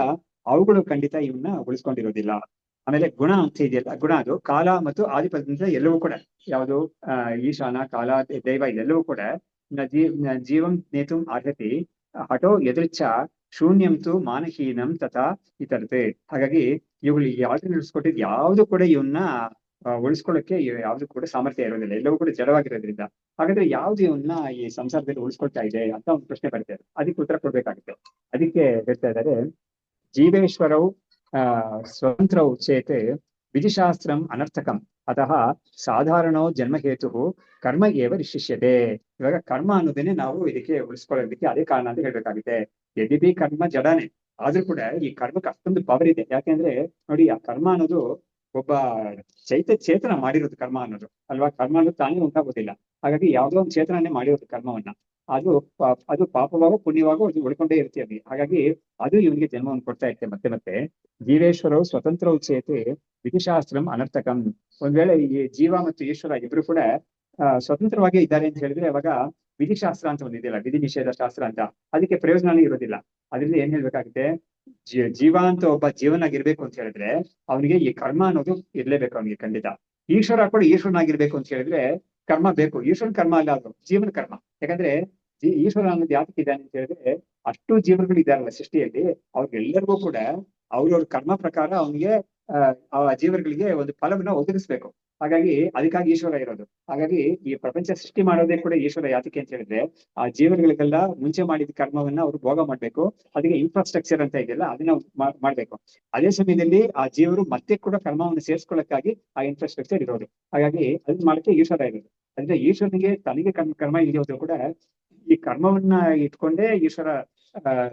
Speaker 1: ಅವುಗಳು ಖಂಡಿತ ಇವನ್ನ ಉಳಿಸ್ಕೊಂಡಿರೋದಿಲ್ಲ. ಆಮೇಲೆ ಗುಣ ಅಂತ ಇದೆಯಲ್ಲ, ಗುಣ ಅದು ಕಾಲ ಮತ್ತು ಆದಿಪದಿಂದ ಎಲ್ಲವೂ ಕೂಡ ಯಾವುದು ಈಶಾನ ಕಾಲ ದೈವ ಇದೆಲ್ಲವೂ ಕೂಡ ಜೀವಂ ನೇತುಂ ಅರ್ಹತಿ ಹಠೋ ಎದೃಚ್ಛ ಶೂನ್ಯಂತು ಮಾನಹೀನಂ ತಥಾ ಇತರತೆ. ಹಾಗಾಗಿ ಇವುಗಳು ಆಲ್ಟರ್ನೇಟಿವ್ಸ್ ಕೊಟ್ಟಿದ್ದು ಯಾವ್ದು ಕೂಡ ಇವನ್ನ ಉಳಿಸ್ಕೊಳ್ಳಕ್ಕೆ ಯಾವ್ದು ಕೂಡ ಸಾಮರ್ಥ್ಯ ಇರೋದಿಲ್ಲ, ಎಲ್ಲವೂ ಕೂಡ ಜಡವಾಗಿರೋದ್ರಿಂದ. ಹಾಗಾದ್ರೆ ಯಾವ್ದು ಇವನ್ನ ಈ ಸಂಸಾರದಲ್ಲಿ ಉಳಿಸ್ಕೊಳ್ತಾ ಇದೆ ಅಂತ ಒಂದು ಪ್ರಶ್ನೆ ಬರ್ತದೆ, ಅದಕ್ಕೆ ಉತ್ತರ ಕೊಡ್ಬೇಕಾಗುತ್ತೆ. ಅದಕ್ಕೆ ಹೇಳ್ತಾ ಇದ್ದಾರೆ, ಜೀವೇಶ್ವರವು ಸ್ವತಂತ್ರವು ಚೇತ್ ವಿಧಿಶಾಸ್ತ್ರಂ ಅನರ್ಥಕಂ ಅತಃ ಸಾಧಾರಣೋ ಜನ್ಮಹೇತು ಕರ್ಮ ಏವ ಶಿಷ್ಯತೆ. ಇವಾಗ ಕರ್ಮ ಅನ್ನೋದನ್ನೇ ನಾವು ಇದಕ್ಕೆ ಉಳಿಸ್ಕೊಳ್ಳೋದಕ್ಕೆ ಅದೇ ಕಾರಣ ಅಂತ ಹೇಳ್ಬೇಕಾಗುತ್ತೆ. ಯದಿಬಿ ಕರ್ಮ ಜಡನೆ, ಆದ್ರೂ ಕೂಡ ಈ ಕರ್ಮಕ್ಕೆ ಅಷ್ಟೊಂದು ಪವರ್ ಇದೆ. ಯಾಕೆಂದ್ರೆ ನೋಡಿ, ಆ ಕರ್ಮ ಅನ್ನೋದು ಒಬ್ಬ ಚೇತನ ಮಾಡಿರೋದು ಕರ್ಮ ಅನ್ನೋದು ಅಲ್ವಾ. ಕರ್ಮ ಅನ್ನೋದು ತಾನೇ ಉಂಟಾಗೋದಿಲ್ಲ. ಹಾಗಾಗಿ ಯಾವ್ದೋ ಒಂದು ಚೇತನನೇ ಮಾಡಿರೋದು ಕರ್ಮವನ್ನ. ಅದು ಪಾಪವಾಗೋ ಪುಣ್ಯವಾಗೋ ಅದು ಉಳ್ಕೊಂಡೇ ಇರುತ್ತೆ ಅಲ್ಲಿ. ಹಾಗಾಗಿ ಅದು ಇವನಿಗೆ ಜನ್ಮವನ್ನು ಕೊಡ್ತಾ ಇರುತ್ತೆ ಮತ್ತೆ ಮತ್ತೆ. ಜೀವೇಶ್ವರವು ಸ್ವತಂತ್ರ ಉಚ್ಯತೆ ವಿಧಿಶಾಸ್ತ್ರಂ ಅನರ್ಥಕಂ. ಒಂದ್ ವೇಳೆ ಈ ಜೀವ ಮತ್ತು ಈಶ್ವರ ಇಬ್ರು ಕೂಡ ಸ್ವತಂತ್ರವಾಗಿ ಇದ್ದಾರೆ ಅಂತ ಹೇಳಿದ್ರೆ, ಅವಾಗ ವಿಧಿಶಾಸ್ತ್ರ ಅಂತ ಒಂದಿದೆಯಲ್ಲ, ವಿಧಿ ನಿಷೇಧ ಶಾಸ್ತ್ರ ಅಂತ, ಅದಕ್ಕೆ ಪ್ರಯೋಜನನೇ ಇರೋದಿಲ್ಲ. ಅದರಿಂದ ಏನ್ ಹೇಳ್ಬೇಕಾಗುತ್ತೆ, ಜೀವ ಅಂತ ಒಬ್ಬ ಜೀವನಾಗಿರ್ಬೇಕು ಅಂತ ಹೇಳಿದ್ರೆ ಅವನಿಗೆ ಈ ಕರ್ಮ ಅನ್ನೋದು ಇರ್ಲೇಬೇಕು ಅವನಿಗೆ ಖಂಡಿತ. ಈಶ್ವರ ಕೂಡ ಈಶ್ವರನಾಗಿರ್ಬೇಕು ಅಂತ ಹೇಳಿದ್ರೆ ಕರ್ಮ ಬೇಕು. ಈಶ್ವರನ ಕರ್ಮ ಅಲ್ಲ, ಅದು ಜೀವನ ಕರ್ಮ. ಯಾಕಂದ್ರೆ ಈಶ್ವರ ಅನ್ನೋದು ಯಾತಕ್ಕೆ ಇದ್ದಾನೆ ಅಂತ ಹೇಳಿದ್ರೆ, ಅಷ್ಟು ಜೀವನಗಳು ಇದ್ದಾರಲ್ಲ ಸೃಷ್ಟಿಯಲ್ಲಿ, ಅವ್ರಿಗೆಲ್ಲರಿಗೂ ಕೂಡ ಅವ್ರವ್ರ ಕರ್ಮ ಪ್ರಕಾರ ಅವನಿಗೆ ಆ ಜೀವಗಳಿಗೆ ಒಂದು ಫಲವನ್ನ ಒದಗಿಸ್ಬೇಕು. ಹಾಗಾಗಿ ಅದಕ್ಕಾಗಿ ಈಶ್ವರ ಇರೋದು. ಹಾಗಾಗಿ ಈ ಪ್ರಪಂಚ ಸೃಷ್ಟಿ ಮಾಡೋದೇ ಕೂಡ ಈಶ್ವರ ಯಾತಕ್ಕೆ ಅಂತ ಹೇಳಿದ್ರೆ, ಆ ಜೀವಗಳಿಗೆಲ್ಲ ಮುಂಚೆ ಮಾಡಿದ ಕರ್ಮವನ್ನ ಅವ್ರು ಭೋಗ ಮಾಡ್ಬೇಕು. ಅದಕ್ಕೆ ಇನ್ಫ್ರಾಸ್ಟ್ರಕ್ಚರ್ ಅಂತ ಇದೆಯಲ್ಲ, ಅದನ್ನ ಮಾಡ್ಬೇಕು. ಅದೇ ಸಮಯದಲ್ಲಿ ಆ ಜೀವರು ಮತ್ತೆ ಕೂಡ ಕರ್ಮವನ್ನು ಸೇರಿಸ್ಕೊಳ್ಳಕ್ಕಾಗಿ ಆ ಇನ್ಫ್ರಾಸ್ಟ್ರಕ್ಚರ್ ಇರೋದು. ಹಾಗಾಗಿ ಅದನ್ನ ಮಾಡಕ್ಕೆ ಈಶ್ವರ ಇರೋದು. ಅಂದ್ರೆ ಈಶ್ವರನಿಗೆ ತನಗೆ ಕರ್ಮ ಇಲ್ಲದೆ ಕೂಡ ಈ ಕರ್ಮವನ್ನ ಇಟ್ಕೊಂಡೇ ಈಶ್ವರ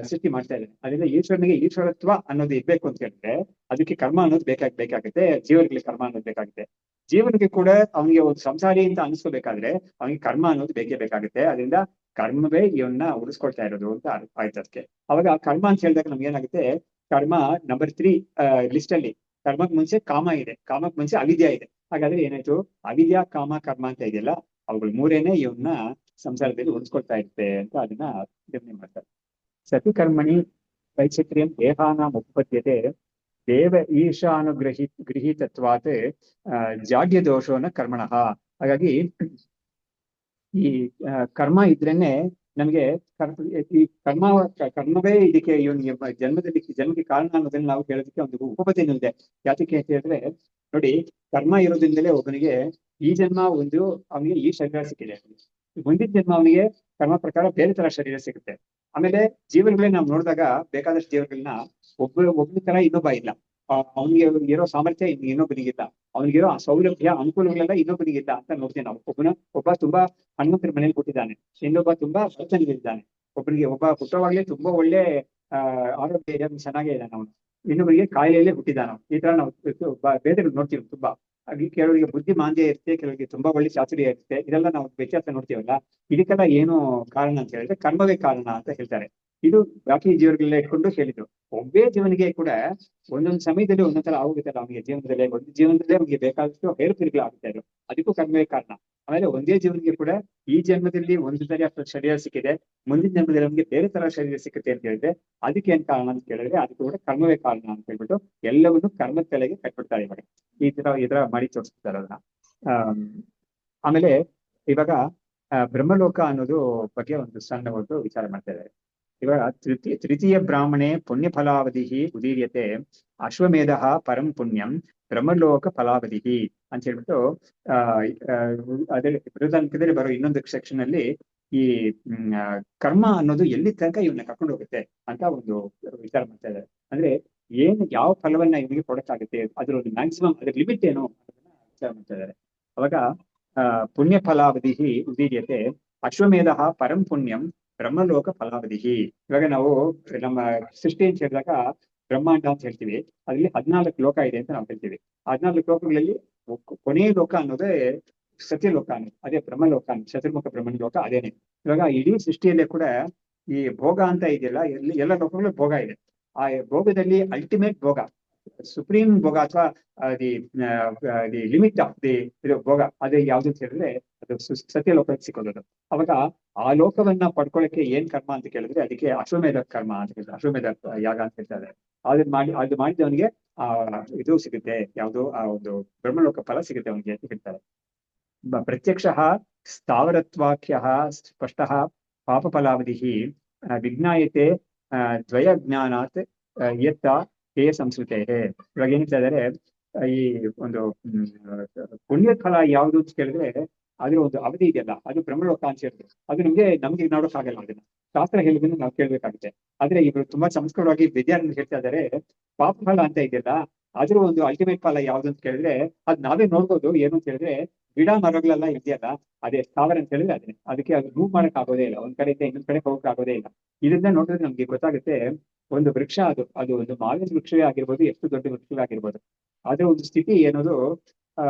Speaker 1: ಸೃಷ್ಟಿ ಮಾಡ್ತಾ ಇದ್ದಾನೆ. ಅದರಿಂದ ಈಶ್ವರನಿಗೆ ಈಶ್ವರತ್ವ ಅನ್ನೋದು ಇರ್ಬೇಕು ಅಂತ ಹೇಳಿದ್ರೆ ಅದಕ್ಕೆ ಕರ್ಮ ಅನ್ನೋದು ಬೇಕಾಗುತ್ತೆ. ಜೀವನಿಗೆ ಕರ್ಮ ಅನ್ನೋದು ಬೇಕಾಗುತ್ತೆ. ಜೀವನಿಗೆ ಕೂಡ ಅವನಿಗೆ ಒಂದು ಸಂಸಾರಿ ಅಂತ ಅನಿಸ್ಕೋಬೇಕಾದ್ರೆ ಅವನಿಗೆ ಕರ್ಮ ಅನ್ನೋದು ಬೇಕೇ ಬೇಕಾಗುತ್ತೆ. ಅದರಿಂದ ಕರ್ಮವೇ ಇವನ್ನ ಉಳಿಸ್ಕೊಳ್ತಾ ಇರೋದು ಅಂತ ಆಯ್ತು ಅದಕ್ಕೆ. ಅವಾಗ ಕರ್ಮ ಅಂತ ಹೇಳಿದಾಗ ನಮ್ಗೆ ಏನಾಗುತ್ತೆ, ಕರ್ಮ ನಂಬರ್ 3 ಲಿಸ್ಟ್ ಅಲ್ಲಿ ಕರ್ಮಕ್ ಮುಂಚೆ ಕಾಮ ಇದೆ, ಕಾಮಕ್ ಮುಂಚೆ ಅವಿದ್ಯಾ ಇದೆ. ಹಾಗಾದ್ರೆ ಏನಾಯ್ತು, ಅವಿದ್ಯಾ ಕಾಮ ಕರ್ಮ ಅಂತ ಇದೆಯಲ್ಲ, ಅವುಗಳು ಮೂರೇನೆ ಇವನ್ನ ಸಂಸಾರದಲ್ಲಿ ಉಳಿಸ್ಕೊಳ್ತಾ ಇರುತ್ತೆ ಅಂತ ಅದನ್ನ ನಿರ್ಣಯ ಮಾಡ್ತಾರೆ. ಸತಿ ಕರ್ಮಣಿ ವೈಚಿತ್ರ್ಯಂ ದೇಹಾನಾಂ ಉಪಪದ್ಯತೆ ದೇವ ಗೃಹೀತತ್ವಾತ್ ಜಾಡ್ಯ ದೋಷೋನ ಕರ್ಮಣಃ. ಹಾಗಾಗಿ ಈ ಕರ್ಮ ಇದ್ರೇನೆ ನಮ್ಗೆ ಈ ಕರ್ಮವೇ ಇದಕ್ಕೆ ಇವನಿಗೆ ಜನ್ಮಕ್ಕೆ ಕಾರಣ ಅನ್ನೋದನ್ನ ನಾವು ಹೇಳೋದಕ್ಕೆ ಒಂದು ಉಪಪದ್ಯನೂ ಇದೆ. ಯಾತಕ್ಕೆ ಅಂತ ಹೇಳಿದ್ರೆ ನೋಡಿ, ಕರ್ಮ ಇರೋದ್ರಿಂದಲೇ ಒಬ್ಬನಿಗೆ ಈ ಜನ್ಮ ಅವನಿಗೆ ಈ ಶರೀರ ಸಿಕ್ಕಿದೆ. ಮುಂದಿನ ಜನ್ಮ ಅವನಿಗೆ ಕರ್ಮ ಪ್ರಕಾರ ಬೇರೆ ತರ ಶರೀರ ಸಿಗುತ್ತೆ. ಆಮೇಲೆ ಜೀವನಗಳೇ ನಾವು ನೋಡಿದಾಗ ಬೇಕಾದಷ್ಟು ಜೀವಗಳನ್ನ ಒಬ್ಬನ ತರ ಇನ್ನೊಬ್ಬ ಇಲ್ಲ. ಅವನಿಗೆ ಇರೋ ಸಾಮರ್ಥ್ಯ ಇನ್ನೊಬ್ಬನಿಗಿಲ್ಲ, ಅವನಿಗಿರೋ ಸೌಲಭ್ಯ ಅನುಕೂಲಗಳೆಲ್ಲ ಇನ್ನೊಬ್ಬನಿಗಿಲ್ಲ ಅಂತ ನೋಡ್ತೀವಿ ನಾವು. ಒಬ್ಬ ತುಂಬಾ ಹನುಮಂತರ ಮನೇಲಿ ಹುಟ್ಟಿದ್ದಾನೆ, ಇನ್ನೊಬ್ಬ ತುಂಬಾ ಬಡತನದಲ್ಲಿದ್ದಾನೆ. ಒಬ್ಬ ಹುಟ್ಟುವಾಗ್ಲೇ ತುಂಬಾ ಒಳ್ಳೆ ಆರೋಗ್ಯ ಇದೆ, ಚೆನ್ನಾಗೇ ಇದ್ದಾನೆ ಅವನು. ಇನ್ನೊಬ್ಬರಿಗೆ ಕಾಯಿಲೆಯಲ್ಲೇ ಹುಟ್ಟಿದ್ದಾನ. ಈ ತರ ನಾವು ಬೇರೆ ನೋಡ್ತೀವಿ ತುಂಬಾ. ಹಾಗೆ ಕೆಲವರಿಗೆ ಬುದ್ಧಿ ಮಾಂದ್ಯ ಇರುತ್ತೆ, ಕೆಲವರಿಗೆ ತುಂಬಾ ಒಳ್ಳೆ ಚಾತುರ್ಯ ಇರುತ್ತೆ. ಇದೆಲ್ಲ ನಾವು ವ್ಯತ್ಯಾಸ ನೋಡ್ತೀವಲ್ಲ. ಇದಕ್ಕೆಲ್ಲ ಏನು ಕಾರಣ ಅಂತ ಹೇಳಿದ್ರೆ ಕರ್ಮವೇ ಕಾರಣ ಅಂತ ಹೇಳ್ತಾರೆ. ಇದು ಬಾಕಿ ಜೀವನಗಳೆಲ್ಲ ಇಟ್ಕೊಂಡು ಹೇಳಿದ್ರು. ಒಬ್ಬೇ ಜೀವನಿಗೆ ಕೂಡ ಒಂದೊಂದು ಸಮಯದಲ್ಲಿ ಒಂದೊಂದ್ಸಲ ಆಗೋಗುತ್ತಲ್ಲ ಅವನಿಗೆ ಜೀವನದಲ್ಲೇ, ಒಂದು ಜೀವನದಲ್ಲೇ ಅವನಿಗೆ ಬೇಕಾದಷ್ಟು ಹೇರುಪೇರುಗಳಾಗ್ತಾ ಇದ್ರು. ಅದಕ್ಕೂ ಕರ್ಮವೇ ಕಾರಣ. ಆಮೇಲೆ ಒಂದೇ ಜೀವನಿಗೆ ಕೂಡ ಈ ಜನ್ಮದಲ್ಲಿ ಒಂದು ತರ ಶರೀರ ಸಿಕ್ಕಿದೆ, ಮುಂದಿನ ಜನ್ಮದಲ್ಲಿ ಅವನಿಗೆ ಬೇರೆ ತರ ಶರೀರ ಸಿಕ್ಕುತ್ತೆ ಅಂತ ಹೇಳಿದ್ರೆ ಅದಕ್ಕೆ ಏನ್ ಕಾರಣ ಅಂತ ಕೇಳಿದ್ರೆ ಅದಕ್ಕೆ ಕೂಡ ಕರ್ಮವೇ ಕಾರಣ ಅಂತ ಹೇಳ್ಬಿಟ್ಟು ಎಲ್ಲವನ್ನೂ ಕರ್ಮದ ತಲೆಗೆ ಕಟ್ಬಿಡ್ತಾರೆ ಇವಾಗ. ಈ ತರ ಮಾಡಿ ತೋರಿಸ್ತಾರೆ ಅದನ್ನ. ಆಮೇಲೆ ಇವಾಗ ಬ್ರಹ್ಮಲೋಕ ಅನ್ನೋದು ಬಗ್ಗೆ ಒಂದು ಸಣ್ಣ ಒಂದು ವಿಚಾರ ಮಾಡ್ತಾ ಇದ್ದಾರೆ. ಇವಾಗ ತೃತೀಯ ಬ್ರಾಹ್ಮಣೆ ಪುಣ್ಯ ಫಲಾವಧಿ ಉದೀರ್ಯತೆ ಅಶ್ವಮೇಧ ಪರಂ ಪುಣ್ಯಂ ಬ್ರಹ್ಮಲೋಕ ಫಲಾವಧಿ ಅಂತ ಹೇಳ್ಬಿಟ್ಟು ಅದೇ ಬೃಹದಾಂಕದಲ್ಲಿ ಬರೋ ಇನ್ನೊಂದು ಸೆಕ್ಷನ್ ಅಲ್ಲಿ ಈ ಕರ್ಮ ಅನ್ನೋದು ಎಲ್ಲಿ ತನಕ ಇವನ್ನ ಕರ್ಕೊಂಡು ಹೋಗುತ್ತೆ ಅಂತ ಒಂದು ವಿಚಾರ ಮಾಡ್ತಾ ಇದ್ದಾರೆ. ಅಂದ್ರೆ ಯಾವ ಫಲವನ್ನ ಇವನಿಗೆ ಕೊಡಕ್ಕಾಗುತ್ತೆ, ಅದ್ರ ಒಂದು ಮ್ಯಾಕ್ಸಿಮಮ್, ಅದ್ರ ಲಿಮಿಟ್ ಏನು ಅನ್ನೋದನ್ನ ವಿಚಾರ ಮಾಡ್ತಾ ಇದ್ದಾರೆ. ಅವಾಗ ಪುಣ್ಯ ಫಲಾವಧಿ ಉದೀರ್ಯತೆ ಅಶ್ವಮೇಧ ಪರಂ ಪುಣ್ಯಂ ಬ್ರಹ್ಮಲೋಕ ಫಲಾವಧಿ. ಇವಾಗ ನಾವು ನಮ್ಮ ಸೃಷ್ಟಿ ಅಂತ ಹೇಳಿದಾಗ ಬ್ರಹ್ಮಾಂಡ ಅಂತ ಹೇಳ್ತೀವಿ, ಅದ್ರಲ್ಲಿ 14 ಲೋಕ ಇದೆ ಅಂತ ನಾವು ಹೇಳ್ತೀವಿ. 14 ಲೋಕಗಳಲ್ಲಿ ಕೊನೆಯ ಲೋಕ ಅನ್ನೋದೇ ಸತ್ಯಲೋಕ ಅನ್ನೋದು, ಅದೇ ಬ್ರಹ್ಮಲೋಕ ಅನ್ನೋದು, ಚತುರ್ಮುಖ ಬ್ರಹ್ಮಣ ಲೋಕ ಅದೇನೆ. ಇವಾಗ ಇಡೀ ಸೃಷ್ಟಿಯಲ್ಲೇ ಕೂಡ ಈ ಭೋಗ ಅಂತ ಇದೆಯಲ್ಲ, ಎಲ್ಲ ಲೋಕಗಳು ಭೋಗ ಇದೆ. ಆ ಭೋಗದಲ್ಲಿ ಅಲ್ಟಿಮೇಟ್ ಭೋಗ, ಸುಪ್ರೀಂ ಭೋಗ ಅಥವಾ ದಿ ಲಿಮಿಟ್ ಆಫ್ ದಿ ಇದು ಭೋಗ ಅದೇ ಯಾವ್ದು ಅಂತ ಹೇಳಿದ್ರೆ ಅದು ಸತ್ಯ ಲೋಕಕ್ಕೆ ಸಿಕ್ಕೋದು. ಅವಾಗ ಆ ಲೋಕವನ್ನ ಪಡ್ಕೊಳ್ಳಕ್ಕೆ ಏನ್ ಕರ್ಮ ಅಂತ ಕೇಳಿದ್ರೆ ಅದಕ್ಕೆ ಅಶ್ವಮೇಧ ಕರ್ಮ ಅಂತ ಹೇಳ್ತಾರೆ, ಅಶ್ವಮೇಧ ಯಾಗ ಅಂತ ಹೇಳ್ತಾರೆ. ಅದು ಮಾಡಿದವನಿಗೆ ಇದು ಸಿಗುತ್ತೆ, ಯಾವುದು ಆ ಒಂದು ಬ್ರಹ್ಮಲೋಕ ಫಲ ಸಿಗುತ್ತೆ ಅವನಿಗೆ ಅಂತ ಹೇಳ್ತಾರೆ. ಪ್ರತ್ಯಕ್ಷ ಸ್ಥಾವರತ್ವಾಖ್ಯ ಸ್ಪಷ್ಟ ಪಾಪ ಫಲಾವಧಿ ವಿಜ್ಞಾಯತೆ ದ್ವಯ ಜ್ಞಾನಾತ್ ಯತ್ತ ಹೇ ಸಂಸ್ಕೃತೆ. ಇವಾಗ ಏನ್ ಹೇಳ್ತಾ ಇದಾರೆ, ಈ ಒಂದು ಪುಣ್ಯದ ಫಲ ಯಾವುದು ಅಂತ ಕೇಳಿದ್ರೆ ಅದ್ರ ಒಂದು ಅವಧಿ ಇದೆಯಲ್ಲ, ಅದು ಬ್ರಹ್ಮಲೋಕ ಅಂತ ಹೇಳಿದ್ರು. ಅದು ನಮ್ಗೆ ನೋಡೋಕ್ಕಾಗಲ್ಲ, ಅದನ್ನ ಶಾಸ್ತ್ರ ಹೇಳಿದ್ರೆ ನಾವು ಕೇಳ್ಬೇಕಾಗುತ್ತೆ. ಆದ್ರೆ ಇವರು ತುಂಬಾ ಸಂಸ್ಕೃತವಾಗಿ ವಿದ್ಯಾರ್ಥಿ ಹೇಳ್ತಾ ಇದಾರೆ, ಪಾಪ ಫಲ ಅಂತ ಇದೆಯಲ್ಲ ಆದ್ರೂ ಒಂದು ಅಲ್ಟಿಮೇಟ್ ಫಲ ಯಾವ್ದು ಅಂತ ಕೇಳಿದ್ರೆ ಅದ್ ನಾವೇ ನೋಡ್ಬೋದು. ಏನು ಅಂತ ಹೇಳಿದ್ರೆ ಗಿಡ ಮರಗಳೆಲ್ಲ ಇದೆಯಲ್ಲ, ಅದೇ ಸ್ಥಾವರ ಅಂತ ಹೇಳಿದ್ರೆ ಅದೇ. ಅದಕ್ಕೆ ಅದು ಮೂವ್ ಮಾಡಕ್ ಆಗೋದೇ ಇಲ್ಲ, ಒಂದ್ ಕಡೆಯಿಂದ ಇನ್ನೊಂದ್ ಕಡೆ ಹೋಗಕ್ ಆಗೋದೇ ಇಲ್ಲ. ಇದನ್ನ ನೋಡಿದ್ರೆ ನಮ್ಗೆ ಗೊತ್ತಾಗುತ್ತೆ ಒಂದು ವೃಕ್ಷ ಅದು ಒಂದು ಮಾವಿನ ವೃಕ್ಷವೇ ಆಗಿರ್ಬೋದು, ಎಷ್ಟು ದೊಡ್ಡ ವೃಕ್ಷವೇ ಆಗಿರ್ಬೋದು, ಅದ್ರ ಒಂದು ಸ್ಥಿತಿ ಏನದು ಆ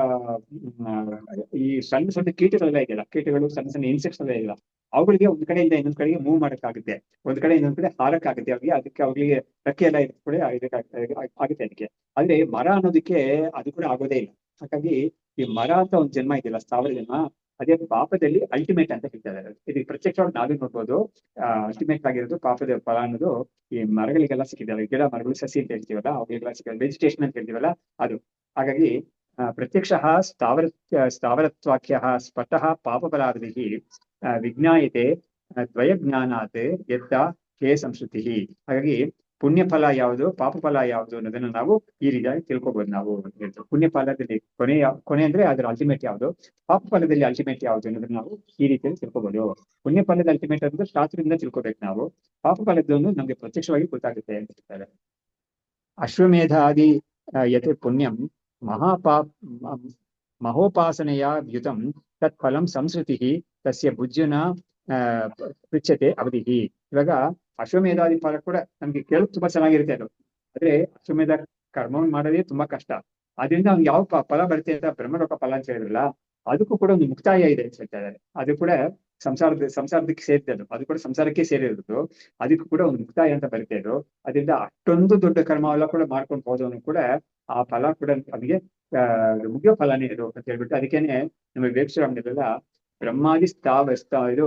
Speaker 1: ಈ ಸಣ್ಣ ಸಣ್ಣ ಕೀಟಗಳೆಲ್ಲ ಇದೆಯಲ್ಲ, ಕೀಟಗಳು ಸಣ್ಣ ಸಣ್ಣ ಇನ್ಸೆಕ್ಟ್ಸ್ ಎಲ್ಲ ಇಲ್ಲ, ಅವುಗಳಿಗೆ ಒಂದ್ ಕಡೆಯಿಂದ ಇನ್ನೊಂದ್ ಕಡೆಗೆ ಮೂವ್ ಮಾಡಕ್ಕಾಗುತ್ತೆ, ಒಂದ್ ಕಡೆ ಇನ್ನೊಂದ್ ಕಡೆ ಹಾರಕ್ಕಾಗುತ್ತೆ ಅವ್ರಿಗೆ. ಅದಕ್ಕೆ ಅವ್ರಿಗೆ ರೆಕ್ಕೆ ಎಲ್ಲ ಕೂಡ ಆಗುತ್ತೆ ಅದಕ್ಕೆ. ಆದ್ರೆ ಮರ ಅನ್ನೋದಕ್ಕೆ ಅದು ಕೂಡ ಆಗೋದೇ ಇಲ್ಲ. ಹಾಗಾಗಿ ಈ ಮರ ಅಂತ ಒಂದು ಜನ್ಮ ಇದೆಯಲ್ಲ, ಸ್ಥಾವರ ಜನ್ಮ, ಅದೇ ಪಾಪದಲ್ಲಿ ಅಲ್ಟಿಮೇಟ್ ಅಂತ ಹೇಳ್ತಾ ಇದ್ದಾರೆ. ಇದಕ್ಕೆ ಪ್ರತ್ಯಕ್ಷವಾಗಿ ನಾವೇ ನೋಡ್ಬೋದು. ಅಲ್ಟಿಮೇಟ್ ಆಗಿರೋದು ಪಾಪದ ಫಲ ಅನ್ನೋದು ಈ ಮರಗಳಿಗೆಲ್ಲ ಸಿಕ್ಕಿದ್ದಾರೆ. ಗಿಡ ಮರಗಳು, ಸಸಿ ಅಂತ ಹೇಳ್ತೀವಲ್ಲ, ಅವುಗಳಿಗೆಲ್ಲ ಸಿಕ್ಕಿದೆ, ವೆಜಿಟೇಷನ್ ಅಂತ ಹೇಳ್ತೀವಲ್ಲ ಅದು. ಹಾಗಾಗಿ ಪ್ರತ್ಯಕ್ಷ ಸ್ಥಾವರತ್ವಾಖ್ಯ ಸ್ಪಷ್ಟಃ ಪಾಪಫಲಾದಿಭಿಃ ವಿಜ್ಞಾಯತೆ ದ್ವಯಜ್ಞಾನಾತ್ ಯತ್ತ ಹೇ ಸಂಸ್ಕೃತಿ. ಹಾಗಾಗಿ ಪುಣ್ಯ ಫಲ ಯಾವುದು, ಪಾಪ ಫಲ ಯಾವುದು ಅನ್ನೋದನ್ನ ನಾವು ಈ ರೀತಿಯಾಗಿ ತಿಳ್ಕೊಬಹುದು. ನಾವು ಪುಣ್ಯ ಫಲದಲ್ಲಿ ಕೊನೆ ಅಂದ್ರೆ ಅದರ ಅಲ್ಟಿಮೇಟ್ ಯಾವುದು, ಪಾಪ ಫಲದಲ್ಲಿ ಅಲ್ಟಿಮೇಟ್ ಯಾವುದು ಅನ್ನೋದನ್ನ ನಾವು ಈ ರೀತಿಯಲ್ಲಿ ತಿಳ್ಕೊಬಹುದು. ಪುಣ್ಯ ಫಲದ ಅಲ್ಟಿಮೇಟ್ ಅನ್ನೋದು ಶಾಸ್ತ್ರದಿಂದ ತಿಳ್ಕೊಬೇಕು ನಾವು, ಪಾಪ ಫಲದನ್ನು ನಮ್ಗೆ ಪ್ರತ್ಯಕ್ಷವಾಗಿ ಗೊತ್ತಾಗುತ್ತೆ ಅಂತ ಹೇಳ್ತಾರೆ. ಅಶ್ವಮೇಧಾದಿ ಯತ್ ಪುಣ್ಯಂ ಮಹೋಪಾಸನೆಯ ವ್ಯುತಂ ತತ್ ಫಲಂ ಸಂಸ್ಕೃತಿ ತಸ್ಯ ಭುಜ್ಯನ ಪೃಚ್ಯತೆ ಅವಧಿಹಿ. ಇವಾಗ ಅಶ್ವಮೇಧಾದಿ ಫಲ ಕೂಡ ನಮ್ಗೆ ಕೇಳೋದು ತುಂಬಾ ಚೆನ್ನಾಗಿರುತ್ತೆ ಅದು, ಆದ್ರೆ ಅಶ್ವಮೇಧ ಕರ್ಮವನ್ನು ಮಾಡೋದೇ ತುಂಬಾ ಕಷ್ಟ. ಅದರಿಂದ ಅವ್ನಿಗೆ ಯಾವ ಫಲ ಬರುತ್ತೆ ಅಂತ ಬ್ರಹ್ಮಲೋಕ ಫಲ ಅಂತ ಹೇಳಿದ್ರಲ್ಲ, ಅದಕ್ಕೂ ಕೂಡ ಒಂದು ಮುಕ್ತಾಯ ಇದೆ ಅಂತ ಹೇಳ್ತಾ ಇದ್ದಾರೆ. ಅದು ಕೂಡ ಸಂಸಾರದಕ್ಕೆ ಸೇರಿದೆ, ಅದು ಕೂಡ ಸಂಸಾರಕ್ಕೆ ಸೇರಿರೋದು. ಅದಕ್ಕೂ ಕೂಡ ಒಂದು ಮುಕ್ತಾಯ ಅಂತ ಬರುತ್ತೆ ಅದು. ಅದರಿಂದ ಅಷ್ಟೊಂದು ದೊಡ್ಡ ಕರ್ಮವೆಲ್ಲ ಕೂಡ ಮಾಡ್ಕೊಂಡು ಹೋದವನು ಕೂಡ ಆ ಫಲ ಕೂಡ ನಮಗೆ ಮುಗಿಯೋ ಫಲನೇ ಇದು ಅಂತ ಹೇಳ್ಬಿಟ್ಟು, ಅದಕ್ಕೇನೆ ನಮಗೆ ವೇಕ್ಷರಾಮನೆಲ್ಲ ಬ್ರಹ್ಮಾದಿ ಇದು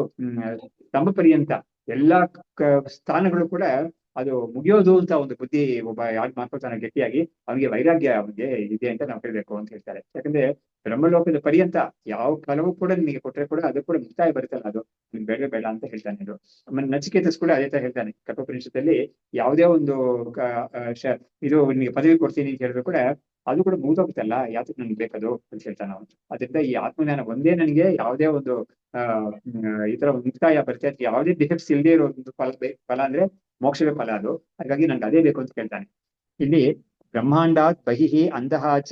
Speaker 1: ಸ್ತಂಭ ಪರ್ಯಂತ ಎಲ್ಲಾ ಸ್ಥಾನಗಳು ಕೂಡ ಅದು ಮುಗಿಯೋದು ಅಂತ ಒಂದು ಬುದ್ಧಿ ಒಬ್ಬ ಯಾರು ಮಾಡ್ಕೊಳ್ತಾನೆ ಗಟ್ಟಿಯಾಗಿ, ಅವನಿಗೆ ವೈರಾಗ್ಯ ಅವನಿಗೆ ಇದೆ ಅಂತ ನಾವು ಹೇಳ್ಬೇಕು ಅಂತ ಹೇಳ್ತಾರೆ. ಯಾಕಂದ್ರೆ ಬ್ರಹ್ಮಲೋಕದ ಪರ್ಯಂತ ಯಾವ ಫಲವೂ ಕೂಡ ನಿಮಗೆ ಕೊಟ್ಟರೆ ಕೂಡ ಅದು ಕೂಡ ಮುಕ್ತಾಯ ಬರುತ್ತಲ್ಲ, ಅದು ನಿಮ್ಗೆ ಬೇಡ ಬೇಡ ಅಂತ ಹೇಳ್ತಾನೆ. ಇದು ಆಮೇಲೆ ನಚಿಕೇತಸ್ ಕೂಡ ಅದೇ ತರ ಹೇಳ್ತಾನೆ ಕಲ್ಪೋಪನಿಷತ್ತಲ್ಲಿ, ಯಾವುದೇ ಒಂದು ಇದು ನಿಮಗೆ ಪದವಿ ಕೊಡ್ತೀನಿ ಅಂತ ಹೇಳಿದ್ರು ಕೂಡ ಅದು ಕೂಡ ಮುಗಿದೋಗುತ್ತಲ್ಲ, ಯಾತಕ್ಕೆ ನನ್ಗೆ ಬೇಕದು ಅಂತ ಹೇಳ್ತಾನೆ ಅವನು. ಅದರಿಂದ ಈ ಆತ್ಮಜ್ಞಾನ ಒಂದೇ ನನಗೆ ಯಾವುದೇ ಒಂದು ಈ ತರ ಮುಕ್ತಾಯ ಬರುತ್ತೆ, ಅದಕ್ಕೆ ಯಾವುದೇ ಡಿಫೆಕ್ಟ್ಸ್ ಇಲ್ಲದೆ ಇರೋ ಒಂದು ಫಲ ಅಂದ್ರೆ ಮೋಕ್ಷವೇ ಫಲ ಅದು. ಹಾಗಾಗಿ ನಂಗೆ ಅದೇ ಬೇಕು ಅಂತ ಕೇಳ್ತಾನೆ. ಇಲ್ಲಿ ಬ್ರಹ್ಮಾಂಡಾತ್ ಬಹಿಃ ಅಂತಃ ಚ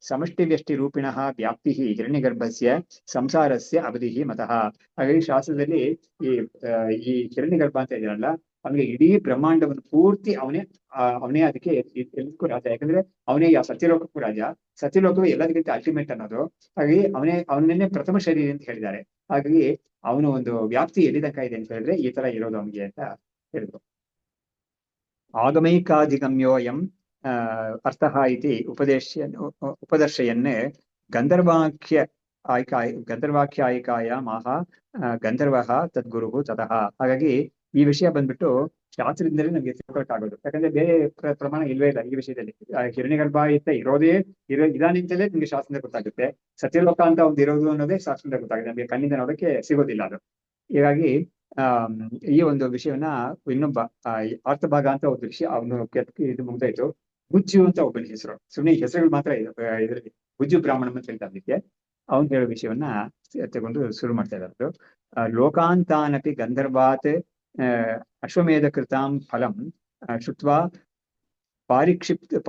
Speaker 1: ಸಮಷ್ಟಿ ವ್ಯಷ್ಟಿ ರೂಪಿಣಃ ವ್ಯಾಪ್ತಿ ಹಿರಣ್ಯಗರ್ಭಸ್ಯ ಸಂಸಾರಸ್ಯ ಅವಧಿಃ ಮತಃ. ಹಾಗಾಗಿ ಶಾಸ್ತ್ರದಲ್ಲಿ ಈ ಹಿರಣ್ಯಗರ್ಭ ಅಂತ ಇದೆಯಲ್ಲ, ಅವನಿಗೆ ಇಡೀ ಬ್ರಹ್ಮಾಂಡವನ್ನು ಪೂರ್ತಿ ಅವನೇ ಅದಕ್ಕೆ ಎಲ್ಲದಕ್ಕೂ ರಾಜ. ಯಾಕಂದ್ರೆ ಅವನೇ ಸತ್ಯಲೋಕಕ್ಕೂ ರಾಜ, ಸತ್ಯಲೋಕವೇ ಎಲ್ಲದಕ್ಕಿಂತ ಅಲ್ಟಿಮೇಟ್ ಅನ್ನೋದು. ಹಾಗಾಗಿ ಅವನನ್ನೇ ಪ್ರಥಮ ಶರೀರ ಅಂತ ಹೇಳಿದ್ದಾರೆ. ಹಾಗಾಗಿ ಅವನು ಒಂದು ವ್ಯಾಪ್ತಿ ಎಲ್ಲಿ ತನಕ ಇದೆ ಅಂತ ಹೇಳಿದ್ರೆ ಈ ತರ ಇರೋದು ಅವನಿಗೆ ಅಂತ ಹೇಳಿದ್ರು. ಆಗಮೈಕಾಧಿಗಮ್ಯೋಯಂ ಅರ್ಥಃ ಇತಿ ಉಪದರ್ಶಯನ್ ಗಂಧರ್ವಾಖ್ಯಾಯಿಕಾಯ ಮಾಹ ಗಂಧರ್ವಃ ತದ್ಗುರು ತತಃ. ಹಾಗಾಗಿ ಈ ವಿಷಯ ಬಂದ್ಬಿಟ್ಟು ಶಾಸ್ತ್ರದಿಂದಲೇ ನಮ್ಗೆ ತಿಳ್ಕೊಳಕ್ಕಾಗೋದು. ಯಾಕಂದ್ರೆ ಬೇರೆ ಪ್ರಮಾಣ ಇಲ್ವೇ ಇಲ್ಲ ಈ ವಿಷಯದಲ್ಲಿ. ಹಿರಣ್ಯಗರ್ಭ ಇದಾನೆ ಅಂತಲೇ ನಿಮ್ಗೆ ಶಾಸ್ತ್ರದಿಂದ ಗೊತ್ತಾಗುತ್ತೆ. ಸತ್ಯಲೋಕ ಅಂತ ಒಂದು ಇರೋದು ಅನ್ನೋದೇ ಶಾಸ್ತ್ರದಿಂದ ಗೊತ್ತಾಗುತ್ತೆ, ನಮ್ಗೆ ಕಣ್ಣಿಂದ ನೋಡಕ್ಕೆ ಸಿಗೋದಿಲ್ಲ ಅದು. ಹೀಗಾಗಿ ಈ ಒಂದು ವಿಷಯವನ್ನ ಇನ್ನೊಬ್ಬ ಅರ್ಥಭಾಗ ಅಂತ ಒಂದು ವಿಷಯ ಅವನು ಇದು ಮುಗ್ದಾಯ್ತು. ಬುಜ್ಜು ಅಂತ ಒಬ್ಬನ ಹೆಸರು, ಸುಮ್ಮನೆ ಹೆಸರುಗಳು ಮಾತ್ರ ಇದರಲ್ಲಿ ಬುಜ್ಜು ಬ್ರಾಹ್ಮಣ ಅಂತ ಹೇಳ್ತಾ ಇದಕ್ಕೆ. ಅವನು ಹೇಳೋ ವಿಷಯವನ್ನ ತಗೊಂಡು ಶುರು ಮಾಡ್ತಾ ಇದ್ದಾರೆ. ಲೋಕಾಂತಾನಪಿ ಗಂಧರ್ವಾತ್ ಅಶ್ವಮೇಧ ಕೃತಾಂ ಫಲಂ ಶುತ್ವಾ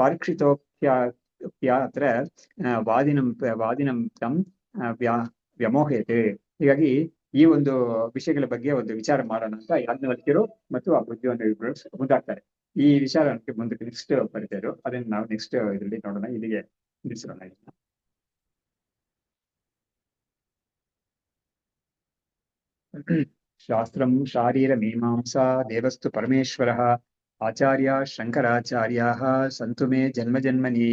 Speaker 1: ಪಾರೀಕ್ಷಿತೋಪ್ಯಾತ್ರ ವಾದಿನಂ ತಂ ವ್ಯಮೋಹಯತೆ. ಹೀಗಾಗಿ ಈ ಒಂದು ವಿಷಯಗಳ ಬಗ್ಗೆ ಒಂದು ವಿಚಾರ ಮಾಡೋಣ ಅಂತ ಯಾಜ್ಞವಲ್ಕ್ಯರು ಮತ್ತು ಆ ಬುದ್ಧಿವನ್ನು ಇಬ್ಬರು ಮುಂದಾಗ್ತಾರೆ. ಈ ವಿಚಾರ ಮುಂದಕ್ಕೆ ನೆಕ್ಸ್ಟ್ ಬರೀತಾರೆ, ಅದನ್ನ ನಾವು ನೆಕ್ಸ್ಟ್ ಇದರಲ್ಲಿ ನೋಡೋಣ. ಇಲ್ಲಿಗೆ ನಿಲ್ಲಿಸೋಣ. ಶಾಸ್ತ್ರಂ ಶಾರೀರ ಮೀಮಾಂಸಾ ದೇವಸ್ತು ಪರಮೇಶ್ವರಃ ಆಚಾರ್ಯ ಶಂಕರಾಚಾರ್ಯಾಃ ಸಂತು ಮೇ ಜನ್ಮ ಜನ್ಮನಿ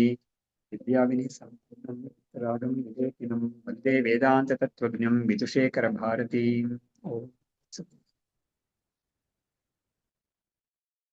Speaker 1: ವಿದ್ಯಾವಿನಿ ಸಂಪೂರ್ಣಂ ರಾಗಂ ವಿವೇಕಿನಂ ವಂದೇ ವೇದಾಂತ ತತ್ವಜ್ಞಂ ವಿದುಷೇಖರ ಭಾರತೀಂ. ಓಂ